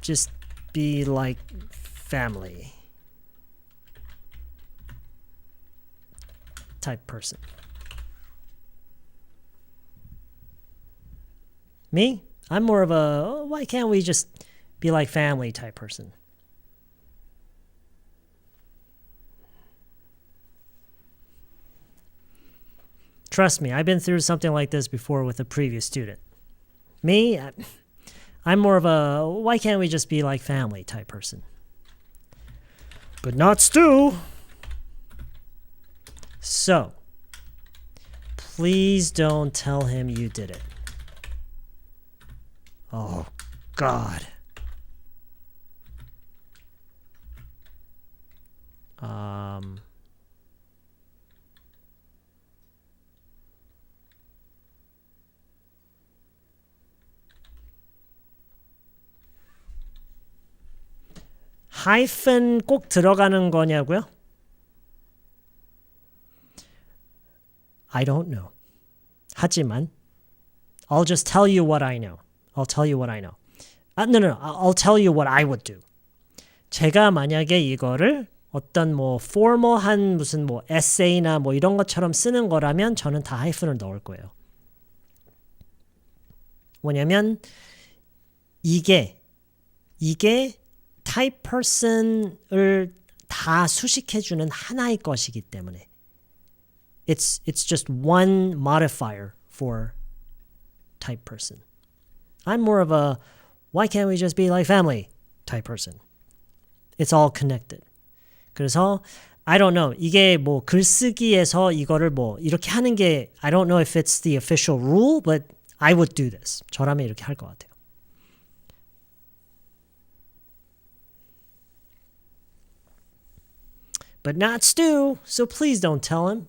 just be like family type person? Me? I'm more of a, why can't we just be like family type person? Trust me, I've been through something like this before with a previous student. Me, I'm more of a, why can't we just be like family type person? But not Stu. So, please don't tell him you did it. Oh, God. 하이픈 꼭 들어가는 거냐고요? I don't know. 하지만 I'll just tell you what I know. I'll tell you what I know. No. I'll tell you what I would do. 제가 만약에 이거를 어떤 뭐 formal한 무슨 뭐 에세이나 뭐 이런 것처럼 쓰는 거라면 저는 다 하이픈을 넣을 거예요. 뭐냐면 이게 type person을 다 수식해주는 하나의 것이기 때문에 it's just one modifier for type person. I'm more of a why can't we just be like family type person. It's all connected. 그래서 I don't know. 이게 뭐 글쓰기에서 이거를 뭐 이렇게 하는 게 I don't know if it's the official rule, but I would do this. 저라면 이렇게 할 것 같아요. But not Stu, so please don't tell him.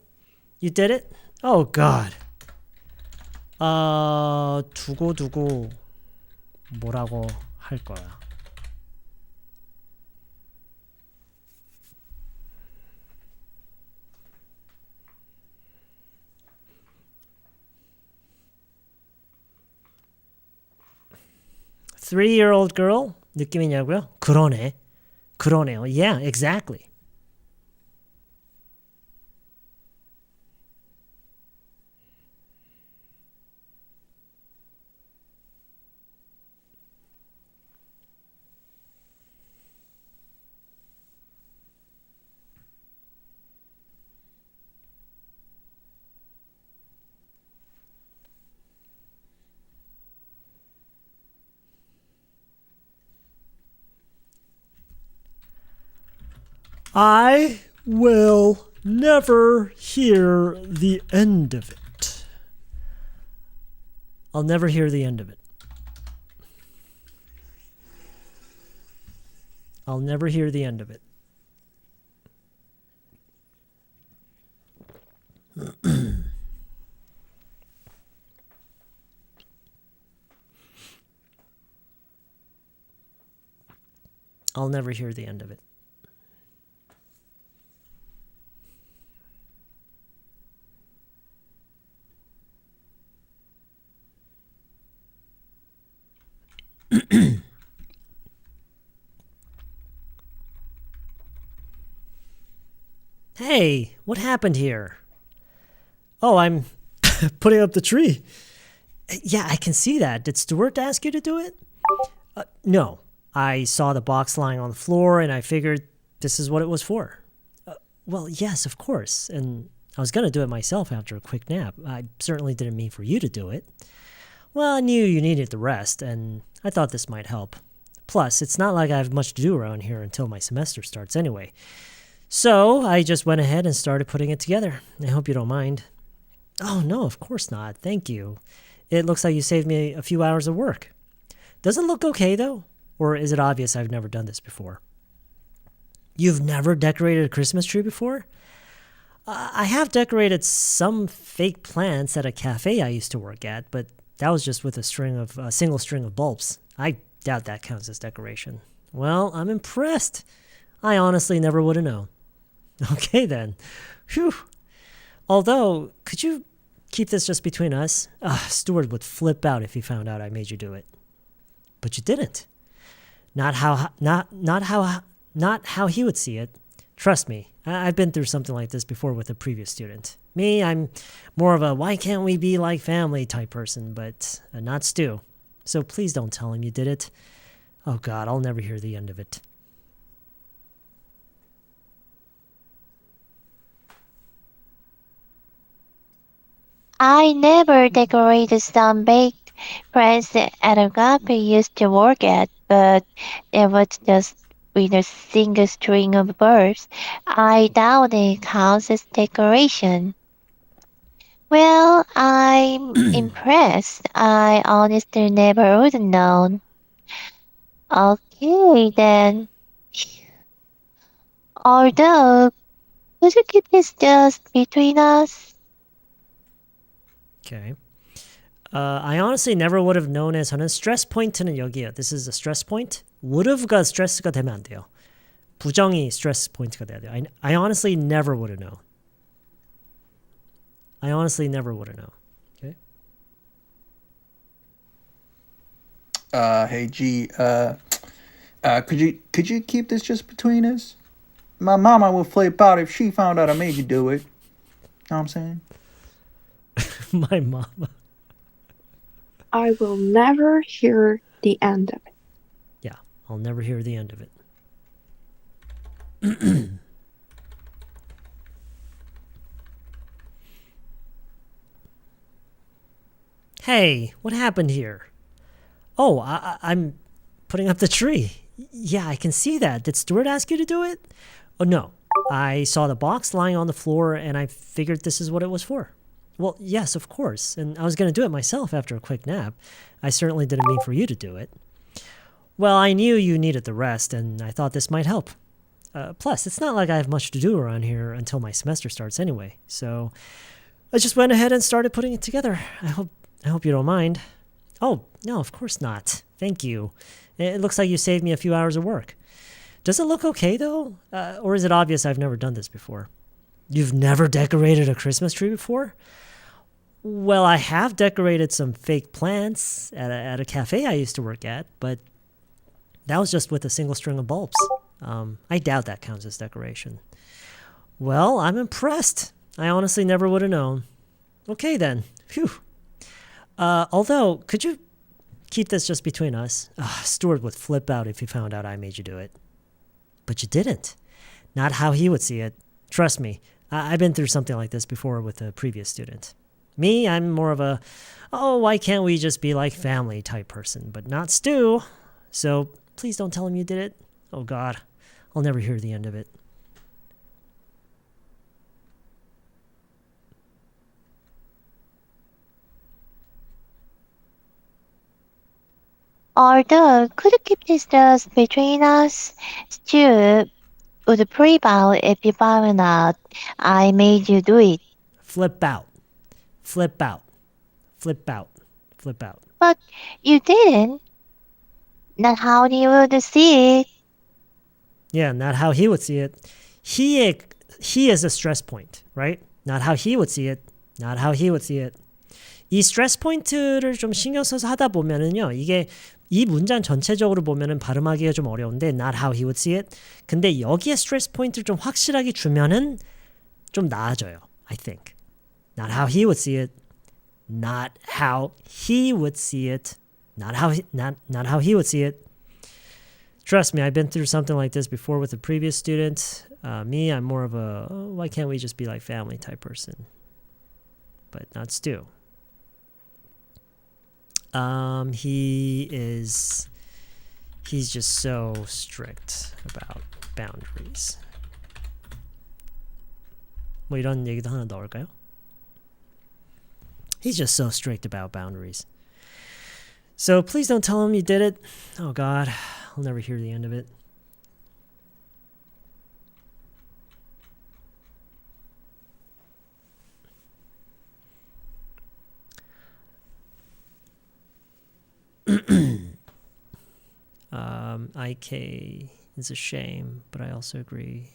You did it? Oh God. 두고 뭐라고 할 거야. Three-year-old girl? 느낌이냐고요? 그러네요. Yeah, exactly. I will never hear the end of it. I'll never hear the end of it. I'll never hear the end of it. I'll never hear the end of it. Hey, what happened here? Oh, I'm putting up the tree. Yeah, I can see that. Did Stewart ask you to do it? No. I saw the box lying on the floor and I figured this is what it was for. Well, yes, of course. And I was going to do it myself after a quick nap. I certainly didn't mean for you to do it. Well, I knew you needed the rest, and I thought this might help. Plus, it's not like I have much to do around here until my semester starts anyway. So I just went ahead and started putting it together. I hope you don't mind. Oh, no, of course not. Thank you. It looks like you saved me a few hours of work. Does it look okay, though? Or is it obvious I've never done this before? You've never decorated a Christmas tree before? I have decorated some fake plants at a cafe I used to work at, but that was just with a single string of bulbs. I doubt that counts as decoration. Well, I'm impressed. I honestly never would have known. Okay then. Phew. Although, could you keep this just between us? Stewart would flip out if he found out I made you do it. But you didn't. Not how he would see it. Trust me, I've been through something like this before with a previous student. Me, I'm more of a why can't we be like family type person, but not Stu. So please don't tell him you did it. Oh God, I'll never hear the end of it. I never decorated some baked plants at a cafe I used to work at, but it was just with a single string of birds. I doubt it counts as decoration. Well, I'm impressed. I honestly never would have known. Okay, then. Although, could you keep this just between us? Okay. I honestly never would have known 에서는 stress point는 여기에요. This is a stress point. would have가 stress가 되면 안 돼요. 부정이 stress point가 돼야 돼요. I honestly never would have known. I honestly never would have known. Okay. Hey G, could you keep this just between us? My mama would flip out if she found out I made you do it. Know what I'm saying? My mama. I will never hear the end of it. Yeah, I'll never hear the end of it. Hey, what happened here? Oh, I'm putting up the tree. Yeah, I can see that. Did Stewart ask you to do it? Oh, no. I saw the box lying on the floor and I figured this is what it was for. Well, yes, of course. And I was going to do it myself after a quick nap. I certainly didn't mean for you to do it. Well, I knew you needed the rest and I thought this might help. Plus, it's not like I have much to do around here until my semester starts anyway. So I just went ahead and started putting it together. I hope you don't mind. Oh, no, of course not. Thank you. It looks like you saved me a few hours of work. Does it look okay, though? Or is it obvious I've never done this before? You've never decorated a Christmas tree before? Well, I have decorated some fake plants at a cafe I used to work at, but that was just with a single string of bulbs. I doubt that counts as decoration. Well, I'm impressed. I honestly never would have known. Okay, then. Phew. Although, could you keep this just between us? Stewart would flip out if he found out I made you do it. But you didn't. Not how he would see it. Trust me, I've been through something like this before with a previous student. Me, I'm more of a, oh, why can't we just be like family type person, but not Stu. So please don't tell him you did it. Oh, God, I'll never hear the end of it. Although, could you keep this just between us? Stu would freak out if you found out I made you do it. Flip out. Flip out. Flip out. Flip out. But you didn't. Not how he would see it. Yeah, not how he would see it. He is a stress point, right? Not how he would see it. Not how he would see it. 이 스트레스 포인트를 좀 신경 써서 하다 보면은요, 이게 이 문장 전체적으로 보면은 발음하기가 좀 어려운데 not how he would see it. 근데 여기에 스트레스 포인트를 좀 확실하게 주면은 좀 나아져요. I think. Not how he would see it. Not how he would see it. Not how he would see it. Trust me, I've been through something like this before with a previous student. Me, I'm more of a, oh, why can't we just be like family type person? But not Stu. He's just so strict about boundaries. 뭐 이런 얘기도 하나 넣을까요? He's just so strict about boundaries. So please don't tell him you did it. Oh, God, I'll never hear the end of it. IK is a shame, but I also agree.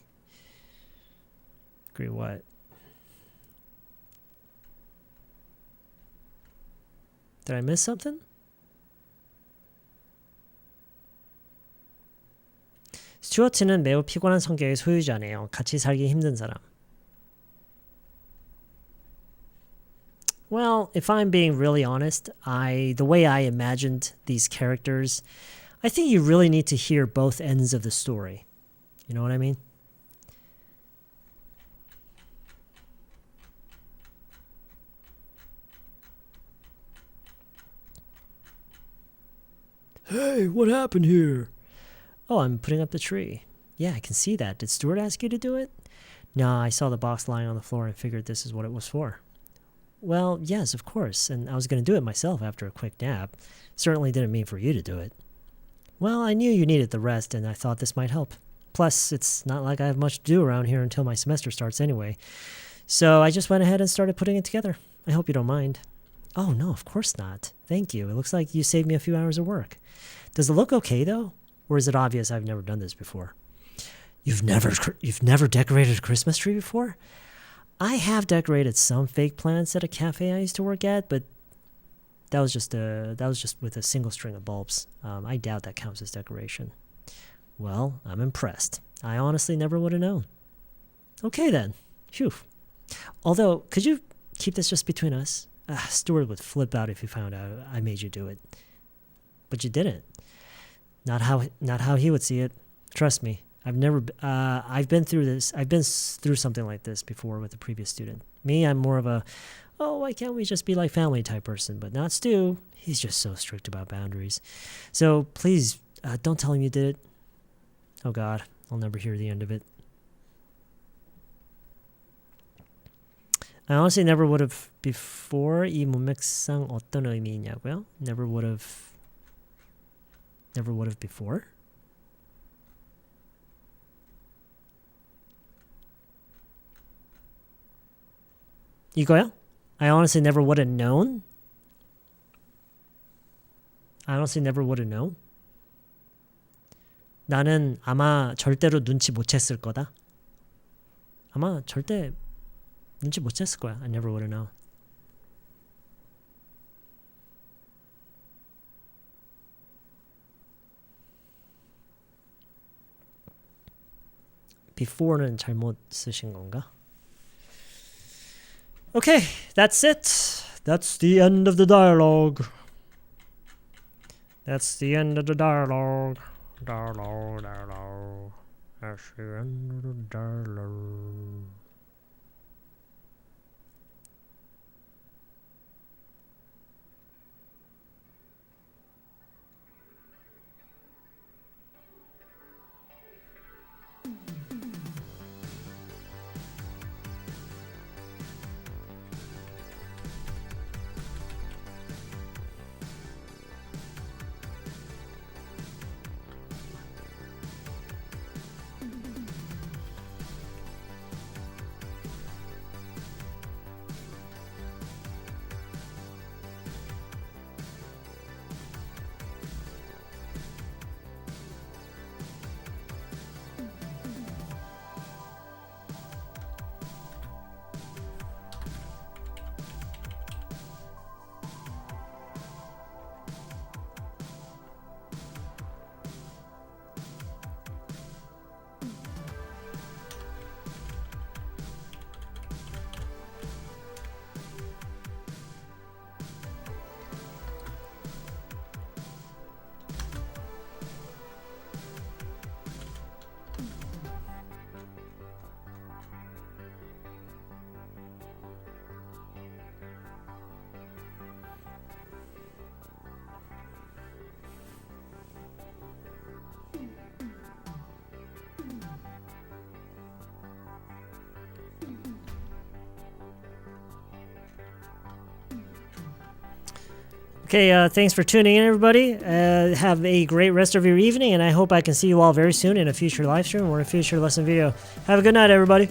Agree what? Did I miss something? 스튜어트는 매우 피곤한 성격의 소유자네요. 같이 살기 힘든 사람. Well, if I'm being really honest, the way I imagined these characters, I think you really need to hear both ends of the story. You know what I mean? Hey, what happened here? Oh, I'm putting up the tree. Yeah, I can see that. Did Stewart ask you to do it? No, I saw the box lying on the floor and figured this is what it was for. Well, yes, of course, and I was going to do it myself after a quick nap. Certainly didn't mean for you to do it. Well, I knew you needed the rest, and I thought this might help. Plus, it's not like I have much to do around here until my semester starts anyway. So I just went ahead and started putting it together. I hope you don't mind. Oh, no, of course not. Thank you. It looks like you saved me a few hours of work. Does it look okay, though? Or is it obvious I've never done this before? You've never decorated a Christmas tree before? I have decorated some fake plants at a cafe I used to work at, but that was just with a single string of bulbs. I doubt that counts as decoration. Well, I'm impressed. I honestly never would have known. Okay then. Phew. Although, could you keep this just between us? Stewart would flip out if he found out I made you do it. But you didn't. Not how he would see it. Trust me. I've been through this. I've been through something like this before with a previous student. Me, I'm more of a, oh, why can't we just be like family type person? But not Stu. He's just so strict about boundaries. So please, don't tell him you did it. Oh, God, I'll never hear the end of it. I honestly never would have before. 이 문맥상 어떤 의미냐고요? Never would have before. 이거요? I honestly never would have known. I honestly never would have known. 나는 아마 절대로 눈치 못 챘을 거다. 아마 절대 눈치 못 챘을 거야. I never would have known. before는 잘못 쓰신 건가? Okay, that's it. That's the end of the dialogue. That's the end of the dialogue. Dialogue. That's the end of the dialogue. Okay, thanks for tuning in, everybody. Have a great rest of your evening, and I hope I can see you all very soon in a future live stream or a future lesson video. Have a good night, everybody.